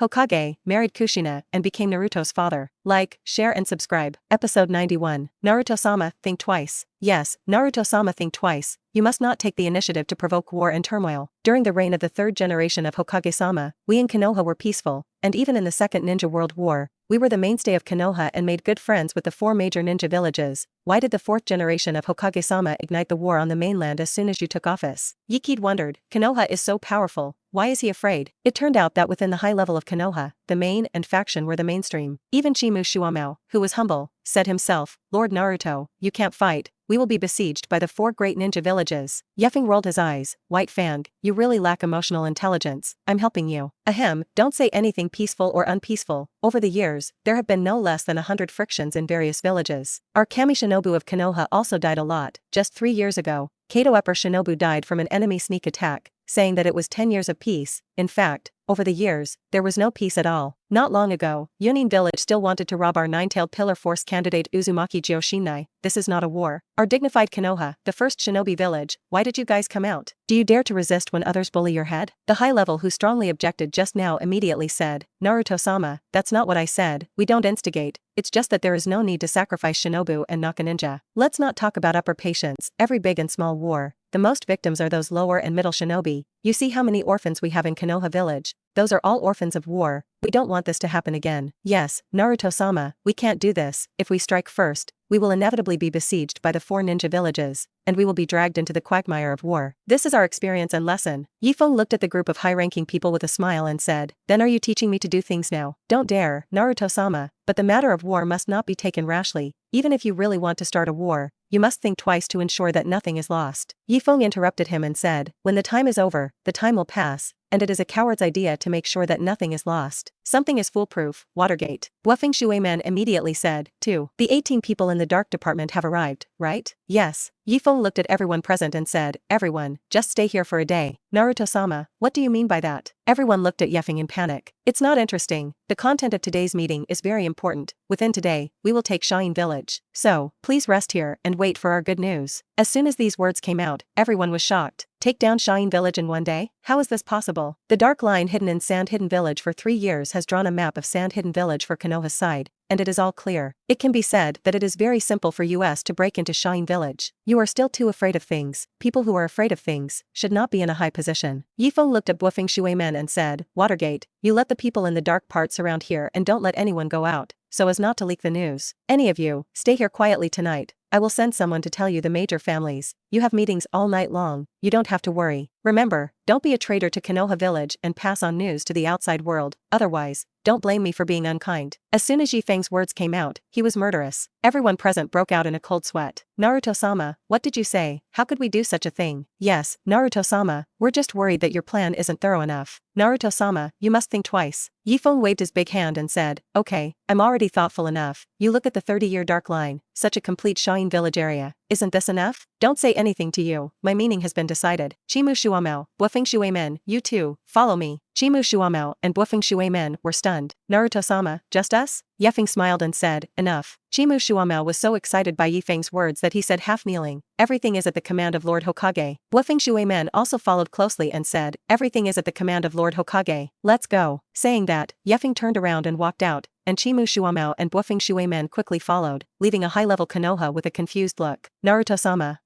Hokage married Kushina and became Naruto's father. Like, share and subscribe. Episode 91. Naruto-sama, think twice. Yes, Naruto-sama, think twice. You must not take the initiative to provoke war and turmoil. During the reign of the third generation of Hokage-sama, we in Konoha were peaceful, and even in the Second Ninja World War, we were the mainstay of Konoha and made good friends with the four major ninja villages. Why did the fourth generation of Hokage-sama ignite the war on the mainland as soon as you took office? Ye wondered. Konoha is so powerful. Why is he afraid? It turned out that within the high level of Konoha, the main and faction were the mainstream. Even Chimu Shuamao, who was humble, said himself, Lord Naruto, you can't fight. We will be besieged by the four great ninja villages. Ye Feng rolled his eyes. White Fang, you really lack emotional intelligence. I'm helping you. Ahem, don't say anything peaceful or unpeaceful. Over the years, there have been no less than 100 frictions in various villages. Our Kami Shinobu of Konoha also died a lot. Just 3 years ago, Kato Upper Shinobu died from an enemy sneak attack, saying that it was 10 years of peace. In fact, over the years, there was no peace at all. Not long ago, Yunin village still wanted to rob our nine-tailed pillar force candidate Uzumaki Joshinai. This is not a war. Our dignified Konoha, the first shinobi village, why did you guys come out? Do you dare to resist when others bully your head? The high level who strongly objected just now immediately said, Naruto-sama, that's not what I said. We don't instigate. It's just that there is no need to sacrifice shinobu and knock a ninja. Let's not talk about upper patients. Every big and small war, the most victims are those lower and middle shinobi. You see how many orphans we have in Konoha village. Those are all orphans of war. We don't want this to happen again. Yes, Naruto-sama, we can't do this. If we strike first, we will inevitably be besieged by the four ninja villages, and we will be dragged into the quagmire of war. This is our experience and lesson. Ye Feng looked at the group of high-ranking people with a smile and said, then are you teaching me to do things now? Don't dare, Naruto-sama, but the matter of war must not be taken rashly. Even if you really want to start a war, you must think twice to ensure that nothing is lost. Ye Feng interrupted him and said, when the time is over, the time will pass, and it is a coward's idea to make sure that nothing is lost. Something is foolproof. Watergate. Buffing Shueman immediately said, 2. The 18 people in the dark department have arrived, right? Yes. Ye Feng looked at everyone present and said, everyone, just stay here for a day. Naruto-sama, what do you mean by that? Everyone looked at Ye Feng in panic. It's not interesting. The content of today's meeting is very important. Within today, we will take Shine Village. So, please rest here and wait for our good news. As soon as these words came out, everyone was shocked. Take down Shine Village in one day? How is this possible? The dark line hidden in Sand Hidden Village for 3 years has drawn a map of Sand Hidden Village for Konoha's side, and it is all clear. It can be said that it is very simple for us to break into Shine Village. You are still too afraid of things. People who are afraid of things should not be in a high position. Ye Feng looked at Buofeng Shuemen and said, Watergate, you let the people in the dark parts around here and don't let anyone go out, so as not to leak the news. Any of you, stay here quietly tonight. I will send someone to tell you the major families. You have meetings all night long. You don't have to worry. Remember, don't be a traitor to Konoha village and pass on news to the outside world. Otherwise, don't blame me for being unkind. As soon as Ye Feng's words came out, he was murderous. Everyone present broke out in a cold sweat. Naruto-sama, what did you say? How could we do such a thing? Yes, Naruto-sama, we're just worried that your plan isn't thorough enough. Naruto-sama, you must think twice. Ye Feng waved his big hand and said, okay, I'm already thoughtful enough. You look at the 30-year dark line, such a complete Shine village area. Isn't this enough? Don't say anything to you. My meaning has been decided. Chimu Shuamao, Buofeng Shuemen, you too, follow me. Chimu Shuamao and Buofeng Shuemen were stunned. Naruto-sama, just us? Ye Feng smiled and said, enough. Chimu Shuamao was so excited by Ye Feng's words that he said half kneeling, everything is at the command of Lord Hokage. Buofeng Shuemen also followed closely and said, everything is at the command of Lord Hokage. Let's go. Saying that, Ye Feng turned around and walked out, and Chimu Shuamao and Buofeng Shuemen quickly followed, leaving a high-level Konoha with a confused look. Naruto-sama.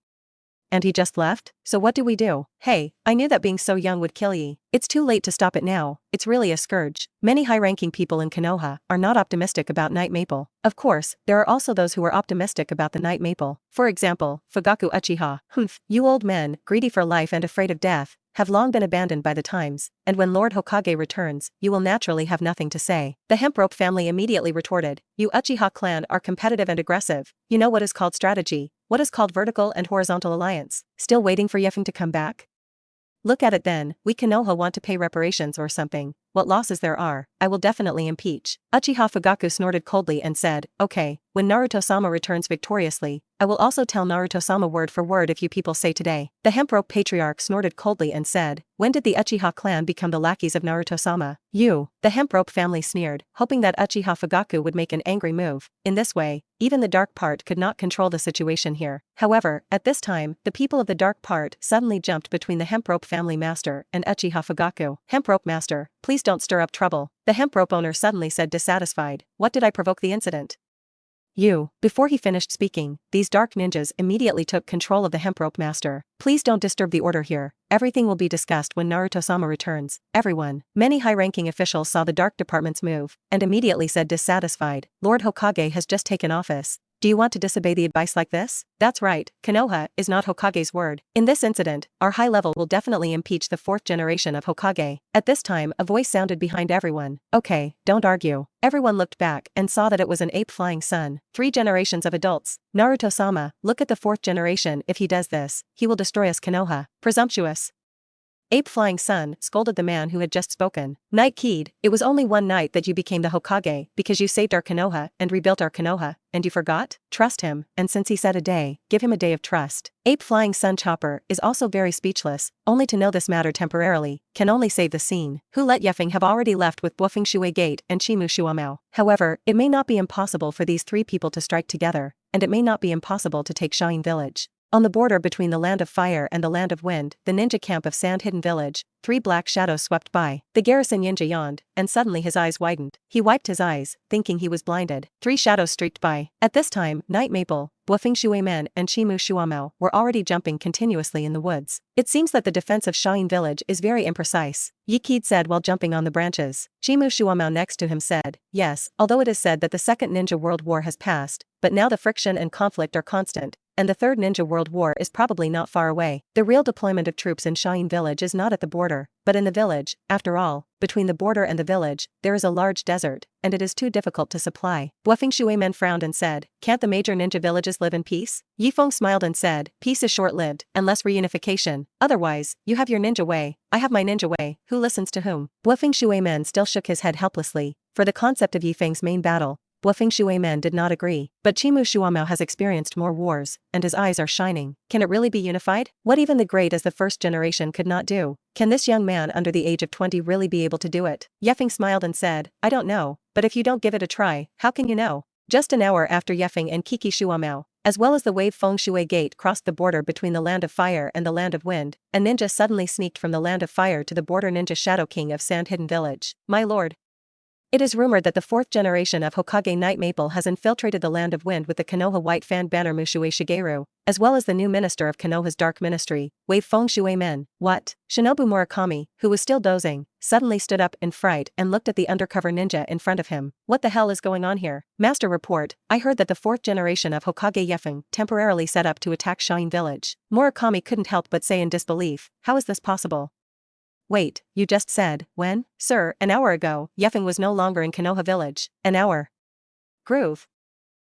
And he just left? So what do we do? Hey, I knew that being so young would kill ye. It's too late to stop it now. It's really a scourge. Many high-ranking people in Konoha are not optimistic about Night Maple. Of course, there are also those who are optimistic about the Night Maple. For example, Fugaku Uchiha. Humph, you old men, greedy for life and afraid of death, have long been abandoned by the times, and when Lord Hokage returns, you will naturally have nothing to say. The Hemp Rope family immediately retorted, you Uchiha clan are competitive and aggressive. You know what is called strategy, what is called vertical and horizontal alliance. Still waiting for Ye Feng to come back? Look at it then, we Konoha want to pay reparations or something. What losses there are, I will definitely impeach. Uchiha Fugaku snorted coldly and said, okay, when Naruto-sama returns victoriously, I will also tell Naruto-sama word for word if you people say today. The Hemp Rope patriarch snorted coldly and said, when did the Uchiha clan become the lackeys of Naruto-sama? You. The Hemp Rope family sneered, hoping that Uchiha Fugaku would make an angry move. In this way, even the dark part could not control the situation here. However, at this time, the people of the dark part suddenly jumped between the Hemp Rope family master and Uchiha Fugaku. Hemp Rope master, please don't stir up trouble, the hemp rope owner suddenly said, dissatisfied. What did I provoke the incident? You. Before he finished speaking, these dark ninjas immediately took control of the hemp rope master. Please don't disturb the order here. Everything will be discussed when Naruto-sama returns. Everyone. Many high-ranking officials saw the dark department's move, and immediately said, dissatisfied. Lord Hokage has just taken office. Do you want to disobey the advice like this? That's right, Konoha is not Hokage's word. In this incident, our high level will definitely impeach the 4th generation of Hokage. At this time, a voice sounded behind everyone. Okay, don't argue. Everyone looked back and saw that it was an ape flying sun. 3 generations of adults. Naruto-sama, look at the 4th generation. If he does this, he will destroy us, Konoha. Presumptuous. Ape Flying Sun scolded the man who had just spoken. Night Kid, it was only one night that you became the Hokage because you saved our Konoha and rebuilt our Konoha, and you forgot? Trust him, and since he said a day, give him a day of trust. Ape Flying Sun Chopper is also very speechless, only to know this matter temporarily, can only save the scene. Who let Ye Feng have already left with Bufeng Shui Gate and Chimu Shuamao. However, it may not be impossible for these 3 people to strike together, and it may not be impossible to take Shine Village. On the border between the Land of Fire and the Land of Wind, the ninja camp of Sand Hidden Village, 3 black shadows swept by. The garrison ninja yawned, and suddenly his eyes widened. He wiped his eyes, thinking he was blinded. 3 shadows streaked by. At this time, Night Maple, Bufeng Shui Men and Chimu Shuamao were already jumping continuously in the woods. It seems that the defense of Shine Village is very imprecise, Ye Kid said while jumping on the branches. Chimu Shuamao next to him said, yes, although it is said that the Second Ninja World War has passed, but now the friction and conflict are constant, and the Third Ninja World War is probably not far away. The real deployment of troops in Shine Village is not at the border, but in the village. After all, between the border and the village, there is a large desert, and it is too difficult to supply. Bufeng Shui Men frowned and said, can't the major ninja villages live in peace? Ye Feng smiled and said, peace is short-lived, unless reunification. Otherwise, you have your ninja way, I have my ninja way, who listens to whom? Bufeng Shui Men still shook his head helplessly. For the concept of Ye Feng's main battle, Bufeng Shui Men did not agree, but Chimu Shuamao has experienced more wars, and his eyes are shining. Can it really be unified? What even the great as the 1st generation could not do? Can this young man under the age of 20 really be able to do it? Ye Feng smiled and said, I don't know, but if you don't give it a try, how can you know? Just an hour after Ye Feng and Kiki Shuamao, as well as the Wave Feng Shui Gate crossed the border between the Land of Fire and the Land of Wind, a ninja suddenly sneaked from the Land of Fire to the border ninja Shadow King of Sand Hidden Village. My lord. It is rumored that the 4th generation of Hokage Night Maple has infiltrated the Land of Wind with the Konoha White Fan banner Mushue Shigeru, as well as the new minister of Konoha's Dark Ministry, Wave Feng Shui Men. What? Shinobu Murakami, who was still dozing, suddenly stood up in fright and looked at the undercover ninja in front of him. What the hell is going on here? Master report, I heard that the 4th generation of Hokage Ye Feng temporarily set up to attack Shine Village. Murakami couldn't help but say in disbelief, how is this possible? Wait, you just said, when? Sir, an hour ago, Ye Feng was no longer in Konoha Village. An hour. Groove.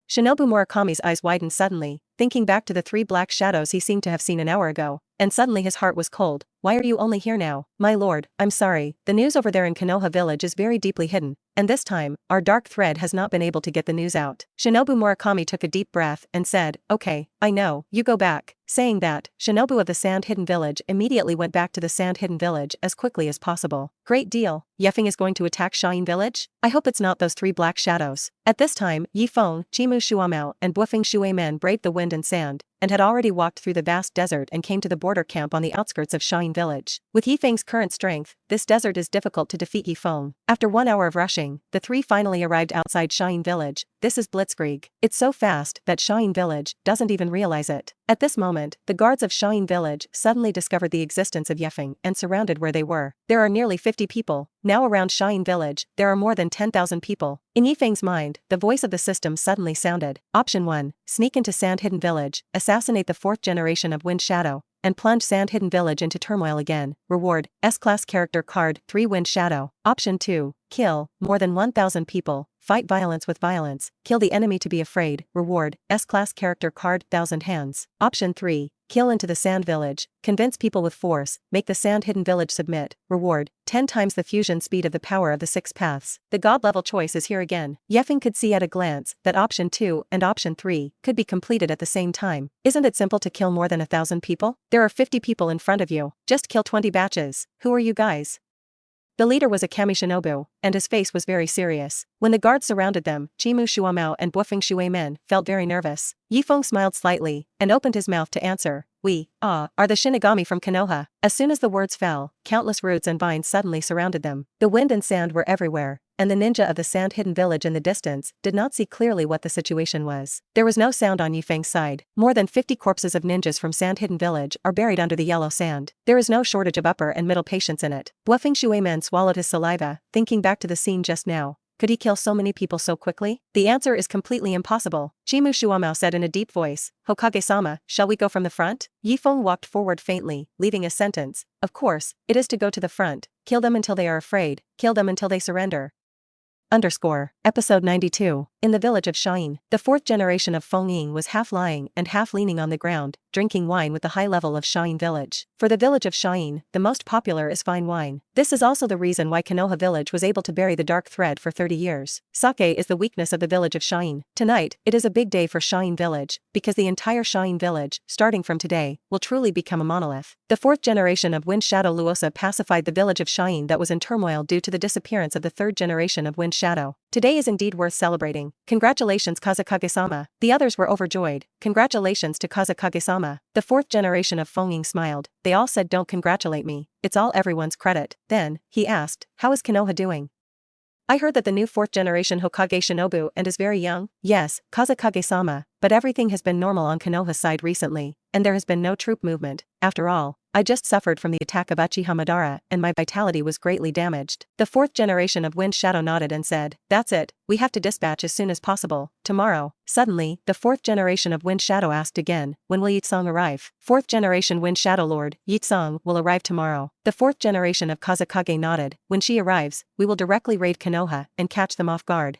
Shinobu Murakami's eyes widened suddenly, thinking back to the 3 black shadows he seemed to have seen an hour ago, and suddenly his heart was cold. Why are you only here now? My lord, I'm sorry, the news over there in Konoha Village is very deeply hidden, and this time, our dark thread has not been able to get the news out. Shinobu Murakami took a deep breath and said, okay, I know, you go back. Saying that, Shinobu of the Sand Hidden Village immediately went back to the Sand Hidden Village as quickly as possible. Great deal, Ye Feng is going to attack Shine Village? I hope it's not those 3 black shadows. At this time, Ye Feng, Chimu Shuamao and Bufeng Shui Men braved the wind and sand, and had already walked through the vast desert and came to the border camp on the outskirts of Shine Village. With Ye Feng's current strength, this desert is difficult to defeat Ye Feng. After 1 hour of rushing, the 3 finally arrived outside Shine Village. This is Blitzkrieg. It's so fast that Shine Village doesn't even realize it. At this moment, the guards of Shine Village suddenly discovered the existence of Ye Feng and surrounded where they were. There are nearly 50 people. Now around Shine Village, there are more than 10,000 people. In Ye Feng's mind, the voice of the system suddenly sounded. Option 1. Sneak into Sand Hidden Village, assassinate the 4th generation of Wind Shadow, and plunge Sand Hidden Village into turmoil again. Reward, S-Class Character Card 3 Wind Shadow. Option 2. Kill more than 1,000 people, fight violence with violence, kill the enemy to be afraid. Reward, S-Class Character Card 1,000 Hands. Option 3. Kill into the Sand Village, convince people with force, make the Sand Hidden Village submit. Reward, 10 times the fusion speed of the power of the 6 paths. The god-level choice is here again. Ye Feng could see at a glance that option 2 and option 3 could be completed at the same time. Isn't it simple to kill more than 1,000 people? There are 50 people in front of you. Just kill 20 batches. Who are you guys? The leader was a kami shinobu, and his face was very serious. When the guards surrounded them, Chimu Shuamao and Bufeng Shui Men felt very nervous. Ye Feng smiled slightly, and opened his mouth to answer. We, are the Shinigami from Konoha. As soon as the words fell, countless roots and vines suddenly surrounded them. The wind and sand were everywhere, and the ninja of the sand-hidden village in the distance did not see clearly what the situation was. There was no sound on Ye Feng's side. More than 50 corpses of ninjas from sand-hidden village are buried under the yellow sand. There is no shortage of upper and middle patients in it. Bufeng Shui Men swallowed his saliva, thinking back to the scene just now. Could he kill so many people so quickly? The answer is completely impossible. Chimu Shuamao said in a deep voice, Hokage-sama, shall we go from the front? Ye Feng walked forward faintly, leaving a sentence. Of course, it is to go to the front. Kill them until they are afraid. Kill them until they surrender. Episode 92. In the village of Shain, the fourth generation of Feng Ying was half lying and half leaning on the ground, drinking wine with the high level of Shain village. For the village of Shain, the most popular is fine wine. This is also the reason why Konoha village was able to bury the dark thread for 30 years. Sake is the weakness of the village of Shain. Tonight, it is a big day for Shain village, because the entire Shain village, starting from today, will truly become a monolith. The fourth generation of Wind Shadow Luosa pacified the village of Shain that was in turmoil due to the disappearance of the third generation of Wind Shadow. Today is indeed worth celebrating. Congratulations Kazekage-sama. The others were overjoyed. Congratulations to Kazekage-sama. The fourth generation of Feng Ying smiled. They all said don't congratulate me. It's all everyone's credit. Then, he asked, how is Konoha doing? I heard that the new fourth generation Hokage Shinobu and is very young. Yes, Kazekage-sama, but everything has been normal on Konoha's side recently, and there has been no troop movement. After all, I just suffered from the attack of Uchiha Madara and my vitality was greatly damaged. The fourth generation of Wind Shadow nodded and said, that's it, we have to dispatch as soon as possible, tomorrow. Suddenly, the fourth generation of Wind Shadow asked again, when will Yitsong arrive? Fourth generation Wind Shadow Lord, Yitsong will arrive tomorrow. The fourth generation of Kazekage nodded, when she arrives, we will directly raid Konoha and catch them off guard.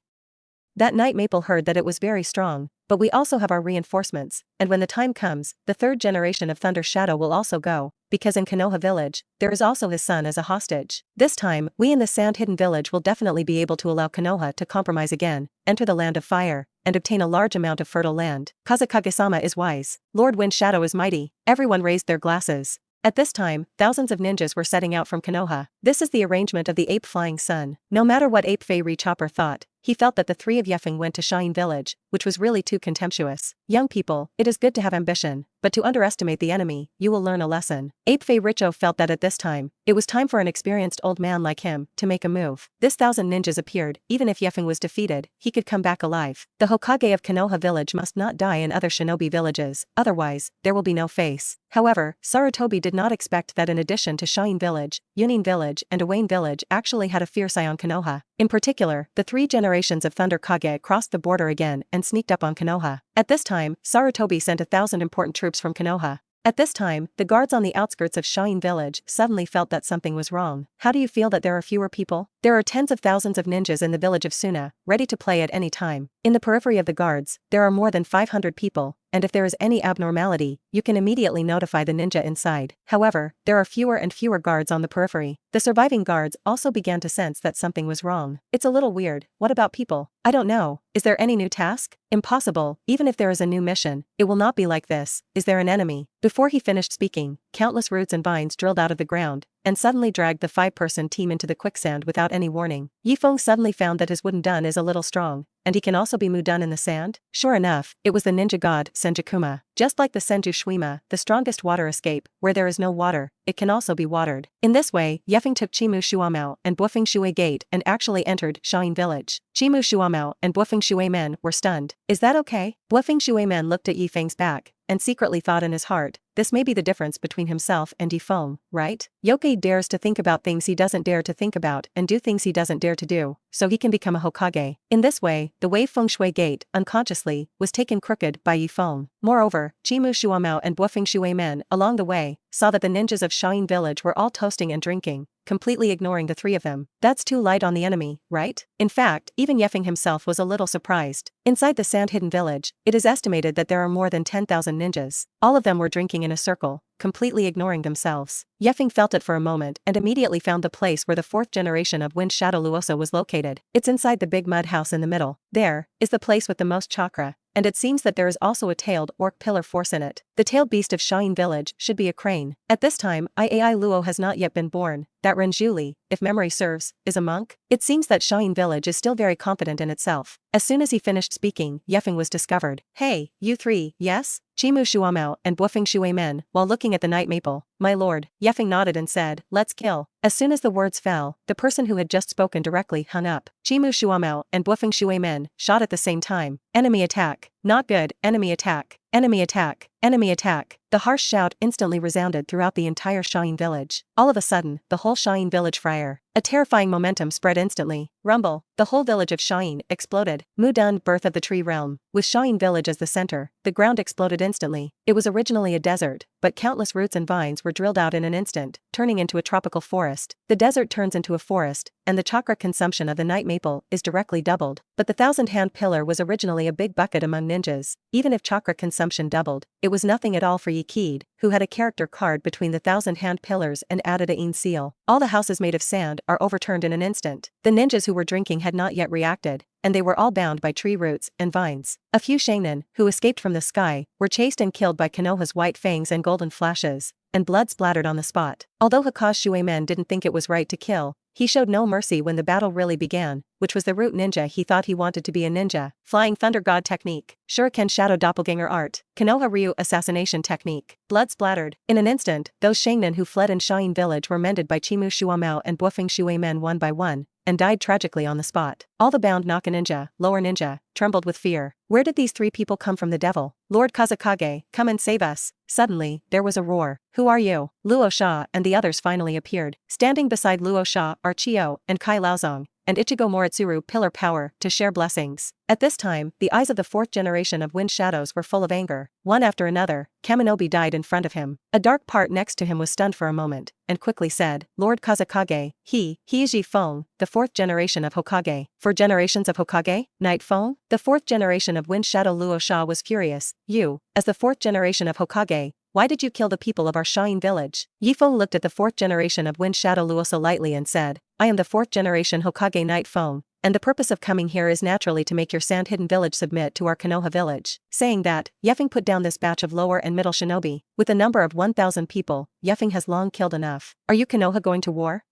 That night Maple heard that it was very strong, but we also have our reinforcements, and when the time comes, the third generation of Thunder Shadow will also go, because in Konoha village, there is also his son as a hostage. This time, we in the sand-hidden village will definitely be able to allow Konoha to compromise again, enter the land of fire, and obtain a large amount of fertile land. Kazekage-sama is wise. Lord Wind Shadow is mighty. Everyone raised their glasses. At this time, thousands of ninjas were setting out from Konoha. This is the arrangement of the ape flying sun. No matter what Ape Fairy Chopper thought, he felt that the three of Ye Feng went to Shain village, which was really too contemptuous. Young people, it is good to have ambition, but to underestimate the enemy, you will learn a lesson. Ape Fei Richo felt that at this time, it was time for an experienced old man like him to make a move. This 1,000 ninjas appeared. Even if Ye Feng was defeated, he could come back alive. The Hokage of Konoha village must not die in other shinobi villages, otherwise, there will be no face. However, Sarutobi did not expect that in addition to Shain village, Yunin village and Awain village actually had a fierce eye on Konoha. In particular, the three generations of Thunder Kage crossed the border again and sneaked up on Konoha. At this time, Sarutobi sent 1,000 important troops from Konoha. At this time, the guards on the outskirts of Shain village suddenly felt that something was wrong. How do you feel that there are fewer people? There are tens of thousands of ninjas in the village of Suna, ready to play at any time. In the periphery of the guards, there are more than 500 people, and if there is any abnormality, you can immediately notify the ninja inside. However, there are fewer and fewer guards on the periphery. The surviving guards also began to sense that something was wrong. It's a little weird. What about people? I don't know. Is there any new task? Impossible. Even if there is a new mission, it will not be like this. Is there an enemy? Before he finished speaking, countless roots and vines drilled out of the ground, and suddenly dragged the 5-person team into the quicksand without any warning. Ye Feng suddenly found that his wooden dun is a little strong, and he can also be moved done in the sand? Sure enough, it was the ninja god, Senjakuma. Just like the Senju Shuima, the strongest water escape, where there is no water, it can also be watered. In this way, Ye Feng took Chimu Shuamao and Bufeng Shui Gate and actually entered Shain village. Chimu Shuamao and Bufeng Shui Men were stunned. Is that okay? Bufeng Shui Men looked at Ye Feng's back, and secretly thought in his heart, this may be the difference between himself and Ye Feng, right? Yokai dares to think about things he doesn't dare to think about and do things he doesn't dare to do, so he can become a Hokage. In this way, the Wei Feng Shui Gate, unconsciously, was taken crooked by Ye Feng. Moreover, Chimu Shuamao and Bufeng Shui Men, along the way, saw that the ninjas of Shain village were all toasting and drinking, completely ignoring the three of them. That's too light on the enemy, right? In fact, even Ye Feng himself was a little surprised. Inside the sand-hidden village, it is estimated that there are more than 10,000 ninjas. All of them were drinking in a circle, completely ignoring themselves. Ye Feng felt it for a moment and immediately found the place where the fourth generation of Wind Shadow Luosa was located. It's inside the big mud house in the middle. There is the place with the most chakra, and it seems that there is also a tailed orc pillar force in it. The tailed beast of Shain village should be a crane. At this time, Iai Luo has not yet been born, that Renjuli, if memory serves, is a monk? It seems that Shine Village is still very confident in itself. As soon as he finished speaking, Ye Feng was discovered. Hey, you three, yes? Chimu Shuamao and Bufeng Shuimen, while looking at the night maple. My lord, Ye Feng nodded and said, let's kill. As soon as the words fell, the person who had just spoken directly hung up. Chimu Shuamao and Bufeng Shuimen shot at the same time. Enemy attack. Not good, enemy attack. Enemy attack. Enemy attack. The harsh shout instantly resounded throughout the entire Shine village. All of a sudden, the whole Shine village fire. A terrifying momentum spread instantly. Rumble. The whole village of Shine exploded. Mudun, birth of the tree realm. With Shine village as the center, the ground exploded instantly. It was originally a desert, but countless roots and vines were drilled out in an instant, turning into a tropical forest. The desert turns into a forest, and the chakra consumption of the night maple is directly doubled. But the thousand-hand pillar was originally a big bucket among ninjas. Even if chakra consumption doubled, it was nothing at all for Yikid, who had a character card between the thousand-hand pillars and added a Een seal. All the houses made of sand are overturned in an instant. The ninjas who were drinking had not yet reacted, and they were all bound by tree roots and vines. A few Shainin, who escaped from the sky, were chased and killed by Konoha's white fangs and golden flashes, and blood splattered on the spot. Although Hokage Shuemen didn't think it was right to kill, he showed no mercy when the battle really began, which was the root ninja he thought he wanted to be a ninja. Flying Thunder God technique. Shuriken Shadow Doppelganger art. Konoha Ryu assassination technique. Blood splattered. In an instant, those Shainin who fled in Shine village were mended by Chimu Shuamao and Bufeng Shuemen one by one, and died tragically on the spot. All the bound Naka ninja, lower ninja, trembled with fear. Where did these three people come from? The devil? Lord Kazekage, come and save us. Suddenly, there was a roar. Who are you? Luo Sha and the others finally appeared. Standing beside Luo Sha are Chio and Kai Laozong, and Ichigo Moritsuru pillar power to share blessings. At this time, the eyes of the fourth generation of Wind Shadows were full of anger. One after another, Kaminobi died in front of him. A dark part next to him was stunned for a moment, and quickly said, Lord Kazekage, he is Ye Feng, the fourth generation of Hokage. 4 generations of Hokage? Night Feng? The fourth generation of Wind Shadow Luo Sha was furious. You, as the fourth generation of Hokage, why did you kill the people of our Shine village? Ye Feng looked at the fourth generation of Wind Shadow Luosa lightly and said, I am the fourth generation Hokage Night Feng, and the purpose of coming here is naturally to make your sand hidden village submit to our Konoha village. Saying that, Ye Feng put down this batch of lower and middle shinobi. With a number of 1,000 people, Ye Feng has long killed enough. Are you Konoha going to war?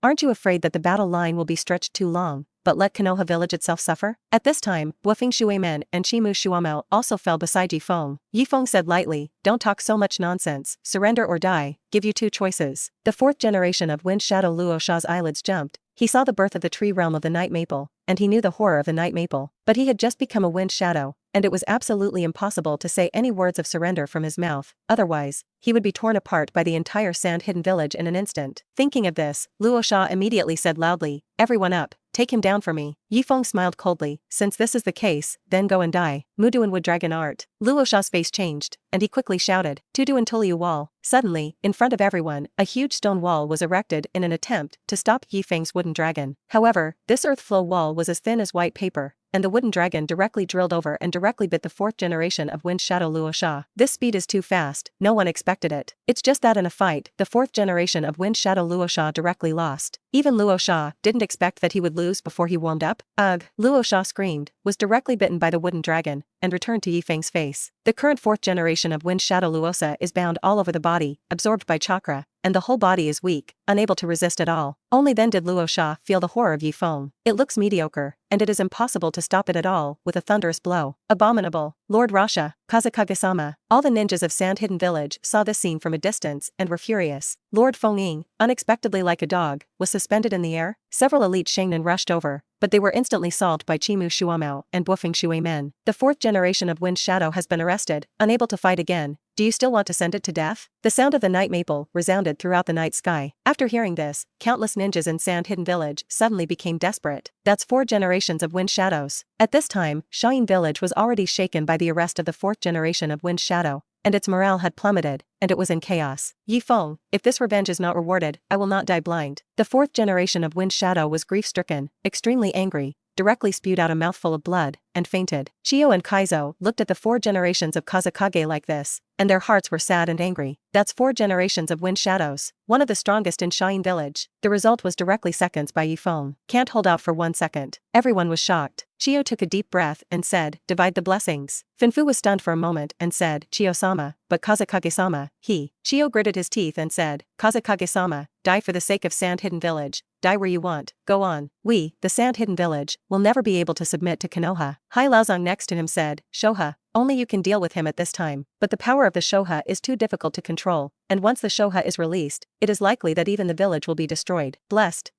Aren't you afraid that the battle line will be stretched too long, but let Konoha village itself suffer? At this time, Bufeng Shuemen and Chimu Shuamao also fell beside Ye Feng. Ye Feng said lightly, don't talk so much nonsense, surrender or die, give you 2 choices. The fourth generation of Wind Shadow Luo Sha's eyelids jumped. He saw the birth of the tree realm of the night maple, and he knew the horror of the night maple, but he had just become a wind shadow, and it was absolutely impossible to say any words of surrender from his mouth, otherwise, he would be torn apart by the entire sand-hidden village in an instant. Thinking of this, Luo Sha immediately said loudly, everyone up, take him down for me. Ye Feng smiled coldly, since this is the case, then go and die. Muduan Wood Dragon art. Luo Sha's face changed, and he quickly shouted, Tuduan Tuliu wall. Suddenly, in front of everyone, a huge stone wall was erected in an attempt to stop Ye Feng's wooden dragon. However, this earth flow wall was as thin as white paper, and the wooden dragon directly drilled over and directly bit the fourth generation of Wind Shadow Luo Sha. This speed is too fast, no one expected it. It's just that in a fight, the fourth generation of Wind Shadow Luo Sha directly lost. Even Luo Sha didn't expect that he would lose before he warmed up. Ugh, Luo Sha screamed, was directly bitten by the wooden dragon, and returned to Ye Feng's face. The current fourth generation of Wind Shadow Luosa is bound all over the body, absorbed by chakra, and the whole body is weak, unable to resist at all. Only then did Luo Sha feel the horror of Ye Feng. It looks mediocre, and it is impossible to stop it at all with a thunderous blow. Abominable. Lord Rasha, Kazekage-sama. All the ninjas of Sand Hidden Village saw this scene from a distance and were furious. Lord Feng, unexpectedly like a dog, was suspended in the air. Several elite Shainin rushed over, but they were instantly solved by Chimu Shuamao and Bufeng Shuemen. The fourth generation of Wind Shadow has been arrested, unable to fight again. Do you still want to send it to death? The sound of the night maple resounded throughout the night sky. After hearing this, countless ninjas in Sand Hidden Village suddenly became desperate. That's 4 generations of Wind Shadows. At this time, Shine Village was already shaken by the arrest of the fourth generation of Wind Shadow, and its morale had plummeted, and it was in chaos. Ye Feng, if this revenge is not rewarded, I will not die blind. The fourth generation of Wind Shadow was grief-stricken, extremely angry, directly spewed out a mouthful of blood, and fainted. Chiyo and Kaizo looked at the 4 generations of Kazekage like this, and their hearts were sad and angry. That's 4 generations of wind shadows, one of the strongest in Shine Village. The result was directly seconds by Ye Feng. Can't hold out for 1 second. Everyone was shocked. Chiyo took a deep breath and said, divide the blessings. Finfu was stunned for a moment and said, Chiyo-sama, but Kazekage-sama, he. Chiyo gritted his teeth and said, Kazekage-sama, die for the sake of Sand Hidden Village. Die where you want, go on. We, the Sand Hidden Village, will never be able to submit to Konoha. Hai Laozong next to him said, Shoha, only you can deal with him at this time. But the power of the Shoha is too difficult to control, and once the Shoha is released, it is likely that even the village will be destroyed. Blessed.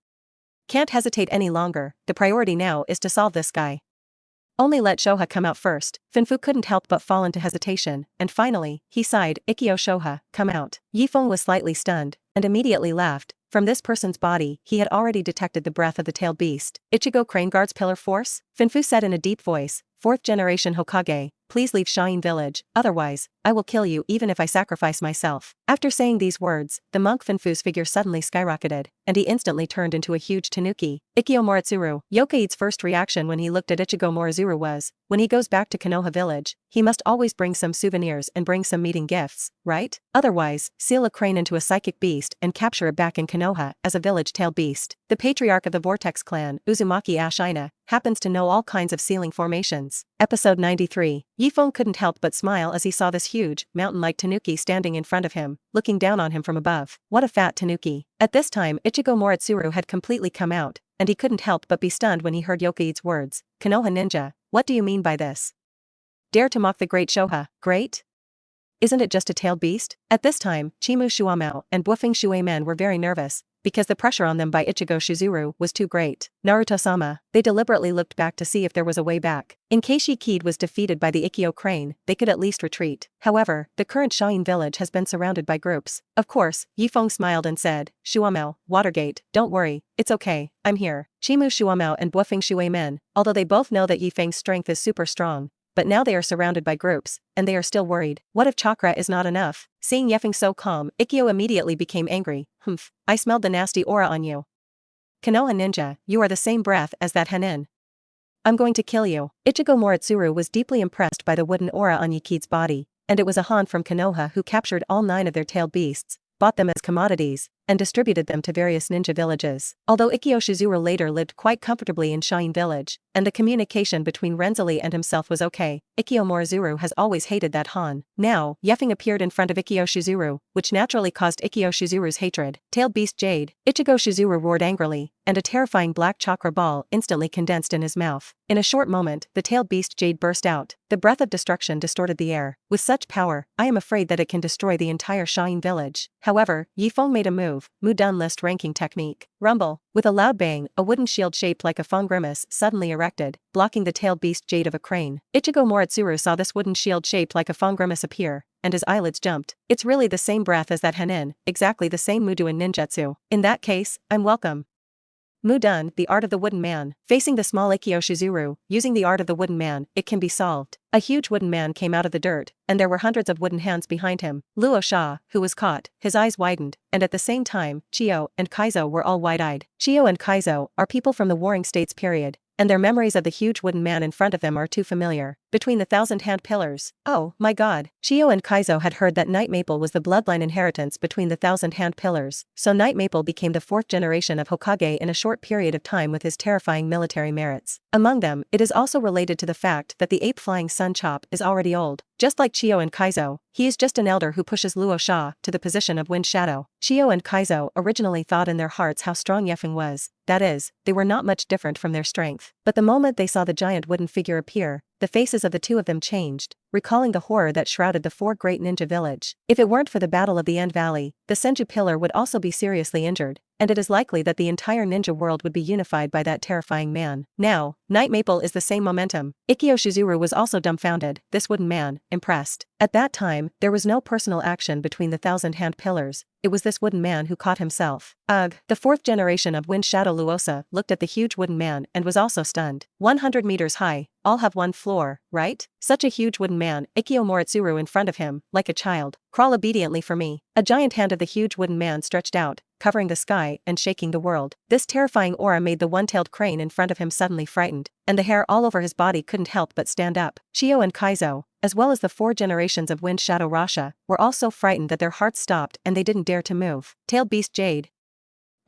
Can't hesitate any longer, the priority now is to solve this guy. Only let Shoha come out first. Finfu couldn't help but fall into hesitation, and finally, he sighed, Ikkyo Shoha, come out. Ye Feng was slightly stunned, and immediately laughed. From this person's body, he had already detected the breath of the tailed beast. Ichigo Crane Guard's pillar force? Finfu said in a deep voice, 4th generation Hokage, please leave Shine Village, otherwise, I will kill you even if I sacrifice myself. After saying these words, the monk Finfu's figure suddenly skyrocketed, and he instantly turned into a huge tanuki. Ikkyo Moritsuru. Yokaid's first reaction when he looked at Ichigo Moritsuru was, when he goes back to Konoha Village, he must always bring some souvenirs and bring some meeting gifts, right? Otherwise, seal a crane into a psychic beast and capture it back in Konoha as a village tail beast. The patriarch of the Vortex clan, Uzumaki Ashina, happens to know all kinds of sealing formations. Episode 93. Ye Feng couldn't help but smile as he saw this huge, mountain-like tanuki standing in front of him, looking down on him from above. What a fat tanuki. At this time Ichigo Moritsuru had completely come out, and he couldn't help but be stunned when he heard Yokaid's words. Konoha ninja, what do you mean by this? Dare to mock the great Shoha, great? Isn't it just a tailed beast? At this time, Chimu Shuamao and Buofing Shuemen were very nervous, because the pressure on them by Ichigo Shizuru was too great. Naruto-sama, they deliberately looked back to see if there was a way back. In case Ye Kid was defeated by the Ikkyo Crane, they could at least retreat. However, the current Shine Village has been surrounded by groups. Of course, Ye Feng smiled and said, Shuamao, Watergate, don't worry, it's okay, I'm here. Chimu Shuamao and Buofing Shuemen, although they both know that Ye Feng's strength is super strong, but now they are surrounded by groups, and they are still worried. What if chakra is not enough? Seeing Ye Feng so calm, Ikkyo immediately became angry. Humph, I smelled the nasty aura on you. Konoha ninja, you are the same breath as that Hanin. I'm going to kill you. Ichigo Moritsuru was deeply impressed by the wooden aura on Ye Kid's body, and it was a Han from Konoha who captured all 9 of their tailed beasts, bought them as commodities, and distributed them to various ninja villages. Although Ikkyo Shizuru later lived quite comfortably in Shine Village, and the communication between Renzali and himself was okay, Ikkyo Moritsuru has always hated that Han. Now, Ye Feng appeared in front of Ikkyo Shizuru, which naturally caused Ikkyo Shizuru's hatred. Tailed beast Jade. Ichigo Shizuru roared angrily, and a terrifying black chakra ball instantly condensed in his mouth. In a short moment, the tailed beast Jade burst out. The breath of destruction distorted the air. With such power, I am afraid that it can destroy the entire Shine Village. However, Ye Feng made a move. Mudan list ranking technique. Rumble. With a loud bang, a wooden shield shaped like a Feng grimace suddenly erected, blocking the tailed beast Jade of a crane. Ichigo Moritsuru saw this wooden shield shaped like a Feng grimace appear, and his eyelids jumped. It's really the same breath as that Hanin, exactly the same Muduin ninjutsu. In that case, I'm welcome. Mudan, the art of the wooden man. Facing the small Ikkyo Shizuru, using the art of the wooden man, it can be solved. A huge wooden man came out of the dirt, and there were hundreds of wooden hands behind him. Luo Sha, who was caught, his eyes widened, and at the same time, Chiyo and Kaizo were all wide-eyed. Chiyo and Kaizo are people from the Warring States period, and their memories of the huge wooden man in front of them are too familiar. Between the 1,000-hand pillars. Oh, my god. Chiyo and Kaizo had heard that Night Maple was the bloodline inheritance between the 1,000-hand pillars, so Night Maple became the 4th generation of Hokage in a short period of time with his terrifying military merits. Among them, it is also related to the fact that the ape flying Sun Chop is already old. Just like Chiyo and Kaizo, he is just an elder who pushes Luo Sha to the position of Wind Shadow. Chiyo and Kaizo originally thought in their hearts how strong Ye Feng was, that is, they were not much different from their strength. But the moment they saw the giant wooden figure appear, the faces of the two of them changed, recalling the horror that shrouded the 4 great ninja village. If it weren't for the Battle of the End Valley, the Senju Pillar would also be seriously injured, and it is likely that the entire ninja world would be unified by that terrifying man. Now, Night Maple is the same momentum. Ikkyo Shizuru was also dumbfounded, this wooden man, impressed. At that time, there was no personal action between the 1,000-hand pillars, it was this wooden man who caught himself. Ugh. The 4th generation of Wind Shadow Luosa looked at the huge wooden man and was also stunned. 100 meters high, all have one floor, right? Such a huge wooden man, Ikkyo Moritsuru in front of him, like a child. Crawl obediently for me. A giant hand of the huge wooden man stretched out, covering the sky and shaking the world. This terrifying aura made the one-tailed crane in front of him suddenly frightened, and the hair all over his body couldn't help but stand up. Chiyo and Kaizo, as well as the 4 generations of Wind Shadow Rasha, were all so frightened that their hearts stopped and they didn't dare to move. Tailed Beast Jade.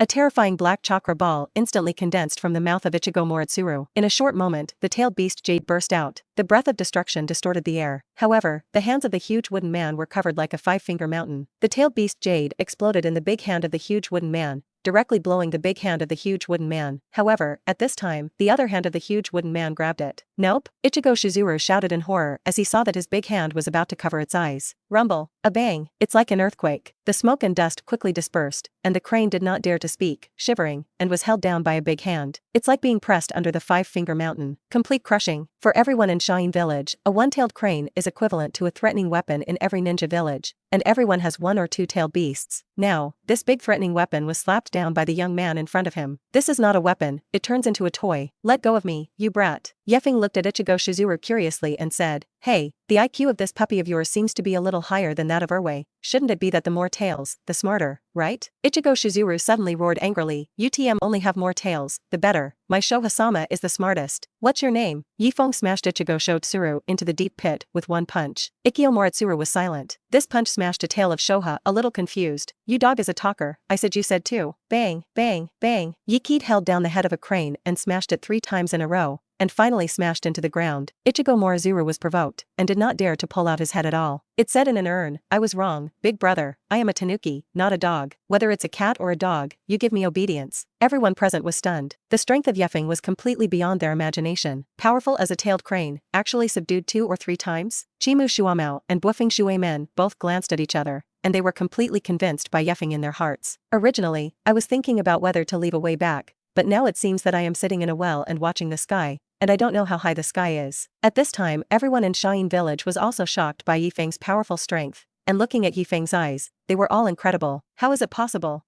A terrifying black chakra ball instantly condensed from the mouth of Ichigo Moritsuru. In a short moment, the tailed beast Jade burst out. The breath of destruction distorted the air. However, the hands of the huge wooden man were covered like a 5-finger mountain. The tailed beast Jade exploded in the big hand of the huge wooden man, directly blowing the big hand of the huge wooden man. However, at this time, the other hand of the huge wooden man grabbed it. Nope! Ichigo Shizuru shouted in horror as he saw that his big hand was about to cover its eyes. Rumble. A bang. It's like an earthquake. The smoke and dust quickly dispersed, and the crane did not dare to speak, shivering, and was held down by a big hand. It's like being pressed under the 5-finger mountain. Complete crushing. For everyone in Shine Village, a one-tailed crane is equivalent to a threatening weapon in every ninja village, and everyone has 1 or 2 tailed beasts. Now, this big threatening weapon was slapped down by the young man in front of him. This is not a weapon, it turns into a toy. Let go of me, you brat. Ye Feng looked at Ichigo Shizuru curiously and said, hey, the IQ of this puppy of yours seems to be a little higher than that of Erway. Shouldn't it be that the more tails, the smarter, right? Ichigo Shizuru suddenly roared angrily, UTM only have more tails, the better. My Shoha-sama is the smartest. What's your name? Ye Feng smashed Ichigo Shotsuru into the deep pit with one punch. Ikkyo Moritsuru was silent. This punch smashed a tail of Shoha a little confused. You dog is a talker, I said you said too. Bang, bang, bang. Ye Kid held down the head of a crane and smashed it 3 times in a row, and finally smashed into the ground. Ichigo Moritsuru was provoked, and did not dare to pull out his head at all. It said in an urn, I was wrong, big brother, I am a tanuki, not a dog. Whether it's a cat or a dog, you give me obedience. Everyone present was stunned. The strength of Ye Feng was completely beyond their imagination. Powerful as a tailed crane, actually subdued 2 or 3 times? Chimu Shuamao and Buofeng Shuemen both glanced at each other, and they were completely convinced by Ye Feng in their hearts. Originally, I was thinking about whether to leave a way back, but now it seems that I am sitting in a well and watching the sky, and I don't know how high the sky is. At this time, everyone in Shine Village was also shocked by Ye Feng's powerful strength, and looking at Ye Feng's eyes, they were all incredible. How is it possible?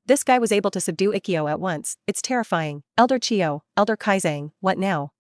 This guy was able to subdue Ikkyo at once, it's terrifying. Elder Chiyo, Elder Kaizang, what now?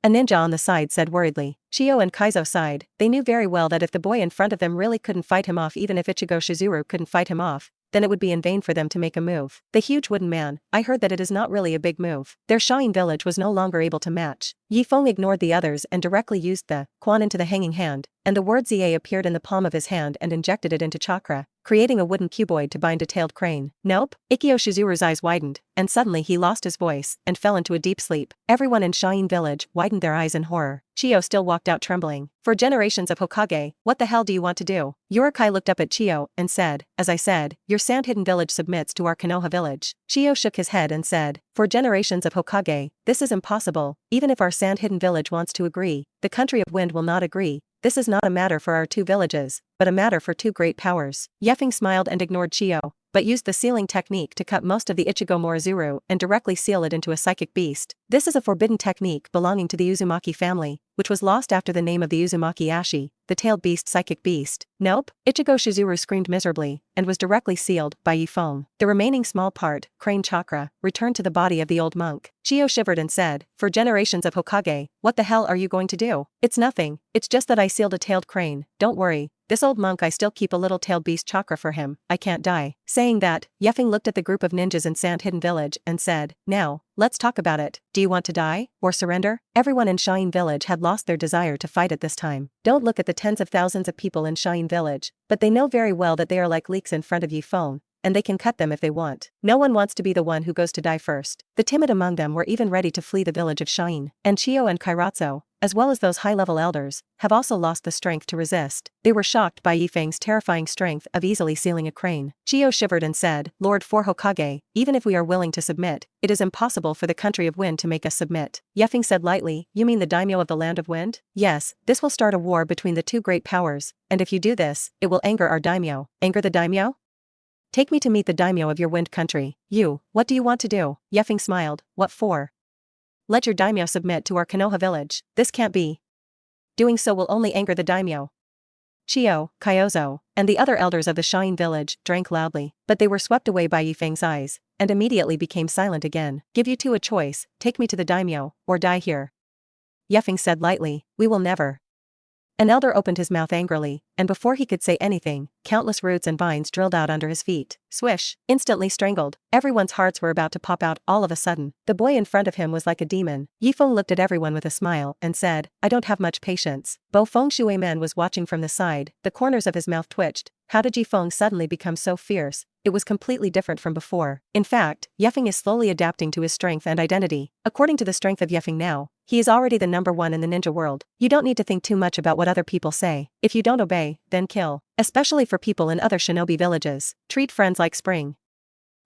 A ninja on the side said worriedly. Chiyo and Kaizo sighed. They knew very well that if the boy in front of them really couldn't fight him off, even if Ichigo Shizuru couldn't fight him off, then it would be in vain for them to make a move. The huge wooden man, I heard that it is not really a big move. Their Shine Village was no longer able to match. Ye Feng ignored the others and directly used the Quan into the hanging hand, and the word ZA appeared in the palm of his hand and injected it into chakra, creating a wooden cuboid to bind a tailed crane. Nope. Ikkyo Shizuru's eyes widened, and suddenly he lost his voice and fell into a deep sleep. Everyone in Shine Village widened their eyes in horror. Chiyo still walked out trembling. For generations of Hokage, what the hell do you want to do? Yorikai looked up at Chiyo and said, as I said, your sand hidden village submits to our Konoha village. Chiyo shook his head and said, for generations of Hokage, this is impossible. Even if our sand hidden village wants to agree, the country of wind will not agree. This is not a matter for our 2 villages, but a matter for 2 great powers. Ye Feng smiled and ignored Chiyo, but used the sealing technique to cut most of the Ichigo Moritsuru and directly seal it into a psychic beast. This is a forbidden technique belonging to the Uzumaki family, which was lost after the name of the Uzumaki Ashi, the tailed beast psychic beast. Nope. Ichigo Shizuru screamed miserably, and was directly sealed by Ye Feng. The remaining small part, crane chakra, returned to the body of the old monk. Chiyo shivered and said, for generations of Hokage, what the hell are you going to do? It's nothing, it's just that I sealed a tailed crane, don't worry. This old monk, I still keep a little tailed beast chakra for him, I can't die. Saying that, Ye Feng looked at the group of ninjas in Sand Hidden Village and said, now, let's talk about it. Do you want to die, or surrender? Everyone in Shine Village had lost their desire to fight at this time. Don't look at the tens of thousands of people in Shine Village, but they know very well that they are like leeks in front of Ye Feng, and they can cut them if they want. No one wants to be the one who goes to die first. The timid among them were even ready to flee the village of Shine, and Chiyo and Kairatsu, as well as those high-level elders, have also lost the strength to resist. They were shocked by Ye Feng's terrifying strength of easily sealing a crane. Chiyo shivered and said, Lord 4 Hokage, even if we are willing to submit, it is impossible for the country of wind to make us submit. Ye Feng said lightly, you mean the daimyo of the land of wind? Yes, this will start a war between the 2 great powers, and if you do this, it will anger our daimyo. Anger the daimyo? Take me to meet the daimyo of your wind country. You, what do you want to do? Ye Feng smiled, what for? Let your daimyo submit to our Konoha village. This can't be. Doing so will only anger the daimyo. Chiyo, Kyozo, and the other elders of the Shine village drank loudly, but they were swept away by Ye Feng's eyes, and immediately became silent again. Give you 2 a choice, take me to the daimyo, or die here. Ye Feng said lightly, we will never. An elder opened his mouth angrily, and before he could say anything, countless roots and vines drilled out under his feet. Swish! Instantly strangled. Everyone's hearts were about to pop out all of a sudden. The boy in front of him was like a demon. Ye Feng looked at everyone with a smile and said, I don't have much patience. Bo Feng Shuimen was watching from the side, the corners of his mouth twitched. How did Ye Feng suddenly become so fierce? It was completely different from before. In fact, Ye Feng is slowly adapting to his strength and identity. According to the strength of Ye Feng now, he is already the #1 in the ninja world. You don't need to think too much about what other people say. If you don't obey, then kill. Especially for people in other shinobi villages. Treat friends like spring.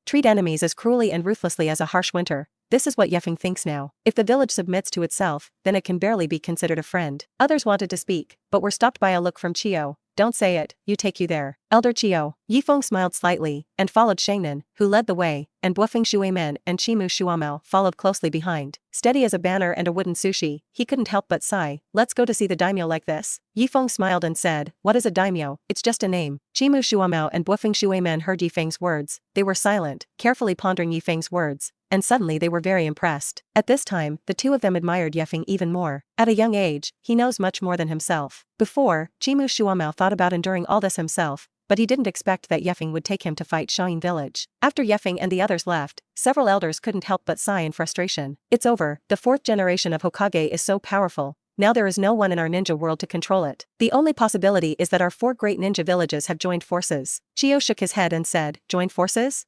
Treat enemies as cruelly and ruthlessly as a harsh winter. This is what Ye Feng thinks now. If the village submits to itself, then it can barely be considered a friend. Others wanted to speak, but were stopped by a look from Chio. Don't say it, you take you there. Elder Chio. Ye Feng smiled slightly, and followed Shangnan, who led the way, and Buofeng Shuimen and Chimu Shuamao followed closely behind. Steady as a banner and a wooden sushi, he couldn't help but sigh, let's go to see the daimyo like this. Ye Feng smiled and said, what is a daimyo? It's just a name. Chimu Shuamao and Buofeng Shuimen heard Ye Feng's words. They were silent, carefully pondering Ye Feng's words. And suddenly they were very impressed. At this time, the two of them admired Ye Feng even more. At a young age, he knows much more than himself. Before, Chimu Shuamao thought about enduring all this himself, but he didn't expect that Ye Feng would take him to fight Shaoyin village. After Ye Feng and the others left, several elders couldn't help but sigh in frustration. It's over, the 4th generation of Hokage is so powerful. Now there is no one in our ninja world to control it. The only possibility is that our 4 great ninja villages have joined forces. Chio shook his head and said, joined forces?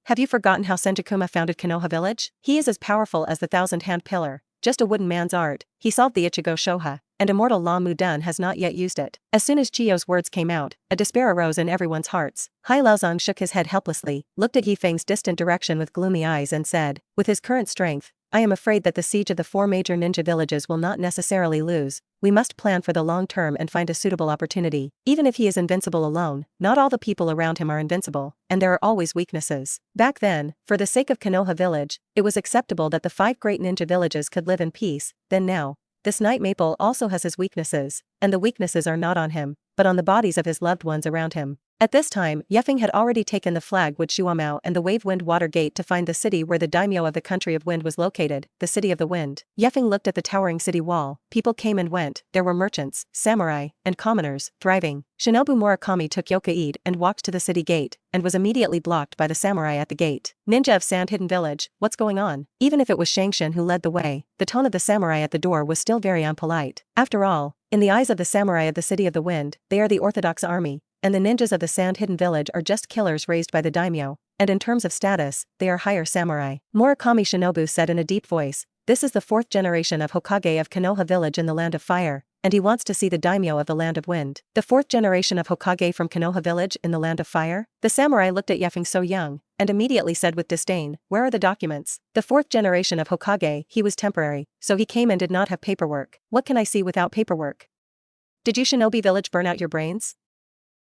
Have you forgotten how Senjakuma founded Konoha village? He is as powerful as the 1,000-hand pillar, just a wooden man's art. He solved the Ichigo Shoha, and immortal La Mu Dun has not yet used it. As soon as Chio's words came out, a despair arose in everyone's hearts. Hai Laozong shook his head helplessly, looked at Ye Feng's distant direction with gloomy eyes and said, with his current strength, I am afraid that the siege of the 4 major ninja villages will not necessarily lose. We must plan for the long term and find a suitable opportunity. Even if he is invincible alone, not all the people around him are invincible, and there are always weaknesses. Back then, for the sake of Konoha village, it was acceptable that the 5 great ninja villages could live in peace. Then now, this Night Maple also has his weaknesses, and the weaknesses are not on him, but on the bodies of his loved ones around him. At this time, Ye Feng had already taken the flag with Shuamao and the Wave Wind Water Gate to find the city where the daimyo of the Country of Wind was located, the City of the Wind. Ye Feng looked at the towering city wall. People came and went. There were merchants, samurai, and commoners, thriving. Shinobu Murakami took Yokaide and walked to the city gate, and was immediately blocked by the samurai at the gate. Ninja of Sand Hidden Village, what's going on? Even if it was Shangshin who led the way, the tone of the samurai at the door was still very unpolite. After all, in the eyes of the samurai of the City of the Wind, they are the orthodox army, and the ninjas of the Sand Hidden Village are just killers raised by the daimyo, and in terms of status, they are higher samurai. Murakami Shinobu said in a deep voice, this is the 4th generation of Hokage of Konoha village in the Land of Fire, and he wants to see the daimyo of the Land of Wind. The 4th generation of Hokage from Konoha village in the Land of Fire? The samurai looked at Ye Feng so young, and immediately said with disdain, where are the documents? The 4th generation of Hokage, he was temporary, so he came and did not have paperwork. What can I see without paperwork? Did you shinobi village burn out your brains?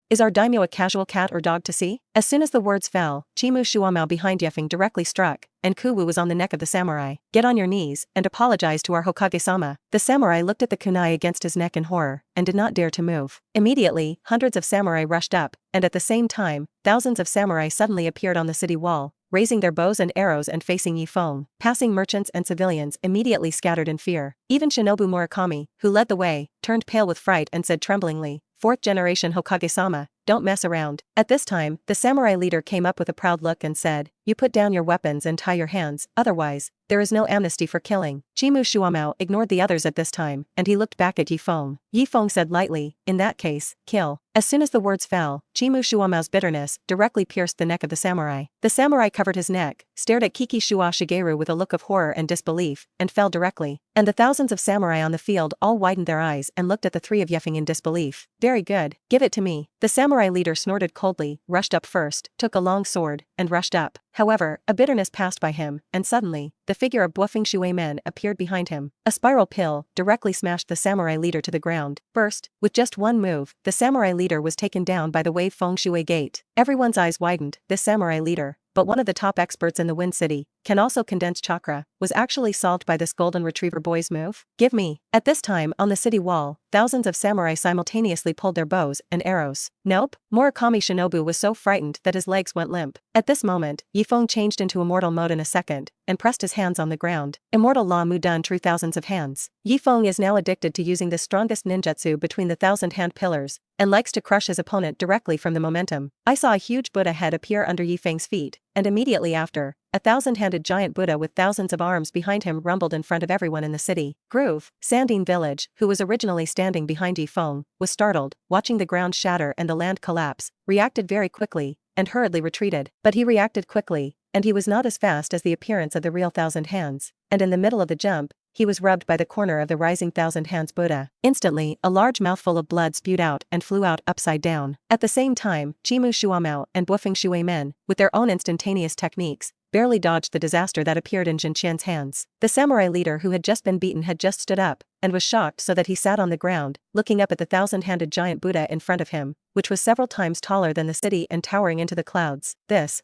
Is our daimyo a casual cat or dog to see? As soon as the words fell, Chimu Shuamao behind Ye Feng directly struck, and Kuwu was on the neck of the samurai. Get on your knees, and apologize to our Hokage-sama. The samurai looked at the kunai against his neck in horror, and did not dare to move. Immediately, hundreds of samurai rushed up, and at the same time, thousands of samurai suddenly appeared on the city wall, raising their bows and arrows and facing Ye Feng. Passing merchants and civilians immediately scattered in fear. Even Shinobu Murakami, who led the way, turned pale with fright and said tremblingly, 4th generation Hokage-sama, don't mess around. At this time, the samurai leader came up with a proud look and said, you put down your weapons and tie your hands, otherwise, there is no amnesty for killing. Chimu Shuamao ignored the others at this time, and he looked back at Ye Feng. Ye Feng said lightly, in that case, kill. As soon as the words fell, Chimu Shuamao's bitterness directly pierced the neck of the samurai. The samurai covered his neck, stared at Kiki Shua Shigeru with a look of horror and disbelief, and fell directly. And the thousands of samurai on the field all widened their eyes and looked at the 3 of Ye Feng in disbelief. Very good, give it to me. The samurai leader snorted coldly, rushed up first, took a long sword, and rushed up. However, a bitterness passed by him, and suddenly, the figure of Buofeng Shuimen appeared behind him. A spiral pill directly smashed the samurai leader to the ground. First, with just one move, the samurai leader was taken down by the Wave Feng Shui gate. Everyone's eyes widened. This samurai leader, but one of the top experts in the Wind City, can also condense chakra. was actually solved by this golden retriever boy's move? Give me. At this time, on the city wall, thousands of samurai simultaneously pulled their bows and arrows. Nope. Murakami Shinobu was so frightened that his legs went limp. At this moment, Ye Feng changed into immortal mode in a second, and pressed his hands on the ground. Immortal La Mu Dun True Thousands of Hands. Ye Feng is now addicted to using the strongest ninjutsu between the thousand-hand pillars, and likes to crush his opponent directly from the momentum. I saw a huge Buddha head appear under Ye Feng's feet, and immediately after, a thousand-handed giant Buddha with thousands of arms behind him rumbled in front of everyone in the city. Groove. Sandine Village, who was originally standing behind Ye Feng, was startled, watching the ground shatter and the land collapse, reacted very quickly, and hurriedly retreated. But he reacted quickly, and he was not as fast as the appearance of the real Thousand Hands, and in the middle of the jump, he was rubbed by the corner of the rising Thousand Hands Buddha. Instantly, a large mouthful of blood spewed out and flew out upside down. At the same time, Chimu Shuamao and Bufeng Shui Men, with their own instantaneous techniques, barely dodged the disaster that appeared in Jin Qian's hands. The samurai leader who had just been beaten had just stood up, and was shocked so that he sat on the ground, looking up at the thousand-handed giant Buddha in front of him, which was several times taller than the city and towering into the clouds.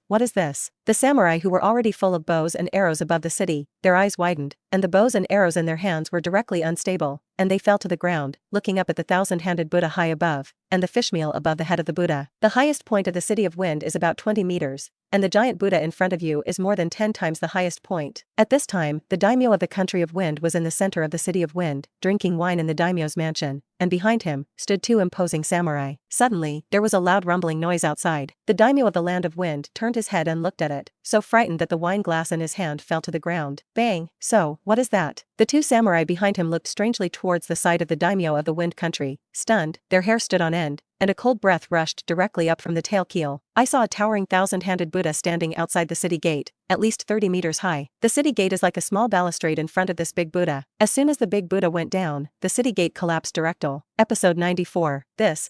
What is this? The samurai who were already full of bows and arrows above the city, their eyes widened, and the bows and arrows in their hands were directly unstable, and they fell to the ground, looking up at the thousand-handed Buddha high above, and the fishmeal above the head of the Buddha. The highest point of the City of Wind is about 20 meters, and the giant Buddha in front of you is more than 10 times the highest point. At this time, the daimyo of the country of Wind was in the center of the City of Wind, drinking wine in the daimyo's mansion, and behind him stood two imposing samurai. Suddenly, there was a loud rumbling noise outside. The daimyo of the Land of Wind turned his head and looked at it, so frightened that the wine glass in his hand fell to the ground. Bang! So, what is that? The two samurai behind him looked strangely towards the side of the daimyo of the Wind country. Stunned, their hair stood on end, and a cold breath rushed directly up from the tail keel. I saw a towering thousand-handed Buddha standing outside the city gate, at least 30 meters high. The city gate is like a small balustrade in front of this big Buddha. As soon as the big Buddha went down, the city gate collapsed directly. Episode 94.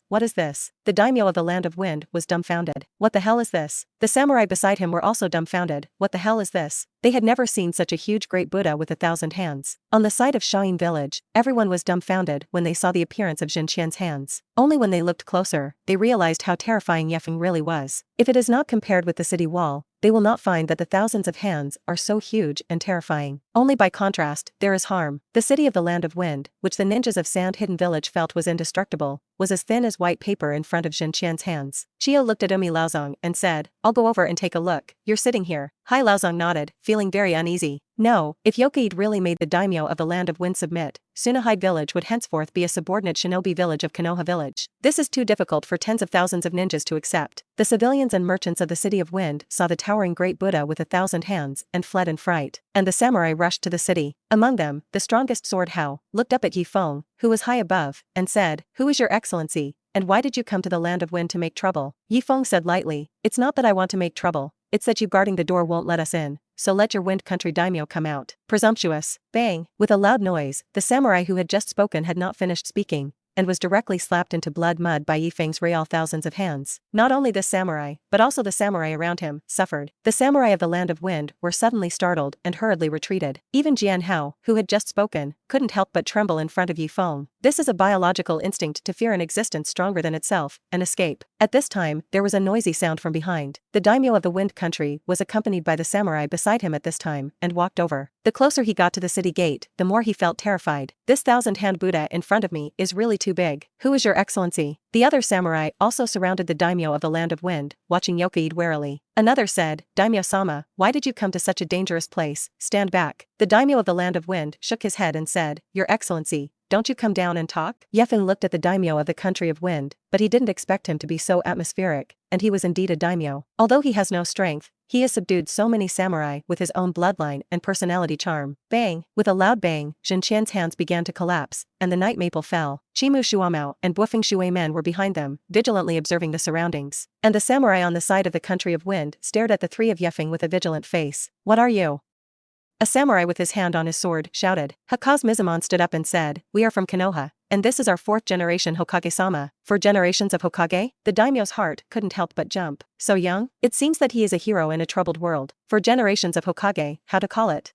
What is this? The daimyo of the Land of Wind was dumbfounded. What the hell is this? The samurai beside him were also dumbfounded. What the hell is this? They had never seen such a huge great Buddha with 1,000 hands. On the side of Shayin Village, everyone was dumbfounded when they saw the appearance of Jin Qian's hands. Only when they looked closer, they realized how terrifying Ye Feng really was. If it is not compared with the city wall, they will not find that the thousands of hands are so huge and terrifying. Only by contrast, there is harm. The city of the Land of Wind, which the ninjas of Sand Hidden Village felt was indestructible, was as thin as white paper in front of Jin Qian's hands. Chio looked at Umi Laozong and said, "I'll go over and take a look. You're sitting here." Hai Laozong nodded, feeling very uneasy. No, if Yokaid really made the daimyo of the Land of Wind submit, Sunahide Village would henceforth be a subordinate shinobi village of Konoha Village. This is too difficult for tens of thousands of ninjas to accept. The civilians and merchants of the City of Wind saw the towering great Buddha with 1,000 hands and fled in fright. And the samurai rushed to the city. Among them, the strongest sword Hao looked up at Ye Feng, who was high above, and said, "Who is your excellency, and why did you come to the Land of Wind to make trouble?" Ye Feng said lightly, "It's not that I want to make trouble, it's that you guarding the door won't let us in. So let your Wind Country daimyo come out." Presumptuous. Bang! With a loud noise, the samurai who had just spoken had not finished speaking, and was directly slapped into blood mud by Ye Feng's real thousands of hands. Not only this samurai, but also the samurai around him, suffered. The samurai of the Land of Wind were suddenly startled and hurriedly retreated. Even Jian Hao, who had just spoken, couldn't help but tremble in front of Ye Feng. This is a biological instinct to fear an existence stronger than itself, and escape. At this time, there was a noisy sound from behind. The daimyo of the Wind country was accompanied by the samurai beside him at this time, and walked over. The closer he got to the city gate, the more he felt terrified. This thousand-hand Buddha in front of me is really too big. Who is your excellency? The other samurai also surrounded the daimyo of the Land of Wind, watching Yokaid warily. Another said, "Daimyo-sama, why did you come to such a dangerous place? Stand back." The daimyo of the Land of Wind shook his head and said, "Your excellency, don't you come down and talk?" Ye Feng looked at the daimyo of the country of Wind, but he didn't expect him to be so atmospheric, and he was indeed a daimyo. Although he has no strength, he has subdued so many samurai with his own bloodline and personality charm. Bang! With a loud bang, Jin Qian's hands began to collapse, and the night maple fell. Chimu Shuamao and Bufeng Shui Men were behind them, vigilantly observing the surroundings. And the samurai on the side of the country of Wind stared at the three of Ye Feng with a vigilant face. "What are you?" A samurai with his hand on his sword shouted. Hakaze Mizumon stood up and said, "We are from Konoha, and this is our 4th generation Hokage-sama." 4 generations of Hokage? The daimyo's heart couldn't help but jump. So young? It seems that he is a hero in a troubled world. 4 generations of Hokage, how to call it?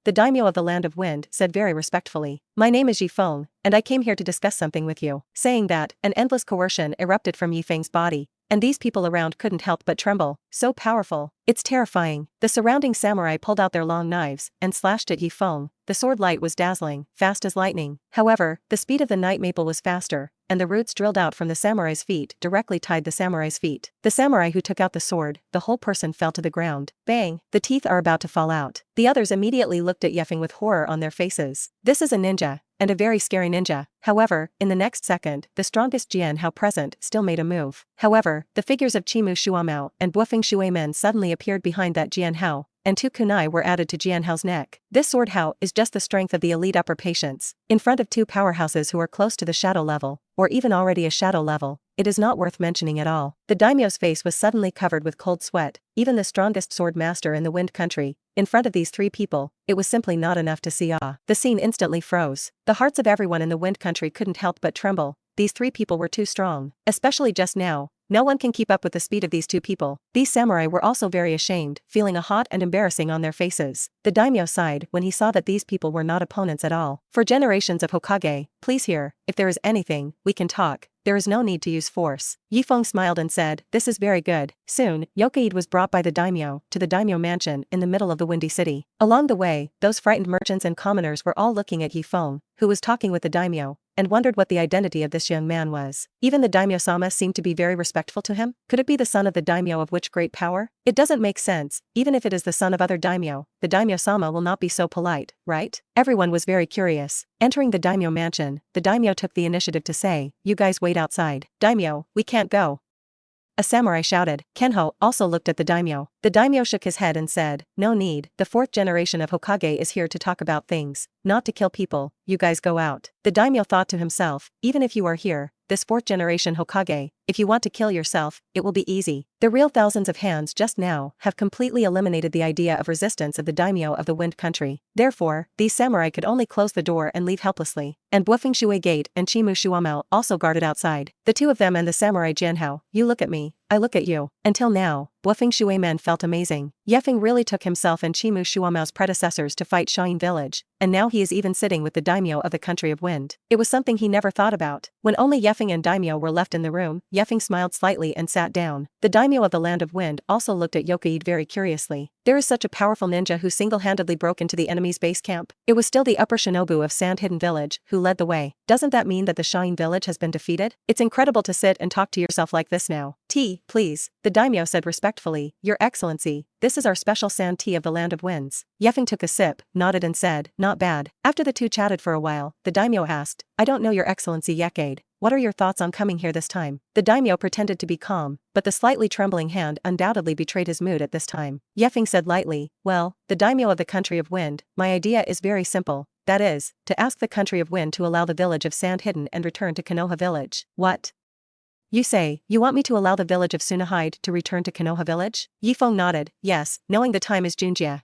The daimyo of the Land of Wind said very respectfully, "My name is Ye Feng, and I came here to discuss something with you." Saying that, an endless coercion erupted from Ye Feng's body, and these people around couldn't help but tremble. So powerful. It's terrifying. The surrounding samurai pulled out their long knives and slashed at Ye Feng. The sword light was dazzling, fast as lightning. However, the speed of the night maple was faster, and the roots drilled out from the samurai's feet directly tied the samurai's feet. The samurai who took out the sword, the whole person fell to the ground. Bang! The teeth are about to fall out. The others immediately looked at Ye Feng with horror on their faces. This is a ninja, and a very scary ninja. However, in the next second, the strongest Jian Hao present still made a move. However, the figures of Chimu Shuamao and Buofeng Shui Men suddenly appeared behind that Jian Hao, and 2 kunai were added to Jian Hao's neck. This sword Hao is just the strength of the elite upper patients. In front of 2 powerhouses who are close to the shadow level, or even already a shadow level, it is not worth mentioning at all. The daimyo's face was suddenly covered with cold sweat. Even the strongest sword master in the Wind Country, in front of these 3 people, it was simply not enough to see awe. The scene instantly froze. The hearts of everyone in the Wind Country couldn't help but tremble. These 3 people were too strong. Especially just now. No one can keep up with the speed of these 2 people. These samurai were also very ashamed, feeling a hot and embarrassing on their faces. The daimyo sighed when he saw that these people were not opponents at all. For generations of Hokage, please hear, if there is anything, we can talk. There is no need to use force. Ye Feng smiled and said, this is very good. Soon, Yokaid was brought by the daimyo to the daimyo mansion in the middle of the Windy City. Along the way, those frightened merchants and commoners were all looking at Ye Feng, who was talking with the daimyo, and wondered what the identity of this young man was. Even the daimyo-sama seemed to be very respectful to him. Could it be the son of the daimyo of which great power? It doesn't make sense. Even if it is the son of other daimyo, the daimyo-sama will not be so polite, right? Everyone was very curious. Entering the daimyo mansion, the daimyo took the initiative to say, you guys wait outside. Daimyo, we can't go. A samurai shouted. Kenho also looked at the daimyo. The daimyo shook his head and said, no need, the 4th generation of Hokage is here to talk about things, not to kill people. You guys go out. The daimyo thought to himself, even if you are here, this 4th generation Hokage, if you want to kill yourself, it will be easy. The real thousands of hands just now have completely eliminated the idea of resistance of the daimyo of the Wind Country. Therefore, these samurai could only close the door and leave helplessly. And Buofeng Shui Gate and Chimu Shuamao also guarded outside. The 2 of them and the samurai Jian Hao, you look at me, I look at you. Until now, Buofeng Shui Men felt amazing. Ye Feng really took himself and Chimu Shuamao's predecessors to fight Shine Village, and now he is even sitting with the daimyo of the Country of Wind. It was something he never thought about. When only Ye Feng and daimyo were left in the room, Ye Feng smiled slightly and sat down. The daimyo of the Land of Wind also looked at Yokaid very curiously. There is such a powerful ninja who single-handedly broke into the enemy's base camp. It was still the upper shinobu of Sand Hidden Village who led the way. Doesn't that mean that the Shine Village has been defeated? It's incredible to sit and talk to yourself like this now. Tea, please, the daimyo said respectfully. Your Excellency, this is our special sand tea of the Land of Winds. Ye Feng took a sip, nodded and said, not bad. After the 2 chatted for a while, the daimyo asked, I don't know your Excellency Yokaid. What are your thoughts on coming here this time? The daimyo pretended to be calm, but the slightly trembling hand undoubtedly betrayed his mood at this time. Ye Feng said lightly, well, the daimyo of the Country of Wind, my idea is very simple. That is, to ask the Country of Wind to allow the village of Sand Hidden and return to Konoha Village. What? You say, you want me to allow the village of Sunahide to return to Konoha Village? Ye Feng nodded, yes, knowing the time is Junjia.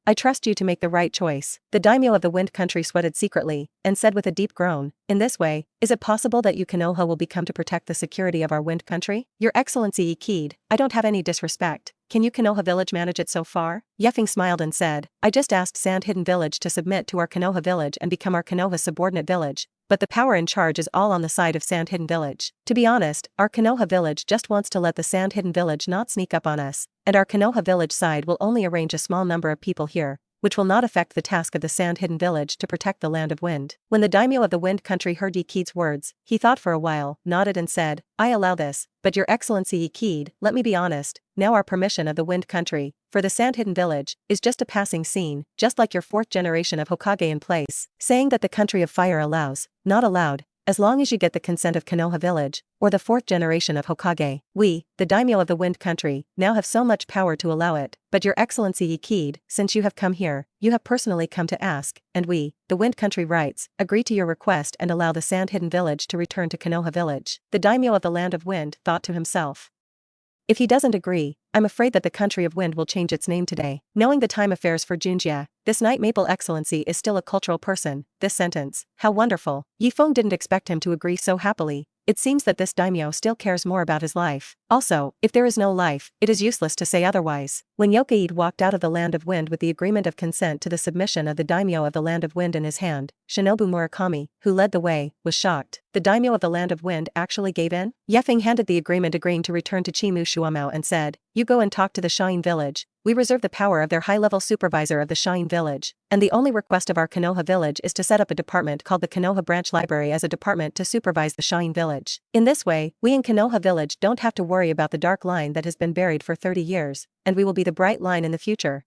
I trust you to make the right choice. The daimyo of the Wind Country sweated secretly, and said with a deep groan, in this way, is it possible that you Konoha will become to protect the security of our Wind Country? Your Excellency Ikid, I don't have any disrespect. Can you Konoha Village manage it so far? Ye Feng smiled and said, I just asked Sand Hidden Village to submit to our Konoha Village and become our Konoha subordinate village, but the power in charge is all on the side of Sand Hidden Village. To be honest, our Konoha Village just wants to let the Sand Hidden Village not sneak up on us, and our Konoha Village side will only arrange a small number of people here, which will not affect the task of the Sand Hidden Village to protect the Land of Wind. When the daimyo of the Wind Country heard Ikid's words, he thought for a while, nodded and said, I allow this, but your Excellency Ikid, let me be honest, now our permission of the Wind Country, for the Sand Hidden Village, is just a passing scene, just like your 4th generation of Hokage in place, saying that the Country of Fire allows, not allowed, as long as you get the consent of Konoha Village, or the 4th generation of Hokage. We, the daimyo of the Wind Country, now have so much power to allow it, but your Excellency Ikid, since you have come here, you have personally come to ask, and we, the Wind Country rights, agree to your request and allow the Sand Hidden Village to return to Konoha Village. The daimyo of the Land of Wind thought to himself. If he doesn't agree, I'm afraid that the Country of Wind will change its name today. Knowing the time affairs for Junjia, this Night Maple Excellency is still a cultural person, this sentence, how wonderful. Ye Feng didn't expect him to agree so happily. It seems that this daimyo still cares more about his life. Also, if there is no life, it is useless to say otherwise. When Yokaid walked out of the Land of Wind with the agreement of consent to the submission of the daimyo of the Land of Wind in his hand, Shinobu Murakami, who led the way, was shocked. The daimyo of the Land of Wind actually gave in? Ye Feng handed the agreement agreeing to return to Chimu Shuamao and said, "You go and talk to the Shine Village. We reserve the power of their high-level supervisor of the Shine Village, and the only request of our Konoha village is to set up a department called the Konoha Branch Library as a department to supervise the Shine Village. In this way, we in Konoha village don't have to worry about the dark line that has been buried for 30 years, and we will be the bright line in the future.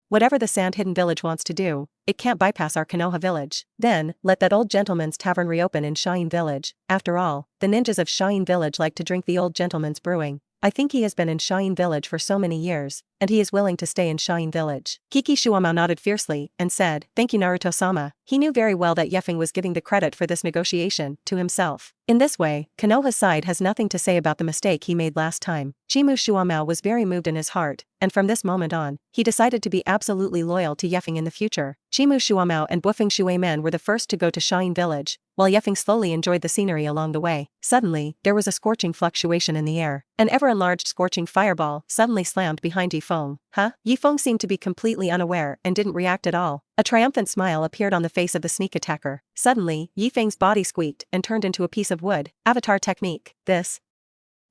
Whatever the Sand Hidden Village wants to do, it can't bypass our Konoha village. Then, let that old gentleman's tavern reopen in Shine Village. After all, the ninjas of Shine Village like to drink the old gentleman's brewing. I think he has been in Shine Village for so many years, and he is willing to stay in Shine Village." Kiki Shuamao nodded fiercely and said, "Thank you, Naruto-sama." He knew very well that Ye Feng was giving the credit for this negotiation to himself. In this way, Konoha's side has nothing to say about the mistake he made last time. Chimu Shuamao was very moved in his heart, and from this moment on, he decided to be absolutely loyal to Ye Feng in the future. Chimu Shuamao and Bufeng Shuemen were the first to go to Shine Village, while Ye Feng slowly enjoyed the scenery along the way. Suddenly, there was a scorching fluctuation in the air. An ever-enlarged scorching fireball suddenly slammed behind Ye Feng. Huh? Ye Feng seemed to be completely unaware and didn't react at all. A triumphant smile appeared on the face of the sneak attacker. Suddenly, Ye Feng's body squeaked and turned into a piece of wood. Avatar technique. This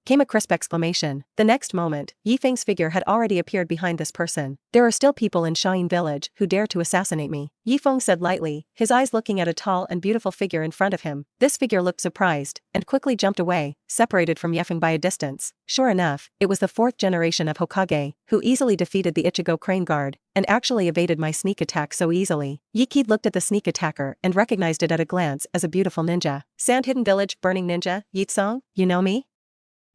came a crisp exclamation. The next moment, Ye Feng's figure had already appeared behind this person. "There are still people in Shine Village who dare to assassinate me," Ye Feng said lightly, his eyes looking at a tall and beautiful figure in front of him. This figure looked surprised, and quickly jumped away, separated from Ye Feng by a distance. Sure enough, it was the 4th generation of Hokage, who easily defeated the Ichigo Crane Guard, and actually evaded my sneak attack so easily. Ye Kid looked at the sneak attacker and recognized it at a glance as a beautiful ninja. "Sand Hidden Village Burning Ninja, Yitsong, you know me?"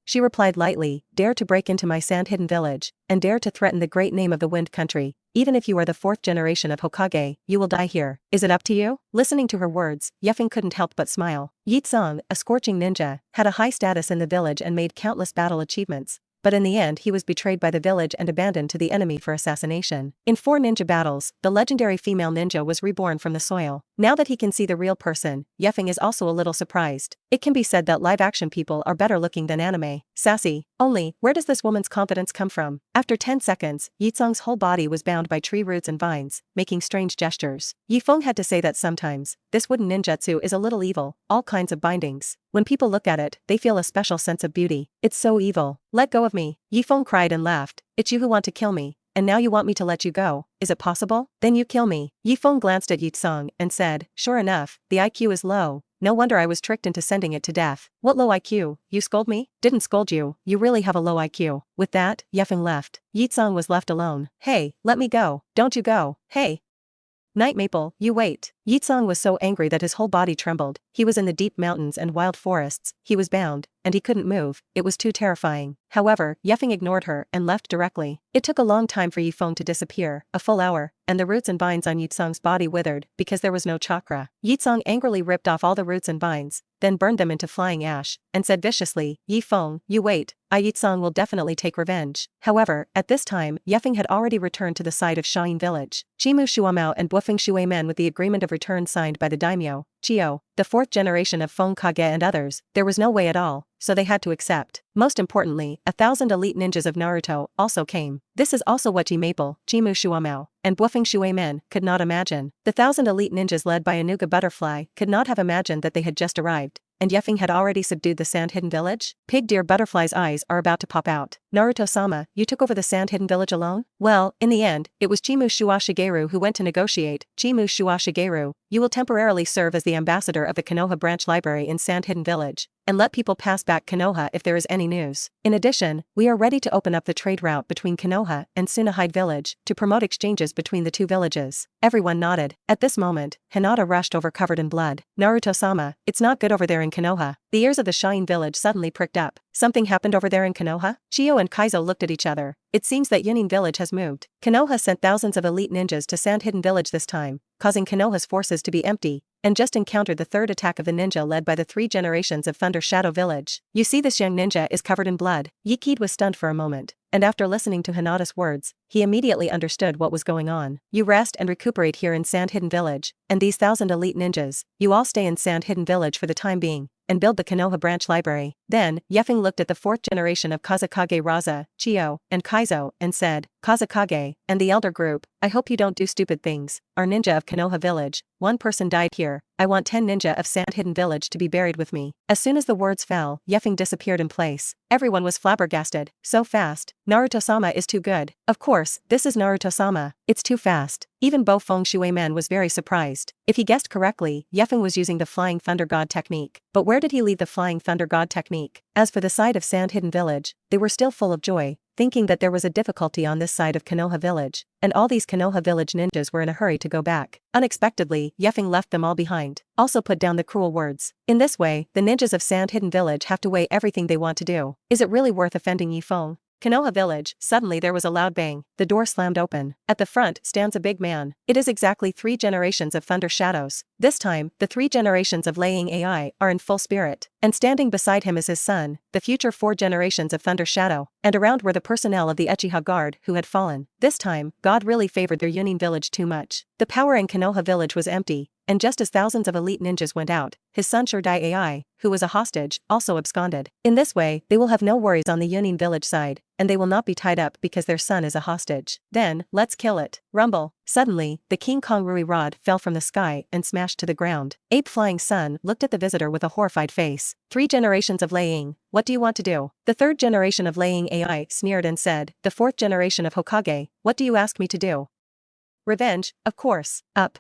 She replied lightly, "Dare to break into my sand-hidden village, and dare to threaten the great name of the Wind Country. Even if you are the 4th generation of Hokage, you will die here. Is it up to you?" Listening to her words, Ye Feng couldn't help but smile. Yitsong, a scorching ninja, had a high status in the village and made countless battle achievements. But in the end he was betrayed by the village and abandoned to the enemy for assassination. In 4 ninja battles, the legendary female ninja was reborn from the soil. Now that he can see the real person, Ye Feng is also a little surprised. It can be said that live-action people are better looking than anime. Sassy. Only, where does this woman's confidence come from? After 10 seconds, Yitsong's whole body was bound by tree roots and vines, making strange gestures. Ye Feng had to say that sometimes, this wooden ninjutsu is a little evil, all kinds of bindings. When people look at it, they feel a special sense of beauty. It's so evil. "Let go of me," Ye Feng cried and laughed. "It's you who want to kill me, and now you want me to let you go. Is it possible? Then you kill me." Ye Feng glanced at Yitsong and said, "Sure enough, the IQ is low. No wonder I was tricked into sending it to death." "What low IQ? You scold me?" "Didn't scold you, you really have a low IQ." With that, Ye Feng left. Yitsong was left alone. "Hey, let me go. Don't you go. Hey. Night Maple, you wait." Yitsong was so angry that his whole body trembled. He was in the deep mountains and wild forests, he was bound, and he couldn't move, it was too terrifying. However, Ye Feng ignored her and left directly. It took a long time for Ye Feng to disappear, a full hour, and the roots and vines on Yitsong's body withered because there was no chakra. Yitsong angrily ripped off all the roots and vines, then burned them into flying ash, and said viciously, "Ye Feng, you wait, I Yitsong will definitely take revenge." However, at this time, Ye Feng had already returned to the side of Shine Village. Chimu Shuamao and Bufeng Shuemen with the agreement of return signed by the daimyo, Chio, the 4th generation of Hokage and others, there was no way at all, so they had to accept. Most importantly, 1,000 elite ninjas of Naruto also came. This is also what Ji Maple, Chimu Shuamao, and Bufeng Shuemen could not imagine. The 1,000 elite ninjas led by Anuga Butterfly could not have imagined that they had just arrived, and Ye Feng had already subdued the Sand-Hidden Village? Pig Deer Butterfly's eyes are about to pop out. "Naruto-sama, you took over the Sand-Hidden Village alone?" "Well, in the end, it was Chimu Shua Shigeru who went to negotiate." "Chimu Shua Shigeru, you will temporarily serve as the ambassador of the Konoha Branch Library in Sand-Hidden Village, and let people pass back Konoha if there is any news. In addition, we are ready to open up the trade route between Konoha and Tsunahide Village to promote exchanges between the 2 villages." Everyone nodded. At this moment, Hinata rushed over covered in blood. "Naruto-sama, it's not good over there in Konoha." The ears of the Shine Village suddenly pricked up. "Something happened over there in Konoha?" Chio and Kaizo looked at each other. It seems that Yunin Village has moved. Konoha sent thousands of elite ninjas to Sand-Hidden Village this time, causing Konoha's forces to be empty, and just encountered the 3rd attack of the ninja led by the 3 generations of Thunder Shadow Village. "You see, this young ninja is covered in blood." Ye Kid was stunned for a moment, and after listening to Hinata's words, he immediately understood what was going on. "You rest and recuperate here in Sand-Hidden Village, and these 1,000 elite ninjas, you all stay in Sand-Hidden Village for the time being, and build the Konoha branch library. Then, Ye Feng looked at the fourth generation of Kazekage Raza, Chio, and Kaizo, and said, Kazekage, and the elder group, I hope you don't do stupid things. Our ninja of Konoha village, one person died here. I want 10 ninja of Sand Hidden Village to be buried with me. As soon as the words fell, Ye Feng disappeared in place. Everyone was flabbergasted. So fast. Naruto-sama is too good. Of course, this is Naruto-sama. It's too fast. Even Bo Feng Shuimen was very surprised. If he guessed correctly, Ye Feng was using the Flying Thunder God technique. But where did he leave the Flying Thunder God technique? As for the side of Sand Hidden Village, they were still full of joy, thinking that there was a difficulty on this side of Konoha village, and all these Konoha village ninjas were in a hurry to go back. Unexpectedly, Ye Feng left them all behind. Also put down the cruel words. In this way, the ninjas of Sand Hidden Village have to weigh everything they want to do. Is it really worth offending Ye Feng? Konoha village, suddenly there was a loud bang. The door slammed open. At the front stands a big man. It is exactly 3 generations of Thunder Shadows. This time, the 3 generations of Laying AI are in full spirit. And standing beside him is his son, the future 4 generations of Thunder Shadow. And around were the personnel of the Uchiha Guard who had fallen. This time, God really favored their Yunin village too much. The power in Konoha village was empty. And just as thousands of elite ninjas went out, his son Shirdai AI, who was a hostage, also absconded. In this way, they will have no worries on the Yunin village side, and they will not be tied up because their son is a hostage. Then, let's kill it. Rumble. Suddenly, the King Kong Rui rod fell from the sky and smashed to the ground. Ape Flying Sun looked at the visitor with a horrified face. 3 generations of Laying, what do you want to do? The 3rd generation of Laying AI sneered and said, the 4th generation of Hokage, what do you ask me to do? Revenge, of course. Up.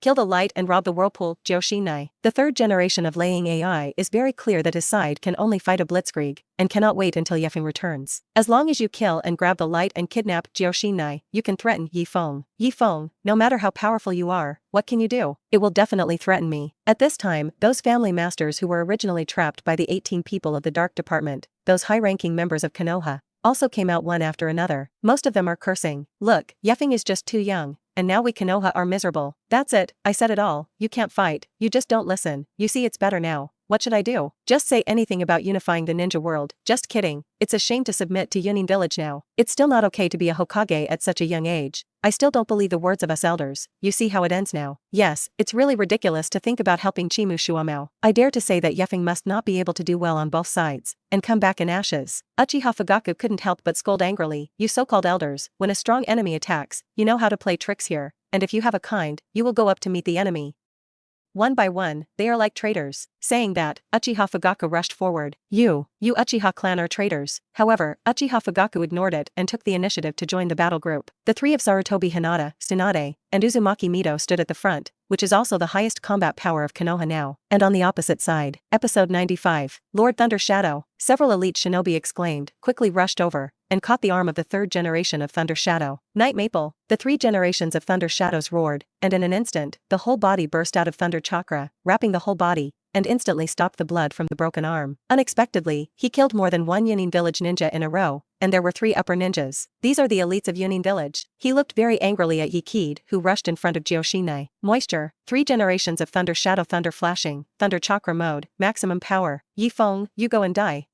Kill the light and rob the whirlpool, Joshinai. The 3rd generation of Laying AI is very clear that his side can only fight a blitzkrieg, and cannot wait until Ye Feng returns. As long as you kill and grab the light and kidnap Joshinai, you can threaten Ye Feng. Ye Feng, no matter how powerful you are, what can you do? It will definitely threaten me. At this time, those family masters who were originally trapped by the 18 people of the Dark Department, those high-ranking members of Konoha, also came out one after another. Most of them are cursing. Look, Ye Feng is just too young. And now we Konoha are miserable. That's it, I said it all. You can't fight, you just don't listen. You see it's better now. What should I do? Just say anything about unifying the ninja world. Just kidding. It's a shame to submit to Yunin village now. It's still not okay to be a Hokage at such a young age. I still don't believe the words of us elders. You see how it ends now. Yes, it's really ridiculous to think about helping Chimu Shuamao. I dare to say that Ye Feng must not be able to do well on both sides, and come back in ashes. Uchiha Fugaku couldn't help but scold angrily. You so-called elders, when a strong enemy attacks, you know how to play tricks here, and if you have a kind, you will go up to meet the enemy. One by one, they are like traitors. Saying that, Uchiha Fugaku rushed forward. You Uchiha clan are traitors. However, Uchiha Fugaku ignored it and took the initiative to join the battle group. The 3 of Sarutobi Hinata, Tsunade, and Uzumaki Mito stood at the front, which is also the highest combat power of Konoha now. And on the opposite side, episode 95, Lord Thunder Shadow, several elite shinobi exclaimed, quickly rushed over, and caught the arm of the 3rd generation of Thunder Shadow. Night Maple. The 3 generations of Thunder Shadows roared, and in an instant, the whole body burst out of Thunder Chakra, wrapping the whole body, and instantly stopped the blood from the broken arm. Unexpectedly, he killed more than 1 Yunin village ninja in a row, and there were 3 upper ninjas. These are the elites of Yunin village. He looked very angrily at Ye Kid, who rushed in front of Joshinai. Moisture. 3 generations of Thunder Shadow Thunder Flashing, Thunder Chakra mode, maximum power. Ye Feng, you go and die.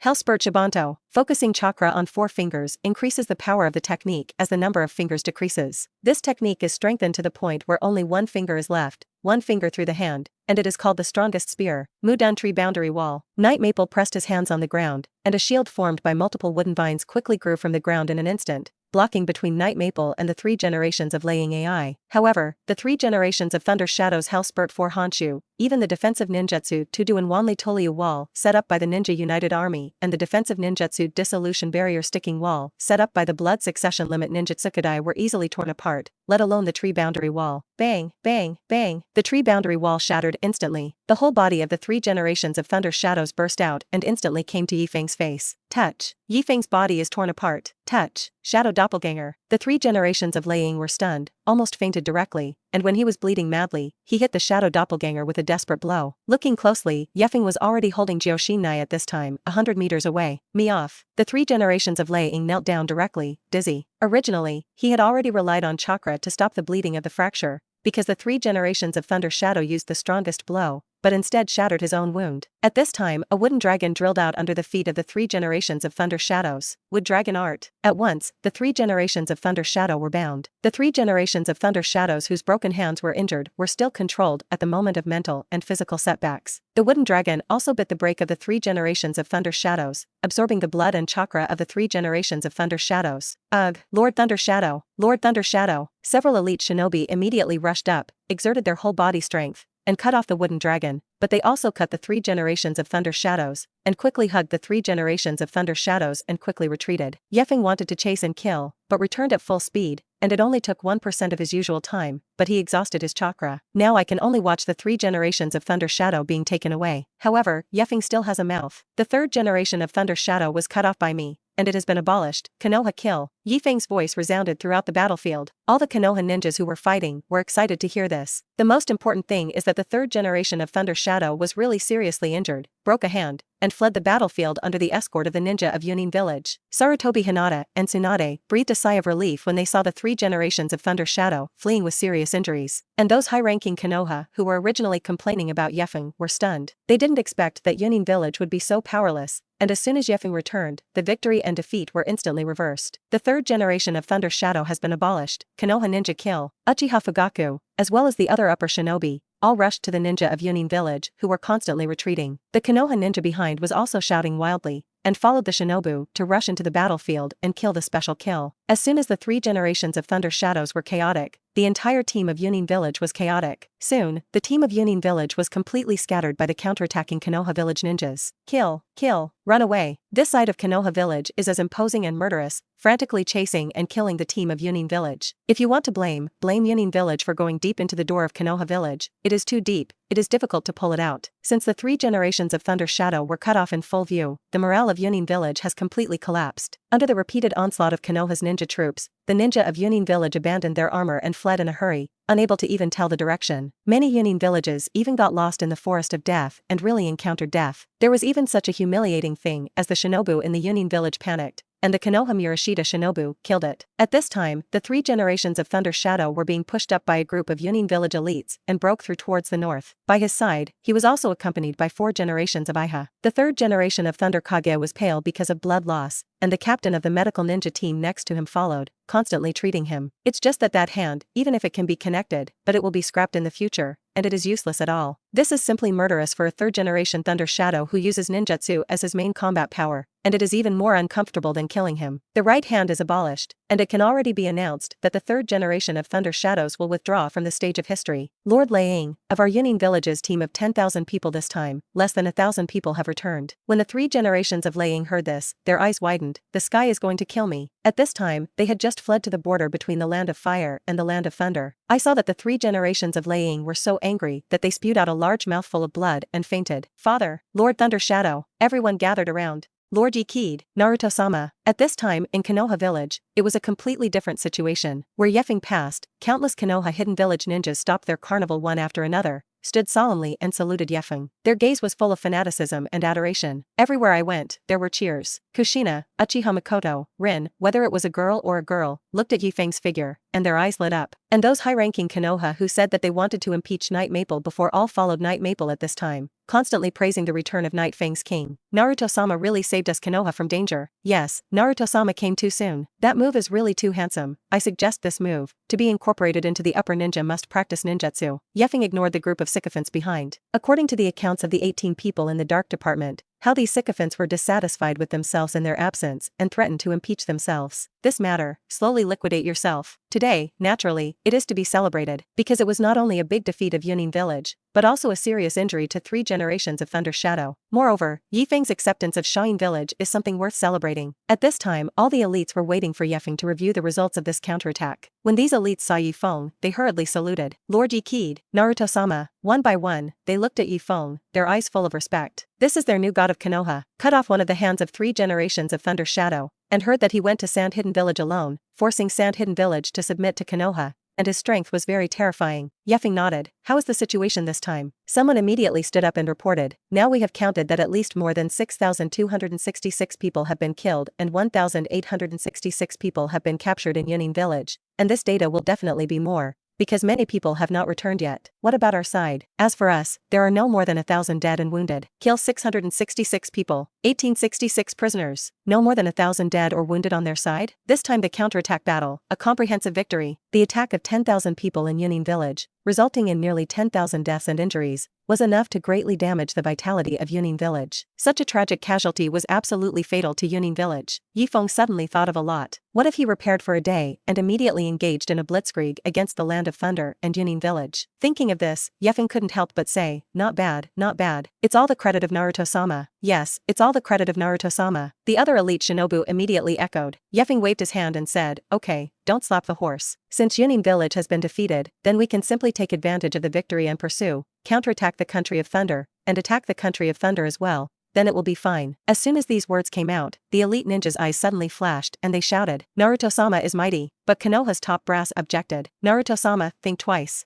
Hellspurt Shibanto. Focusing chakra on 4 fingers increases the power of the technique as the number of fingers decreases. This technique is strengthened to the point where only 1 finger is left, 1 finger through the hand, and it is called the strongest spear. Mudun Tree Boundary Wall. Night Maple pressed his hands on the ground, and a shield formed by multiple wooden vines quickly grew from the ground in an instant, blocking between Night Maple and the 3 generations of Laying AI. However, the 3 generations of Thunder Shadow's Hellspurt 4 Honshu, even the defensive ninjutsu Tudu and Wanli Toliu wall set up by the Ninja United Army and the defensive ninjutsu Dissolution Barrier Sticking wall set up by the Blood Succession Limit Ninjatsukadai were easily torn apart, let alone the tree boundary wall. Bang, bang, bang. The tree boundary wall shattered instantly. The whole body of the 3 generations of Thunder Shadows burst out and instantly came to Ye Feng's face. Touch. Ye Feng's body is torn apart. Touch. Shadow Doppelganger. The 3 generations of Laying were stunned, almost fainted directly, and when he was bleeding madly, he hit the Shadow Doppelganger with a desperate blow. Looking closely, Ye Feng was already holding Jioshinai at this time, 100 meters away. Me off. The 3 generations of Laying knelt down directly, dizzy. Originally, he had already relied on chakra to stop the bleeding of the fracture, because the 3 generations of Thunder Shadow used the strongest blow, but instead shattered his own wound. At this time, a wooden dragon drilled out under the feet of the 3 generations of Thunder Shadows. Wood dragon art. At once, the 3 generations of Thunder Shadow were bound. The 3 generations of Thunder Shadows whose broken hands were injured were still controlled at the moment of mental and physical setbacks. The wooden dragon also bit the break of the 3 generations of Thunder Shadows, absorbing the blood and chakra of the 3 generations of Thunder Shadows. Ugh, Lord Thunder Shadow, Lord Thunder Shadow. Several elite shinobi immediately rushed up, exerted their whole body strength, and cut off the wooden dragon, but they also cut the 3 generations of Thunder Shadows, and quickly hugged the 3 generations of Thunder Shadows and quickly retreated. Ye Feng wanted to chase and kill, but returned at full speed, and it only took 1% of his usual time, but he exhausted his chakra. Now I can only watch the 3 generations of Thunder Shadow being taken away. However, Ye Feng still has a mouth. The 3rd generation of Thunder Shadow was cut off by me, and it has been abolished. Konoha kill. Ye Feng's voice resounded throughout the battlefield. All the Konoha ninjas who were fighting were excited to hear this. The most important thing is that the 3rd generation of Thunder Shadow was really seriously injured, broke a hand, and fled the battlefield under the escort of the ninja of Yunin village. Sarutobi Hinata and Tsunade breathed a sigh of relief when they saw the 3 generations of Thunder Shadow fleeing with serious injuries. And those high-ranking Konoha who were originally complaining about Ye Feng were stunned. They didn't expect that Yunin village would be so powerless, and as soon as Ye Feng returned, the victory and defeat were instantly reversed. The 3rd generation of Thunder Shadow has been abolished. Konoha ninja kill. Uchiha Fugaku, as well as the other upper shinobi, all rushed to the ninja of Yunin village who were constantly retreating. The Konoha ninja behind was also shouting wildly, and followed the shinobu to rush into the battlefield and kill the special kill. As soon as the 3 generations of Thunder Shadows were chaotic, the entire team of Yunin village was chaotic. Soon, the team of Yunin village was completely scattered by the counterattacking Konoha village ninjas. Kill, kill, run away. This side of Konoha village is as imposing and murderous, frantically chasing and killing the team of Yunin village. If you want to blame Yunin village for going deep into the door of Konoha village. It is too deep, it is difficult to pull it out. Since the 3 generations of Thunder Shadow were cut off in full view, the morale of Yunin village has completely collapsed. Under the repeated onslaught of Konoha's ninja troops, the ninja of Yunin village abandoned their armor and fled in a hurry, unable to even tell the direction. Many Yunin villages even got lost in the forest of death and really encountered death. There was even such a humiliating thing as the shinobu in the Yunin village panicked, and the Konoha Murashita shinobu killed it. At this time, the 3 generations of Thunder Shadow were being pushed up by a group of Yunin village elites and broke through towards the north. By his side, he was also accompanied by 4 generations of Iha. The 3rd generation of Thunder Kage was pale because of blood loss, and the captain of the medical ninja team next to him followed, constantly treating him. It's just that hand, even if it can be connected, but it will be scrapped in the future, and it is useless at all. This is simply murderous for a 3rd generation Thunder Shadow who uses ninjutsu as his main combat power, and it is even more uncomfortable than killing him. The right hand is abolished, and it can already be announced that the 3rd generation of Thunder Shadows will withdraw from the stage of history. Lord Liang, of our Yunin village's team of 10,000 people this time, less than 1,000 people have returned. When the 3 generations of Liang heard this, their eyes widened. The sky is going to kill me. At this time, they had just fled to the border between the land of fire and the land of thunder. I saw that the 3 generations of Liang were so angry that they spewed out a large mouthful of blood and fainted. Father, Lord Thunder Shadow, everyone gathered around. Lord Ye keyed, Naruto-sama. At this time, in Konoha village, it was a completely different situation. Where Ye Feng passed, countless Konoha hidden village ninjas stopped their carnival one after another, stood solemnly and saluted Ye Feng. Their gaze was full of fanaticism and adoration. Everywhere I went, there were cheers. Kushina, Uchiha Makoto, Rin, whether it was a girl, looked at Ye Feng's figure, and their eyes lit up. And those high-ranking Konoha who said that they wanted to impeach Night Maple before all followed Night Maple at this time, constantly praising the return of Night Fang's king. Naruto-sama really saved us Konoha from danger. Yes, Naruto-sama came too soon. That move is really too handsome. I suggest this move, to be incorporated into the upper ninja must practice ninjutsu. Ye Feng ignored the group of sycophants behind. According to the accounts of the 18 people in the dark department, how these sycophants were dissatisfied with themselves in their absence and threatened to impeach themselves. This matter, slowly liquidate yourself. Today, naturally, it is to be celebrated, because it was not only a big defeat of Yunin village, but also a serious injury to 3 generations of Thunder Shadow. Moreover, Ye Feng's acceptance of Shaoyin village is something worth celebrating. At this time, all the elites were waiting for Ye Feng to review the results of this counterattack. When these elites saw Ye Feng, they hurriedly saluted. Lord Ye keyed, Naruto-sama. One by one, they looked at Ye Feng, their eyes full of respect. This is their new god of Konoha. Cut off one of the hands of 3 generations of Thunder Shadow, and heard that he went to Sand Hidden Village alone, forcing Sand Hidden Village to submit to Konoha, and his strength was very terrifying. Ye Feng nodded. How is the situation this time? Someone immediately stood up and reported. Now we have counted that at least more than 6,266 people have been killed and 1,866 people have been captured in Yunin village, and this data will definitely be more. because many people have not returned yet. What about our side? As for us, there are no more than 1,000 dead and wounded. Kill 666 people, 1866 prisoners, no more than 1,000 dead or wounded on their side? This time the counterattack battle, a comprehensive victory, the attack of 10,000 people in Yunin village, resulting in nearly 10,000 deaths and injuries, was enough to greatly damage the vitality of Yunin village. Such a tragic casualty was absolutely fatal to Yunin village. Ye Feng suddenly thought of a lot. What if he repaired for a day and immediately engaged in a blitzkrieg against the Land of Thunder and Yunin village? Thinking of this, Ye Feng couldn't help but say, not bad, not bad. It's all the credit of Naruto-sama. Yes, it's all the credit of Naruto-sama. The other elite shinobu immediately echoed. Ye Feng waved his hand and said, okay, don't slap the horse. Since Yunin village has been defeated, then we can simply take advantage of the victory and pursue, counterattack the country of thunder, and attack the country of thunder as well. Then it will be fine. As soon as these words came out, the elite ninja's eyes suddenly flashed and they shouted, Naruto-sama is mighty, but Konoha's top brass objected. Naruto-sama, think twice.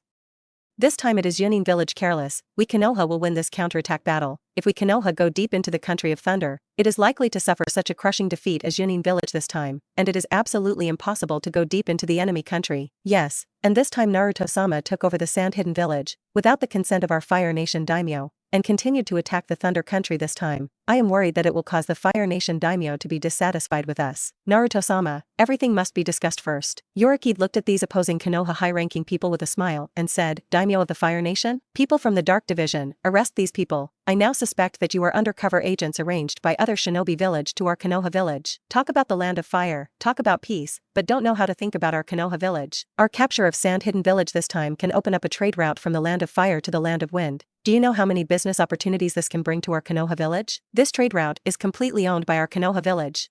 This time it is Yunin village careless. We Konoha will win this counterattack battle. If we Konoha go deep into the country of thunder, it is likely to suffer such a crushing defeat as Yunin village this time, and it is absolutely impossible to go deep into the enemy country. Yes, and this time Naruto-sama took over the sand-hidden village, without the consent of our Fire Nation daimyo, and continued to attack the Thunder Country this time. I am worried that it will cause the Fire Nation daimyo to be dissatisfied with us. Naruto-sama, everything must be discussed first. Yoriki looked at these opposing Konoha high-ranking people with a smile and said, Daimyo of the Fire Nation? People from the Dark Division, arrest these people. I now suspect that you are undercover agents arranged by other shinobi village to our Konoha village. Talk about the Land of Fire, talk about peace, but don't know how to think about our Konoha village. Our capture of Sand-Hidden Village this time can open up a trade route from the Land of Fire to the Land of Wind. Do you know how many business opportunities this can bring to our Konoha village? This trade route is completely owned by our Konoha village.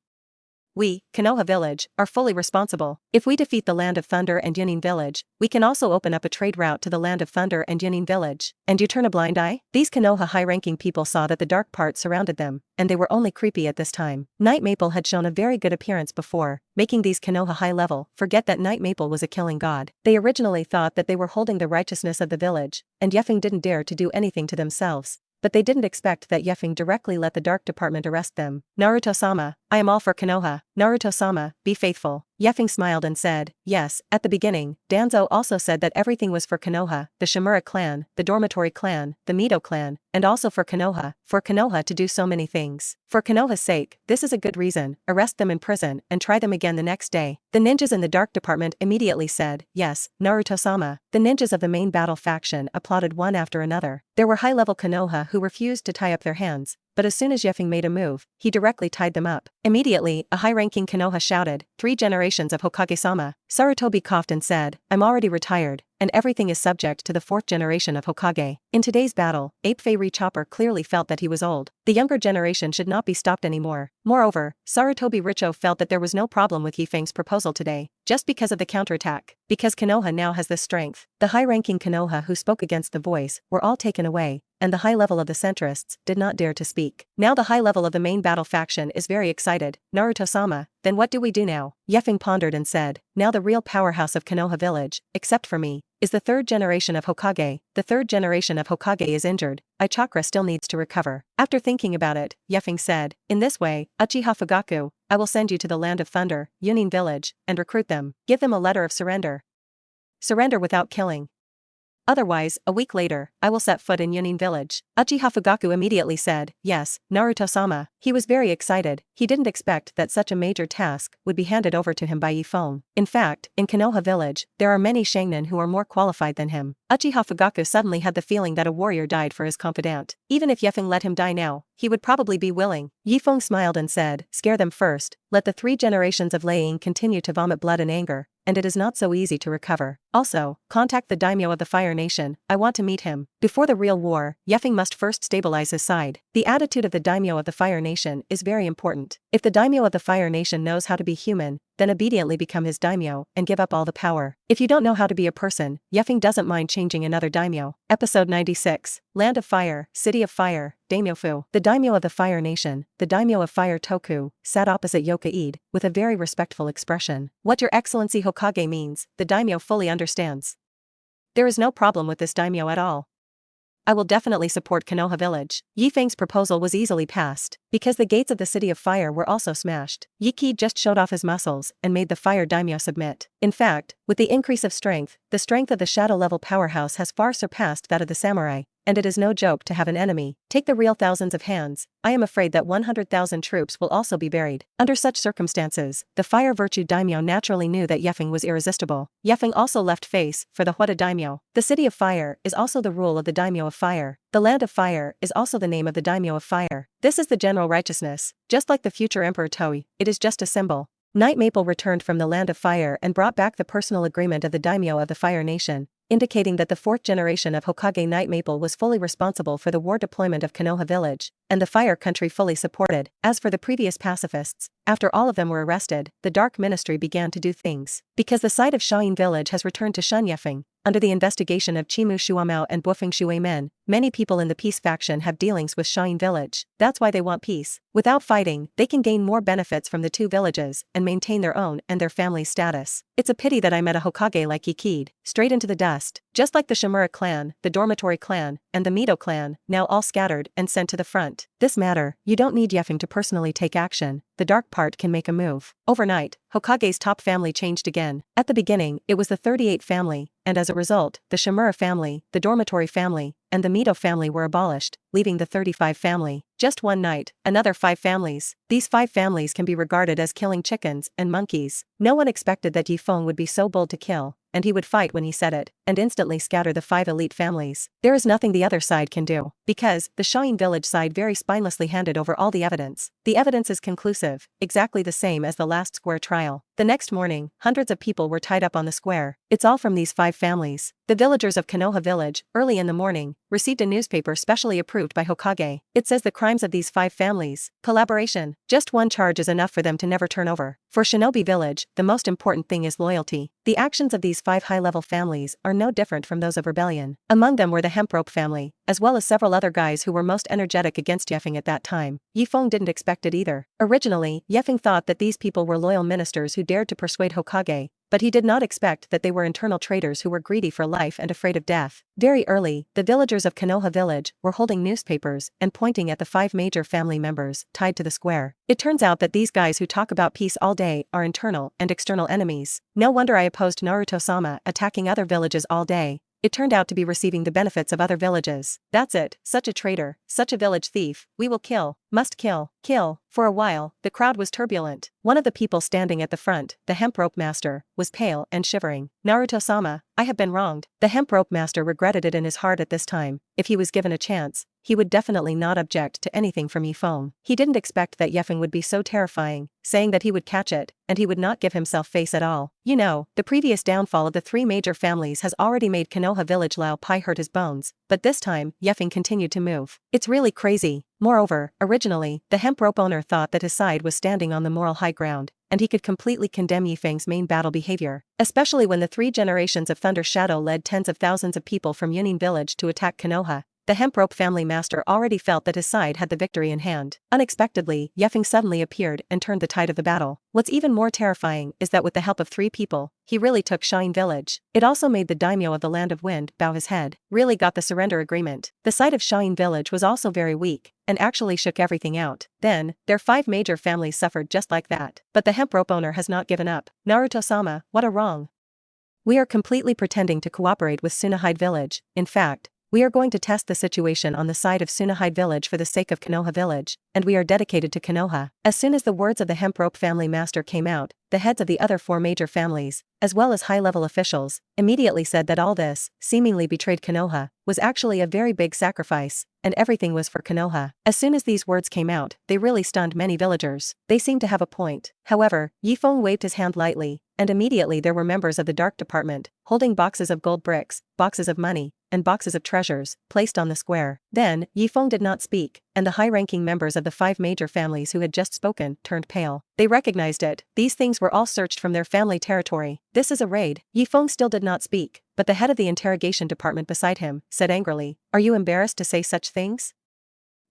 We, Konoha village, are fully responsible. If we defeat the Land of Thunder and Yunin village, we can also open up a trade route to the Land of Thunder and Yunin village. And you turn a blind eye? These Konoha high-ranking people saw that the dark part surrounded them, and they were only creepy at this time. Night Maple had shown a very good appearance before, making these Konoha high-level forget that Night Maple was a killing god. They originally thought that they were holding the righteousness of the village, and Ye Feng didn't dare to do anything to themselves. But they didn't expect that Ye Feng directly let the Dark Department arrest them. Naruto-sama, I am all for Konoha. Naruto-sama, be faithful. Ye Feng smiled and said, yes, at the beginning, Danzo also said that everything was for Konoha, the Shimura clan, the Dormitory clan, the Mito clan, and also for Konoha to do so many things. For Konoha's sake, this is a good reason, arrest them in prison and try them again the next day. The ninjas in the Dark Department immediately said, yes, Naruto-sama. The ninjas of the main battle faction applauded one after another. There were high-level Konoha who refused to tie up their hands, but as soon as Ye Feng made a move, he directly tied them up. Immediately, a high-ranking Konoha shouted, 3 generations of Hokage-sama. Sarutobi coughed and said, I'm already retired, and everything is subject to the 4th generation of Hokage. In today's battle, Ape-Fei Rechopper clearly felt that he was old. The younger generation should not be stopped anymore. Moreover, Sarutobi Richo felt that there was no problem with Ye Feng's proposal today, just because of the counterattack. Because Konoha now has this strength. The high-ranking Konoha who spoke against the voice were all taken away, and the high level of the centrists did not dare to speak. Now the high level of the main battle faction is very excited. Naruto-sama, then what do we do now? Ye Feng pondered and said, now the real powerhouse of Konoha village, except for me, is the 3rd generation of Hokage. The 3rd generation of Hokage is injured. Chakra still needs to recover. After thinking about it, Ye Feng said, in this way, Uchiha Fugaku, I will send you to the Land of Thunder, Yunin village, and recruit them. Give them a letter of surrender. Surrender without killing. Otherwise, a week later, I will set foot in Yunin village. Uchiha Fugaku immediately said, yes, Naruto-sama. He was very excited. He didn't expect that such a major task would be handed over to him by Ye Feng. In fact, in Konoha village, there are many Shainin who are more qualified than him. Uchiha Fugaku suddenly had the feeling that a warrior died for his confidant. Even if Ye Feng let him die now, he would probably be willing. Ye Feng smiled and said, scare them first. Let the 3 generations of Lei Ying continue to vomit blood and anger, and it is not so easy to recover. Also, contact the daimyo of the Fire Nation. I want to meet him. Before the real war, Ye Feng must first stabilize his side. The attitude of the daimyo of the Fire Nation is very important. If the daimyo of the Fire Nation knows how to be human, then obediently become his daimyo and give up all the power. If you don't know how to be a person, Ye Feng doesn't mind changing another daimyo. Episode 96, Land of Fire, City of Fire, Daimyo Fu. The daimyo of the Fire Nation, the daimyo of Fire Toku, sat opposite Yoka-id, with a very respectful expression. What your excellency Hokage means, the daimyo fully understands. There is no problem with this daimyo at all. I will definitely support Konoha village. Ye Feng's proposal was easily passed. Because the gates of the City of Fire were also smashed, Ye Qi just showed off his muscles and made the fire daimyo submit. In fact, with the increase of strength, the strength of the shadow-level powerhouse has far surpassed that of the samurai, and it is no joke to have an enemy take the real thousands of hands. I am afraid that 100,000 troops will also be buried. Under such circumstances, the fire virtue daimyo naturally knew that Ye Feng was irresistible. Ye Feng also left face for the Huada daimyo. The City of Fire is also the rule of the daimyo of fire. The Land of Fire is also the name of the daimyo of fire. This is the general righteousness. Just like the future Emperor Toei, it is just a symbol. Knight Maple returned from the Land of Fire and brought back the personal agreement of the daimyo of the Fire Nation, indicating that the fourth generation of Hokage Knight Maple was fully responsible for the war deployment of Konoha village, and the Fire Country fully supported. As for the previous pacifists, after all of them were arrested, the Dark Ministry began to do things. Because the site of Shaoyin village has returned to Shun Ye Feng, under the investigation of Chimu Shuamao and Bufeng Shuimen, many people in the peace faction have dealings with Shaoyin village. That's why they want peace. Without fighting, they can gain more benefits from the two villages and maintain their own and their family's status. It's a pity that I met a Hokage like Ikid, straight into the dust, just like the Shimura clan, the Dormitory clan, and the Mito clan, now all scattered and sent to the front. This matter, you don't need Ye Feng to personally take action. The dark part can make a move. Overnight, Hokage's top family changed again. At the beginning, it was the 38 family, and as a result, the Shimura family, the Dormitory family, and the Mito family were abolished, leaving the 35 family. Just one night, another 5 families. These 5 families can be regarded as killing chickens and monkeys. No one expected that Ye Feng would be so bold to kill, and he would fight when he said it, and instantly scatter the 5 elite families. There is nothing the other side can do, because the Shaoyin village side very spinelessly handed over all the evidence. The evidence is conclusive, exactly the same as the last square trial. The next morning, hundreds of people were tied up on the square. It's all from these 5 families. The villagers of Konoha village, early in the morning, received a newspaper specially approved by Hokage. It says the crimes of these 5 families. Collaboration. Just one charge is enough for them to never turn over. For Shinobi village, the most important thing is loyalty. The actions of these 5 high-level families are no different from those of rebellion. Among them were the Hemprope family, as well as several other guys who were most energetic against Ye Feng at that time. Ye Feng didn't expect it either. Originally, Ye Feng thought that these people were loyal ministers who dared to persuade Hokage, but he did not expect that they were internal traitors who were greedy for life and afraid of death. Very early, the villagers of Konoha village were holding newspapers and pointing at the 5 major family members tied to the square. It turns out that these guys who talk about peace all day are internal and external enemies. No wonder I opposed Naruto-sama attacking other villages all day. It turned out to be receiving the benefits of other villages. That's it, such a traitor, such a village thief, we will kill, must kill, kill. For a while, the crowd was turbulent. One of the people standing at the front, the hemp rope master, was pale and shivering. Naruto-sama, I have been wronged. The hemp rope master regretted it in his heart at this time. If he was given a chance, he would definitely not object to anything from Ye Feng. He didn't expect that Ye Feng would be so terrifying, saying that he would catch it, and he would not give himself face at all. You know, the previous downfall of the 3 major families has already made Konoha village Lao Pai hurt his bones, but this time, Ye Feng continued to move. It's really crazy. Moreover, originally, the hemp rope owner thought that his side was standing on the moral high ground, and he could completely condemn Ye Feng's main battle behavior, especially when the 3 generations of Thunder Shadow led tens of thousands of people from Yunin village to attack Konoha. The hemp rope family master already felt that his side had the victory in hand. Unexpectedly, Ye Feng suddenly appeared and turned the tide of the battle. What's even more terrifying is that with the help of 3 people, he really took Shaoyin village. It also made the daimyo of the Land of Wind bow his head, really got the surrender agreement. The site of Shaoyin village was also very weak, and actually shook everything out. Then, their 5 major families suffered just like that. But the hemp rope owner has not given up. Naruto-sama, what a wrong. We are completely pretending to cooperate with Tsunahide village. In fact, we are going to test the situation on the side of Tsunahide village for the sake of Konoha village, and we are dedicated to Konoha. As soon as the words of the hemp rope family master came out, the heads of the other 4 major families, as well as high-level officials, immediately said that all this, seemingly betrayed Konoha, was actually a very big sacrifice, and everything was for Konoha. As soon as these words came out, they really stunned many villagers. They seemed to have a point. However, Ye Feng waved his hand lightly, and immediately there were members of the dark department, holding boxes of gold bricks, boxes of money, and boxes of treasures, placed on the square. Then, Ye Feng did not speak, and the high-ranking members of the 5 major families who had just spoken turned pale. They recognized it. These things were all searched from their family territory. This is a raid. Ye Feng still did not speak, but the head of the interrogation department beside him said angrily, "Are you embarrassed to say such things?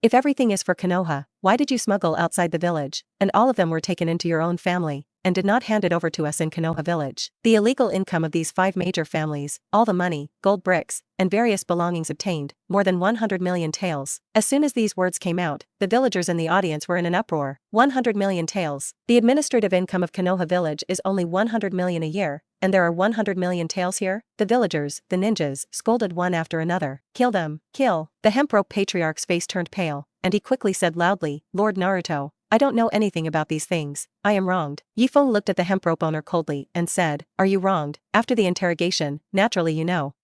If everything is for Konoha, why did you smuggle outside the village, and all of them were taken into your own family, and did not hand it over to us in Konoha village? The illegal income of these 5 major families, all the money, gold bricks, and various belongings obtained, more than 100 million taels. As soon as these words came out, the villagers in the audience were in an uproar. 100 million taels. The administrative income of Konoha village is only 100 million a year, and there are 100 million taels here? The villagers, the ninjas, scolded one after another. Kill them, kill. The hemp rope patriarch's face turned pale, and he quickly said loudly, Lord Naruto, I don't know anything about these things. I am wronged. Ye Feng looked at the hemp rope owner coldly and said, Are you wronged? After the interrogation, naturally you know.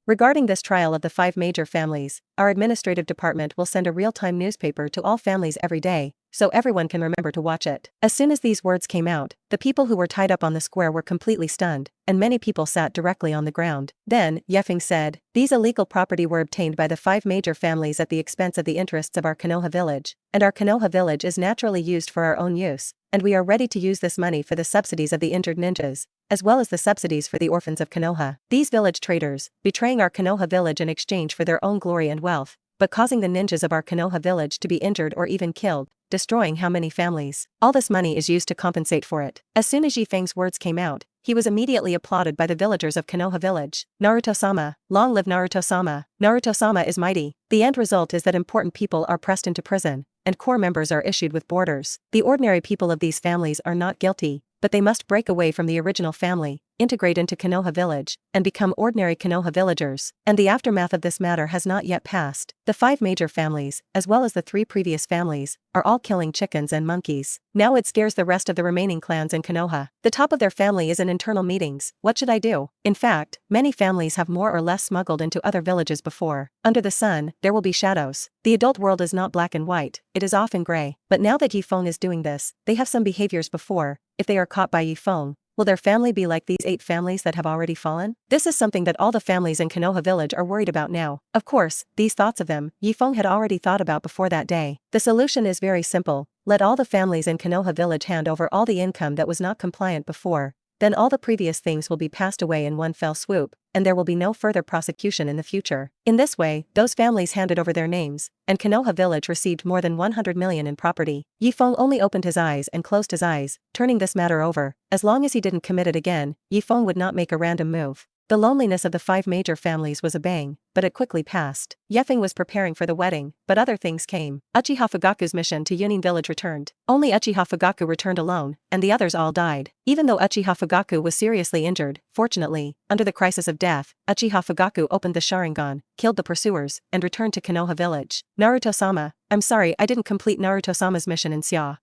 Regarding this trial of the 5 major families, our administrative department will send a real-time newspaper to all families every day, so everyone can remember to watch it. As soon as these words came out, the people who were tied up on the square were completely stunned, and many people sat directly on the ground. Then, Ye Feng said, These illegal property were obtained by the 5 major families at the expense of the interests of our Konoha village, and our Konoha village is naturally used for our own use, and we are ready to use this money for the subsidies of the injured ninjas, as well as the subsidies for the orphans of Konoha. These village traitors, betraying our Konoha village in exchange for their own glory and wealth, but causing the ninjas of our Konoha village to be injured or even killed, destroying how many families. All this money is used to compensate for it. As soon as Ye Feng's words came out, he was immediately applauded by the villagers of Konoha village. Naruto-sama, long live Naruto-sama. Naruto-sama is mighty. The end result is that important people are pressed into prison, and core members are issued with borders. The ordinary people of these families are not guilty, but they must break away from the original family, integrate into Konoha village, and become ordinary Konoha villagers, and the aftermath of this matter has not yet passed. The 5 major families, as well as the 3 previous families, are all killing chickens and monkeys. Now it scares the rest of the remaining clans in Konoha. The top of their family is in internal meetings. What should I do? In fact, many families have more or less smuggled into other villages before. Under the sun, there will be shadows. The adult world is not black and white, it is often gray. But now that Ye Feng is doing this, they have some behaviors before. If they are caught by Ye Feng, will their family be like these 8 families that have already fallen? This is something that all the families in Konoha village are worried about now. Of course, these thoughts of them, Ye Feng had already thought about before that day. The solution is very simple. Let all the families in Konoha village hand over all the income that was not compliant before. Then all the previous things will be passed away in one fell swoop, and there will be no further prosecution in the future. In this way, those families handed over their names, and Konoha village received more than 100 million in property. Ye Feng only opened his eyes and closed his eyes, turning this matter over. As long as he didn't commit it again, Ye Feng would not make a random move. The loneliness of the 5 major families was a bang, but it quickly passed. Ye Feng was preparing for the wedding, but other things came. Uchiha Fugaku's mission to Yunin village returned. Only Uchiha Fugaku returned alone, and the others all died. Even though Uchiha Fugaku was seriously injured, fortunately, under the crisis of death, Uchiha Fugaku opened the Sharingan, killed the pursuers, and returned to Konoha village. Naruto-sama, I'm sorry I didn't complete Naruto-sama's mission in Xia.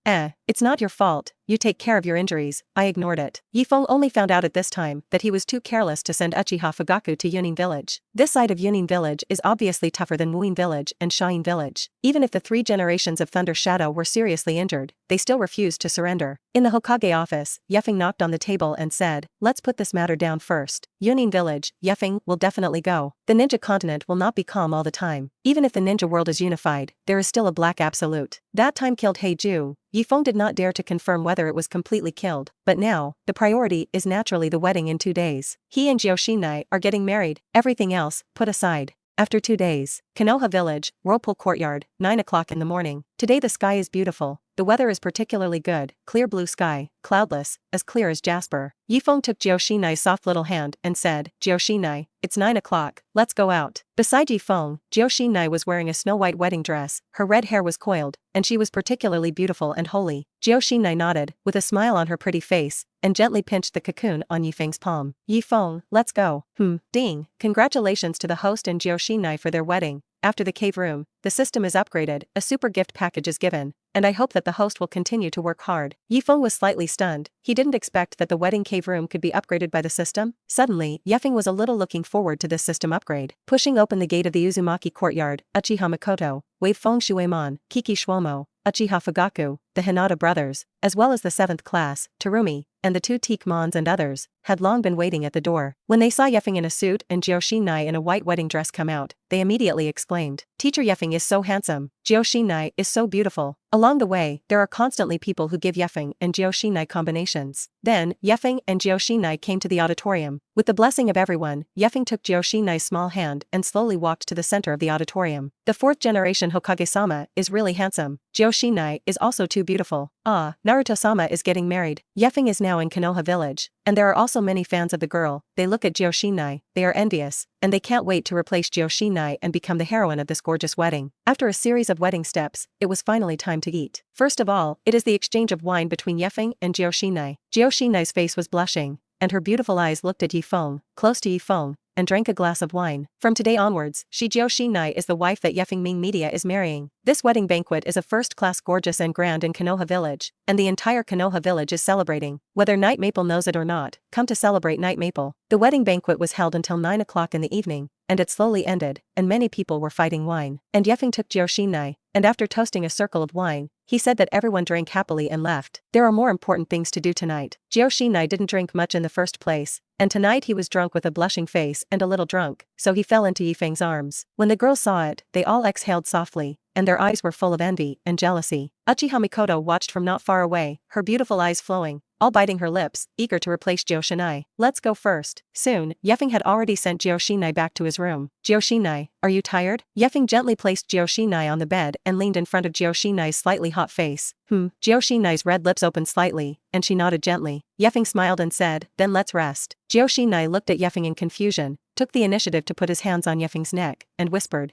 It's not your fault, you take care of your injuries, I ignored it. Ye Feng only found out at this time that he was too careless to send Uchiha Fugaku to Yunin village. This side of Yunin village is obviously tougher than Wuin village and Shain village. Even if the 3 generations of Thunder Shadow were seriously injured, they still refused to surrender. In the Hokage office, Ye Feng knocked on the table and said, Let's put this matter down first. Yunin village, Ye Feng will definitely go. The ninja continent will not be calm all the time. Even if the ninja world is unified, there is still a black absolute. That time killed Heiju. Ye Feng did not dare to confirm whether it was completely killed, but now, the priority is naturally the wedding in 2 days. He and Jioshinai are getting married, everything else, put aside. After 2 days, Konoha village, Whirlpool courtyard, 9 o'clock in the morning. Today the sky is beautiful. The weather is particularly good, clear blue sky, cloudless, as clear as jasper. Ye Feng took Jioshinai's soft little hand and said, Jioshinai, it's 9 o'clock, let's go out. Beside Ye Feng, Jioshinai was wearing a snow-white wedding dress, her red hair was coiled, and she was particularly beautiful and holy. Jioshinai nodded, with a smile on her pretty face, and gently pinched the cocoon on Ye Feng's palm. Ye Feng, let's go. Ding. Congratulations to the host and Jioshinai for their wedding. After the cave room, the system is upgraded, a super gift package is given, and I hope that the host will continue to work hard. Ye Feng was slightly stunned. He didn't expect that the wedding cave room could be upgraded by the system. Suddenly, Ye Feng was a little looking forward to this system upgrade. Pushing open the gate of the Uzumaki courtyard, Uchiha Makoto, Wei Feng Shueimon, Kiki Shuomo, Uchiha Fugaku, the Hinata brothers, as well as the 7th class, Terumi, and the two teak mons and others, had long been waiting at the door. When they saw Ye Feng in a suit and Jiao Xinai in a white wedding dress come out, they immediately exclaimed, "Teacher Ye Feng is so handsome, Jiao Xinai is so beautiful." Along the way, there are constantly people who give Ye Feng and Jiao Xinai combinations. Then, Ye Feng and Jiao Xinai came to the auditorium. With the blessing of everyone, Ye Feng took Jiao Xinai's small hand and slowly walked to the center of the auditorium. The fourth generation Hokage-sama is really handsome. Jiao Xinai is also too beautiful. Ah, Naruto-sama is getting married. Ye Feng is now in Konoha village. And there are also many fans of the girl. They look at Jiao Xinai, they are envious, and they can't wait to replace Jiao Xinai and become the heroine of this gorgeous wedding. After a series of wedding steps, it was finally time to eat. First of all, it is the exchange of wine between Ye Feng and Jiao Xinai. Jiao Xinai's face was blushing, and her beautiful eyes looked at Ye Feng, close to Ye Feng, and drank a glass of wine. From today onwards, Jiao Xinai is the wife that Ye Feng Ming Media is marrying. This wedding banquet is a first-class gorgeous and grand in Konoha village, and the entire Konoha village is celebrating. Whether Night Maple knows it or not, come to celebrate Night Maple. The wedding banquet was held until 9 o'clock in the evening, and it slowly ended, and many people were fighting wine. And Ye Feng took Jiao Xinai, and after toasting a circle of wine, he said that everyone drank happily and left. There are more important things to do tonight. Jiao Xinai didn't drink much in the first place, and tonight he was drunk with a blushing face and a little drunk, so he fell into Ye Feng's arms. When the girls saw it, they all exhaled softly, and their eyes were full of envy and jealousy. Uchiha Mikoto watched from not far away, her beautiful eyes flowing, all biting her lips, eager to replace Jiao Xinai. Let's go first. Soon, Ye Feng had already sent Jiao Xinai back to his room. Jiao Xinai, are you tired? Ye Feng gently placed Jiao Xinai on the bed and leaned in front of Jiao Xinai's slightly hot face. Jiao Xinai's red lips opened slightly, and she nodded gently. Ye Feng smiled and said, then let's rest. Jiao Xinai looked at Ye Feng in confusion, took the initiative to put his hands on Ye Feng's neck, and whispered,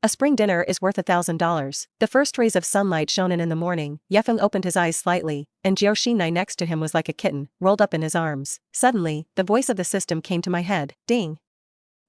a spring dinner is worth $1,000. The first rays of sunlight shone in the morning. Ye Feng opened his eyes slightly, and Jiao Xinai next to him was like a kitten, rolled up in his arms. Suddenly, the voice of the system came to my head. Ding.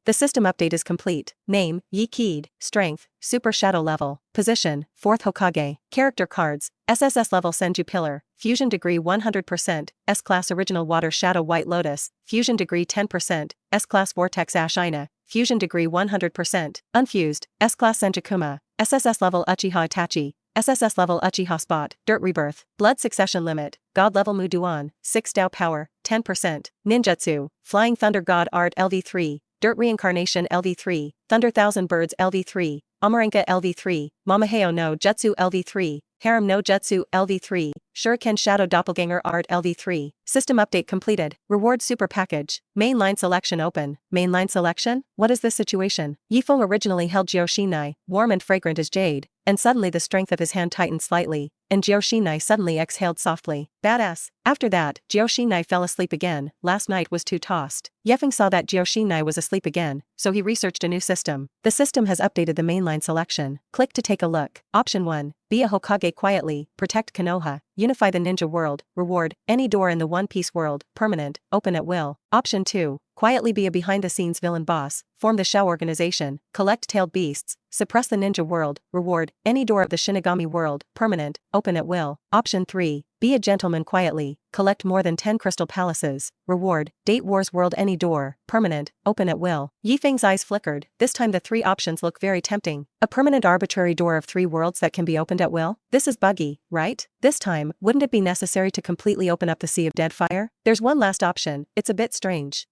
The system update is complete. Name, Yi Kid. Strength, Super Shadow level. Position, 4th Hokage. Character cards, SSS level Senju Pillar. Fusion degree 100%, S-Class Original Water Shadow White Lotus. Fusion degree 10%, S-Class Vortex Ash Ina. Fusion degree 100%. Unfused, S-Class Senjakuma. SSS level Uchiha Itachi. SSS level Uchiha Spot. Dirt Rebirth. Blood Succession Limit. God level Muduan. 6 Dao Power. 10%. Ninjutsu. Flying Thunder God Art LV3. Dirt Reincarnation LV3, Thunder Thousand Birds LV3, Amarenka LV3, Mamaheo no Jutsu LV3, Harem no Jutsu LV3, Shuriken Shadow Doppelganger Art LV3. System update completed. Reward Super Package. Mainline selection open. Mainline selection? What is this situation? Ye Feng originally held Jiao Xinai, warm and fragrant as jade, and suddenly the strength of his hand tightened slightly, and Jiao Xinai suddenly exhaled softly. Badass. After that, Jiao Xinai fell asleep again. Last night was too tossed. Ye Feng saw that Jiao Xinai was asleep again, so he researched a new system. The system has updated the mainline selection. Click to take a look. Option 1. Be a Hokage quietly, protect Konoha, unify the ninja world, reward, any door in the One Piece world, permanent, open at will. Option 2. Quietly be a behind-the-scenes villain boss, form the Shao organization, collect tailed beasts, suppress the ninja world, reward, any door of the Shinigami world, permanent, open at will. Option 3. Be a gentleman quietly, collect more than 10 crystal palaces, reward, date wars world any door, permanent, open at will. Ye Feng's eyes flickered. This time the 3 options look very tempting. A permanent arbitrary door of 3 worlds that can be opened at will? This is buggy, right? This time, wouldn't it be necessary to completely open up the Sea of Dead Fire? There's one last option, it's a bit strange.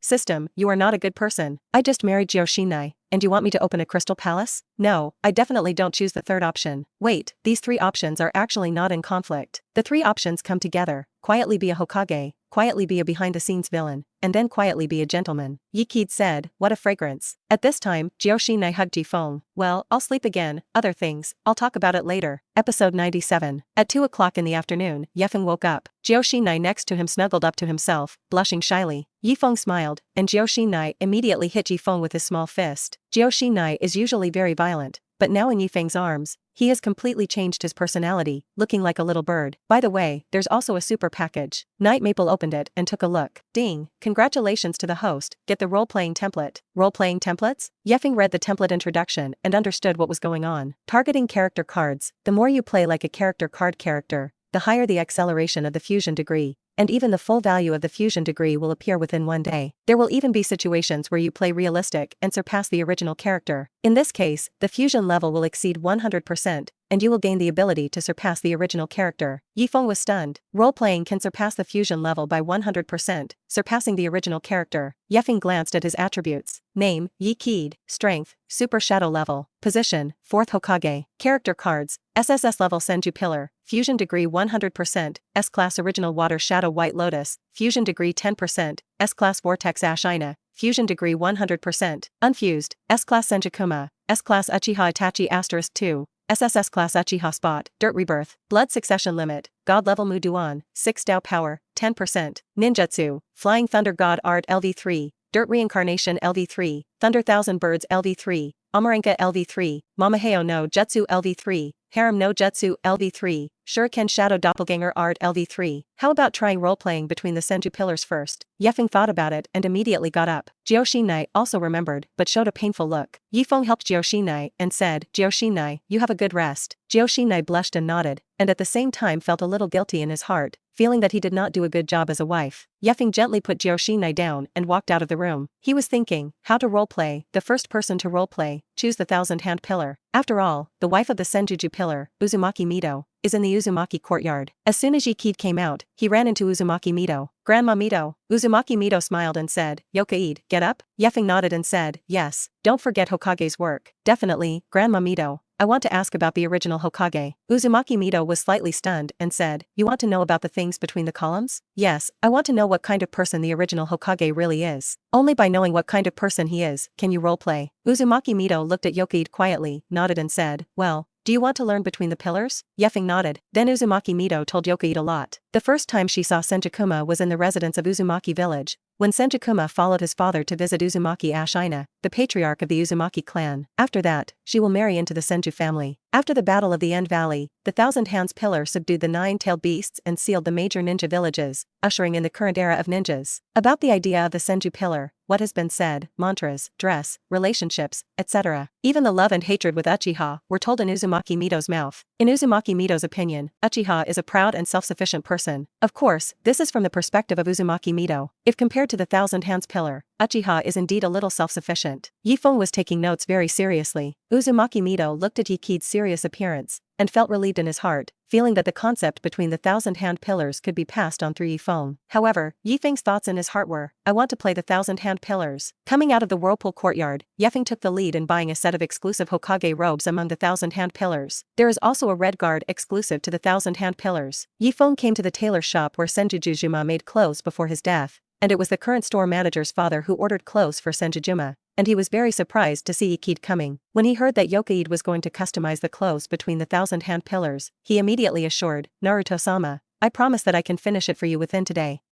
System, you are not a good person. I just married Jiao Xinai, and you want me to open a crystal palace? No, I definitely don't choose the third option. Wait, these 3 options are actually not in conflict. The 3 options come together. Quietly be a Hokage, quietly be a behind-the-scenes villain, and then quietly be a gentleman. Ye Kid said, what a fragrance. At this time, Jiao Xinai hugged Ye Feng. Well, I'll sleep again, other things, I'll talk about it later. Episode 97. At 2 o'clock in the afternoon, Ye Feng woke up. Jiao Xinai next to him snuggled up to himself, blushing shyly. Ye Feng smiled, and Jiao Xinai immediately hit Ye Feng with his small fist. Jiao Xinai is usually very violent, but now in Ye Feng's arms, he has completely changed his personality, looking like a little bird. By the way, there's also a super package. Night Maple opened it and took a look. Ding. Congratulations to the host, get the role-playing template. Role-playing templates? Ye Feng read the template introduction and understood what was going on. Targeting character cards. The more you play like a character card character, the higher the acceleration of the fusion degree, and even the full value of the fusion degree will appear within 1 day. There will even be situations where you play realistic and surpass the original character. In this case, the fusion level will exceed 100%, and you will gain the ability to surpass the original character. Ye Feng was stunned. Role-playing can surpass the fusion level by 100%, surpassing the original character. Ye Feng glanced at his attributes. Name, Ye Kid. Strength, Super Shadow level. Position, 4th Hokage. Character cards, SSS level Senju Pillar. Fusion degree 100%, S-Class Original Water Shadow White Lotus. Fusion degree 10%, S-Class Vortex Ash Ina. Fusion degree 100%. Unfused, S-Class Senjukuma. S-Class Uchiha Itachi *2. SSS Class Uchiha Spot. Dirt Rebirth. Blood Succession Limit. God Level Muduan. 6 Dao Power. 10%. Ninjutsu. Flying Thunder God Art LV3. Dirt Reincarnation LV3. Thunder Thousand Birds LV3. Amaranka LV3. Mamaheo no Jutsu LV3. Harem no Jutsu LV3. Shuriken Shadow Doppelganger Art LV3. How about trying role-playing between the Senju pillars first? Ye Feng thought about it and immediately got up. Jioshinai also remembered but showed a painful look. Ye Feng helped Jioshinai and said, Jioshinai, you have a good rest. Jioshinai blushed and nodded, and at the same time felt a little guilty in his heart, feeling that he did not do a good job as a wife. Ye Feng gently put Jioshinai down and walked out of the room. He was thinking, how to roleplay. The first person to roleplay, choose the Thousand-Hand Pillar. After all, the wife of the Senjuju Pillar, Uzumaki Mito, is in the Uzumaki courtyard. As soon as Ye Kid came out, he ran into Uzumaki Mito. Grandma Mito. Uzumaki Mito smiled and said, Yokaid, get up? Ye Feng nodded and said, yes, don't forget Hokage's work. Definitely, Grandma Mito. I want to ask about the original Hokage. Uzumaki Mito was slightly stunned and said, you want to know about the things between the columns? Yes, I want to know what kind of person the original Hokage really is. Only by knowing what kind of person he is, can you roleplay. Uzumaki Mito looked at Yokaid quietly, nodded and said, well, do you want to learn between the pillars? Ye Feng nodded. Then Uzumaki Mito told Yokaid a lot. The first time she saw Senjukuma was in the residence of Uzumaki village, when Senjukuma followed his father to visit Uzumaki Ashina, the patriarch of the Uzumaki clan. After that, she will marry into the Senju family. After the Battle of the End Valley, the Thousand Hands Pillar subdued the 9-tailed beasts and sealed the major ninja villages, ushering in the current era of ninjas. About the idea of the Senju Pillar, what has been said, mantras, dress, relationships, etc. Even the love and hatred with Uchiha were told in Uzumaki Mito's mouth. In Uzumaki Mito's opinion, Uchiha is a proud and self-sufficient person. Of course, this is from the perspective of Uzumaki Mito. If compared to the Thousand Hands Pillar, Uchiha is indeed a little self-sufficient. Ye Feng was taking notes very seriously. Uzumaki Mito looked at Ye Kid's serious appearance, and felt relieved in his heart, feeling that the concept between the Thousand-Hand Pillars could be passed on through Ye Feng. However, Ye Feng's thoughts in his heart were, I want to play the Thousand-Hand Pillars. Coming out of the Whirlpool courtyard, Ye Feng took the lead in buying a set of exclusive Hokage robes among the Thousand-Hand Pillars. There is also a red guard exclusive to the Thousand-Hand Pillars. Ye Feng came to the tailor shop where Senjujuma made clothes before his death, and it was the current store manager's father who ordered clothes for Senjujuma, and he was very surprised to see Ye Kid coming. When he heard that Yokaid was going to customize the clothes between the Thousand-Hand Pillars, he immediately assured, Naruto-sama, I promise that I can finish it for you within today.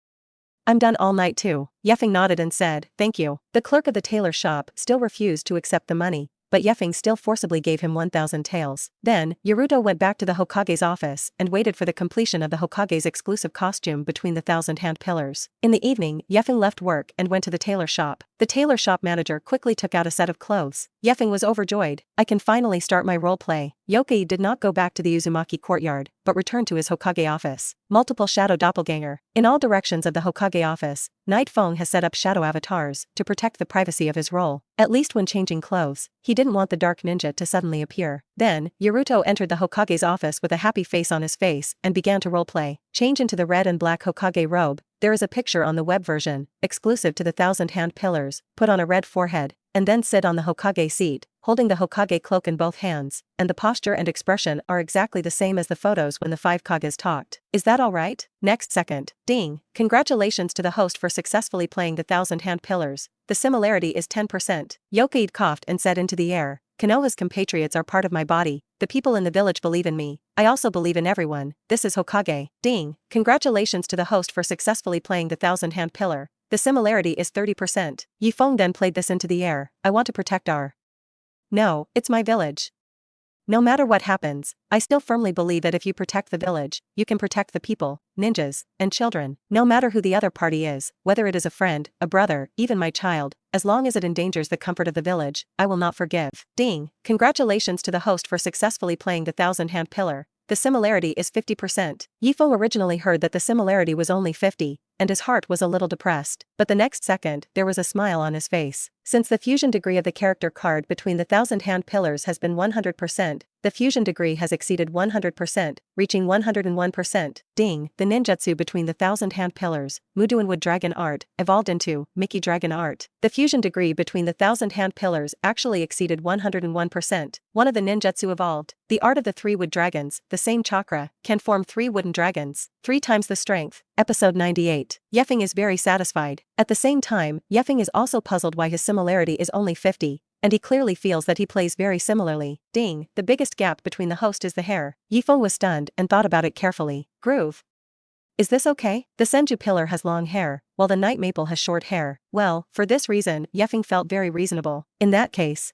I'm done all night too. Ye Feng nodded and said, thank you. The clerk of the tailor shop still refused to accept the money, but Ye Feng still forcibly gave him 1,000 taels. Then, Naruto went back to the Hokage's office and waited for the completion of the Hokage's exclusive costume between the Thousand-Hand Pillars. In the evening, Ye Feng left work and went to the tailor shop. The tailor shop manager quickly took out a set of clothes. Ye Feng was overjoyed. I can finally start my role play. Yokai did not go back to the Uzumaki courtyard, but returned to his Hokage office. Multiple shadow doppelganger. In all directions of the Hokage office, Night Feng has set up shadow avatars to protect the privacy of his role. At least when changing clothes, he didn't want the dark ninja to suddenly appear. Then, Naruto entered the Hokage's office with a happy face on his face and began to roleplay. Change into the red and black Hokage robe. There is a picture on the web version, exclusive to the Thousand-Hand Pillars. Put on a red forehead, and then sit on the Hokage seat, holding the Hokage cloak in both hands, and the posture and expression are exactly the same as the photos when the 5 Kages talked. Is that alright? Next second. Ding. Congratulations to the host for successfully playing the Thousand-Hand Pillars. The similarity is 10%. Yokaid coughed and said into the air, Konoha's compatriots are part of my body. The people in the village believe in me. I also believe in everyone. This is Hokage. Ding. Congratulations to the host for successfully playing the Thousand-Hand Pillar. The similarity is 30%. Ye Feng then played this into the air. I want to protect our... No, it's my village. No matter what happens, I still firmly believe that if you protect the village, you can protect the people, ninjas, and children. No matter who the other party is, whether it is a friend, a brother, even my child, as long as it endangers the comfort of the village, I will not forgive. Ding. Congratulations to the host for successfully playing the Thousand-Hand Pillar. The similarity is 50%. Ye Feng originally heard that the similarity was only 50, and his heart was a little depressed. But the next second, there was a smile on his face. Since the fusion degree of the character card between the 1000 hand pillars has been 100%, the fusion degree has exceeded 100%, reaching 101%. Ding, the ninjutsu between the 1000 hand pillars, Muduan Wood Dragon Art, evolved into Mickey Dragon Art. The fusion degree between the 1000 hand pillars actually exceeded 101%. One of the ninjutsu evolved. The art of the 3 wood dragons, the same chakra, can form 3 wooden dragons, 3 times the strength. Episode 98. Ye Feng is very satisfied. At the same time, Ye Feng is also puzzled why his similarity is only 50, and he clearly feels that he plays very similarly. Ding, the biggest gap between the host is the hair. Ye Feng was stunned and thought about it carefully. Groove. Is this okay? The Senju pillar has long hair, while the night maple has short hair. Well, for this reason, Ye Feng felt very reasonable. In that case,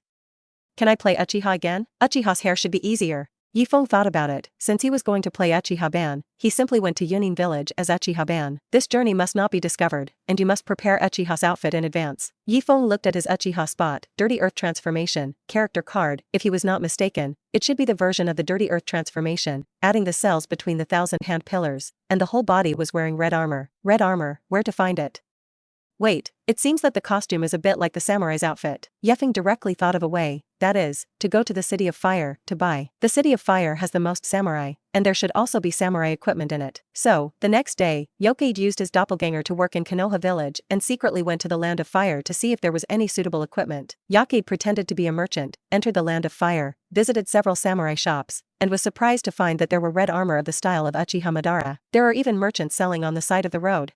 can I play Uchiha again? Uchiha's hair should be easier. Ye Feng thought about it. Since he was going to play Uchiha Ban, he simply went to Yunin village as Uchiha Ban. This journey must not be discovered, and you must prepare Uchiha's outfit in advance. Ye Feng looked at his Uchiha spot, Dirty Earth Transformation, character card. If he was not mistaken, it should be the version of the Dirty Earth Transformation, adding the cells between the 1000 hand pillars, and the whole body was wearing red armor. Red armor, where to find it? Wait, it seems that the costume is a bit like the samurai's outfit. Ye Feng directly thought of a way, that is, to go to the City of Fire, to buy. The City of Fire has the most samurai, and there should also be samurai equipment in it. So, the next day, Hokage used his doppelganger to work in Konoha village and secretly went to the Land of Fire to see if there was any suitable equipment. Hokage pretended to be a merchant, entered the Land of Fire, visited several samurai shops, and was surprised to find that there were red armor of the style of Uchiha Madara. There are even merchants selling on the side of the road.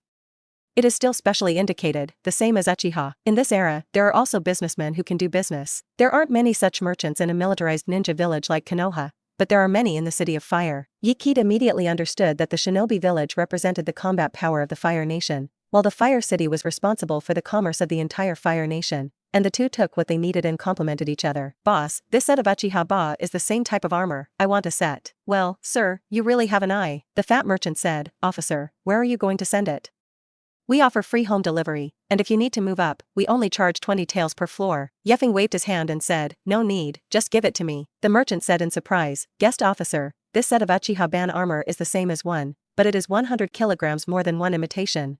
It is still specially indicated, the same as Uchiha. In this era, there are also businessmen who can do business. There aren't many such merchants in a militarized ninja village like Konoha, but there are many in the City of Fire. Ye Feng immediately understood that the shinobi village represented the combat power of the Fire Nation, while the Fire City was responsible for the commerce of the entire Fire Nation, and the two took what they needed and complemented each other. Boss, this set of Uchiha Ba is the same type of armor. I want a set. Well, sir, you really have an eye. The fat merchant said. Officer, where are you going to send it? We offer free home delivery, and if you need to move up, we only charge 20 taels per floor. Ye Feng waved his hand and said, no need, just give it to me. The merchant said in surprise, guest officer, this set of Uchiha Ban armor is the same as one, but it is 100 kilograms more than one imitation.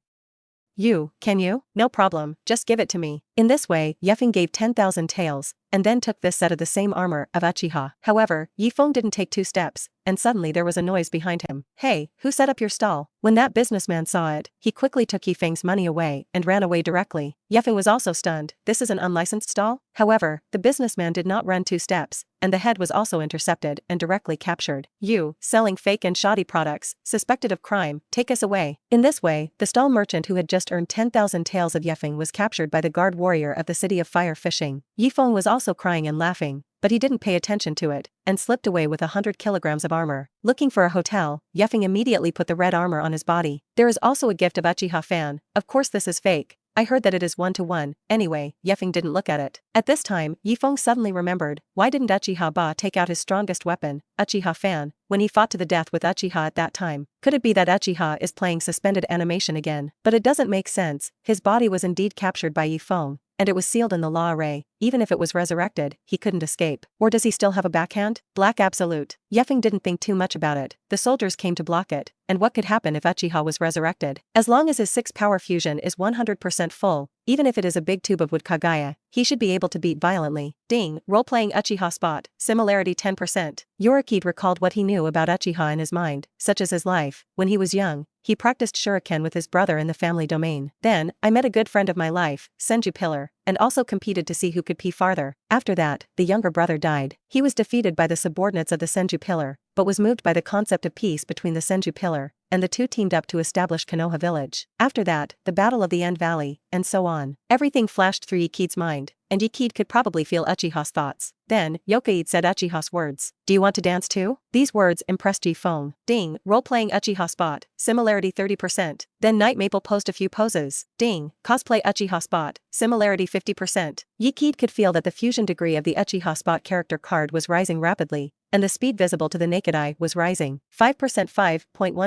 Can you? No problem, just give it to me. In this way, Ye Feng gave 10,000 taels, and then took this set of the same armor of Uchiha. However, Ye Feng didn't take 2 steps, and suddenly there was a noise behind him. Hey, who set up your stall? When that businessman saw it, he quickly took Ye Feng's money away and ran away directly. Ye Feng was also stunned. This is an unlicensed stall? However, the businessman did not run 2 steps, and the head was also intercepted and directly captured. You, selling fake and shoddy products, suspected of crime, take us away. In this way, the stall merchant who had just earned 10,000 taels of Ye Feng was captured by the guard warrior of the City of Fire fishing. Ye Feng was also crying and laughing, but he didn't pay attention to it, and slipped away with 100 kilograms of armor. Looking for a hotel, Ye Feng immediately put the red armor on his body. There is also a gift of Uchiha fan. Of course this is fake. I heard that it is 1-to-1. Anyway, Ye Feng didn't look at it. At this time, Ye Feng suddenly remembered, why didn't Uchiha Ba take out his strongest weapon, Uchiha fan, when he fought to the death with Uchiha at that time? Could it be that Uchiha is playing suspended animation again? But it doesn't make sense. His body was indeed captured by Ye Feng, and it was sealed in the law array. Even if it was resurrected, he couldn't escape. Or does he still have a backhand? Black absolute. Ye Feng didn't think too much about it. The soldiers came to block it, and what could happen if Uchiha was resurrected? As long as his 6-power fusion is 100% full, even if it is a big tube of wood Kagaya, he should be able to beat violently. Ding, role-playing Uchiha spot, similarity 10%. Yorikid recalled what he knew about Uchiha in his mind, such as his life. When he was young, he practiced shuriken with his brother in the family domain. Then, I met a good friend of my life, Senju Pillar, and also competed to see who could pee farther. After that, the younger brother died. He was defeated by the subordinates of the Senju Pillar, but was moved by the concept of peace between the Senju Pillar, and the two teamed up to establish Konoha village. After that, the Battle of the End Valley, and so on. Everything flashed through Yikide's mind, and Yikide could probably feel Uchiha's thoughts. Then, Hokage said Uchiha's words. Do you want to dance too? These words impressed Ye Feng. Ding, role-playing Uchiha spot, similarity 30%. Then Night Maple posed a few poses. Ding, cosplay Uchiha spot, similarity 50%. Yikide could feel that the fusion degree of the Uchiha spot character card was rising rapidly, and the speed visible to the naked eye was rising. 5%, 5.1%,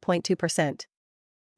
5.2%.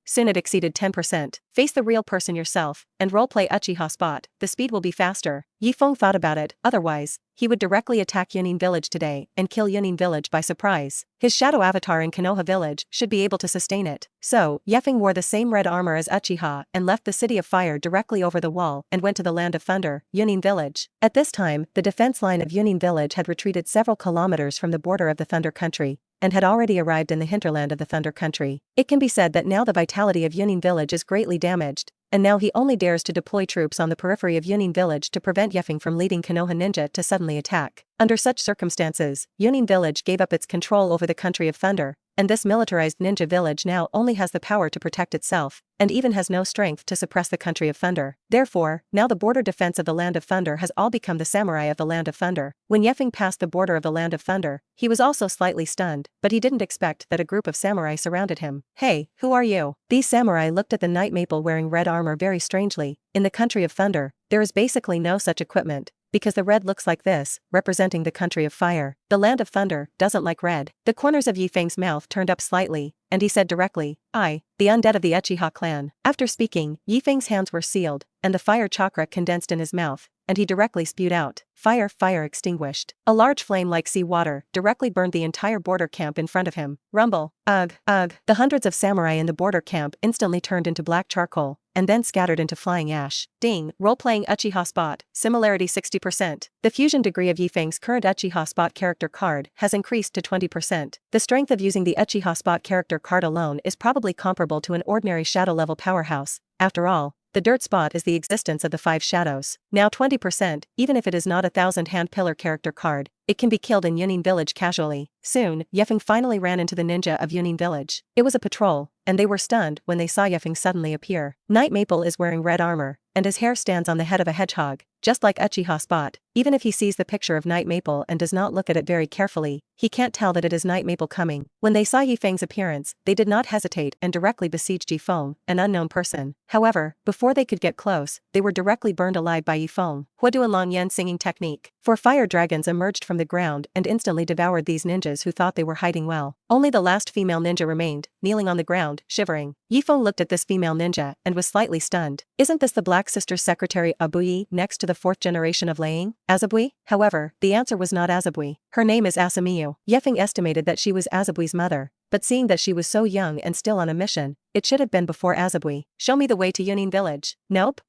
Soon it exceeded 10%. Face the real person yourself, and roleplay Uchiha spot, the speed will be faster. Ye Feng thought about it, otherwise, he would directly attack Yunin village today and kill Yunin village by surprise. His shadow avatar in Konoha village should be able to sustain it. So, Ye Feng wore the same red armor as Uchiha and left the city of fire directly over the wall and went to the land of thunder, Yunin village. At this time, the defense line of Yunin village had retreated several kilometers from the border of the Thunder Country, and had already arrived in the hinterland of the Thunder Country. It can be said that now the vitality of Yunin village is greatly damaged, and now he only dares to deploy troops on the periphery of Yunin village to prevent Ye Feng from leading Konoha ninja to suddenly attack. Under such circumstances, Yunin village gave up its control over the country of thunder, and this militarized ninja village now only has the power to protect itself, and even has no strength to suppress the country of thunder. Therefore, now the border defense of the land of thunder has all become the samurai of the land of thunder. When Ye Feng passed the border of the land of thunder, he was also slightly stunned, but he didn't expect that a group of samurai surrounded him. Hey, who are you? These samurai looked at the Night Maple wearing red armor very strangely. In the country of thunder, there is basically no such equipment, because the red looks like this, representing the country of fire. The land of thunder doesn't like red. The corners of Ye Feng's mouth turned up slightly, and he said directly, I, the undead of the Uchiha clan. After speaking, Ye Feng's hands were sealed, and the fire chakra condensed in his mouth, and he directly spewed out, fire, fire extinguished. A large flame like sea water directly burned the entire border camp in front of him. Rumble, ugh, ugh. The hundreds of samurai in the border camp instantly turned into black charcoal, and then scattered into flying ash. Ding, role-playing Uchiha spot, similarity 60%. The fusion degree of Ye Feng's current Uchiha spot character card has increased to 20%. The strength of using the Uchiha spot character card alone is probably comparable to an ordinary shadow-level powerhouse. After all, the dirt spot is the existence of the 5 shadows. Now 20%, even if it is not a 1000-hand pillar character card, it can be killed in Yunin village casually. Soon, Ye Feng finally ran into the ninja of Yunin village. It was a patrol, and they were stunned when they saw Ye Feng suddenly appear. Night Maple is wearing red armor, and his hair stands on the head of a hedgehog, just like Uchiha spot. Even if he sees the picture of Night Maple and does not look at it very carefully, he can't tell that it is Night Maple coming. When they saw Ye Feng's appearance, they did not hesitate and directly besieged Ye Feng, an unknown person. However, before they could get close, they were directly burned alive by Ye Feng. Huoduan Long Yen singing technique. 4 fire dragons emerged from the ground and instantly devoured these ninjas who thought they were hiding well. Only the last female ninja remained, kneeling on the ground, shivering. Ye Feng looked at this female ninja and was slightly stunned. Isn't this the Black Sister's secretary Abui next to the 4th generation of Laying? Azabui? However, the answer was not Azabui. Her name is Asamiyu. Ye Feng estimated that she was Azabui's mother, but seeing that she was so young and still on a mission, it should have been before Azabui. Show me the way to Yunin village. Nope.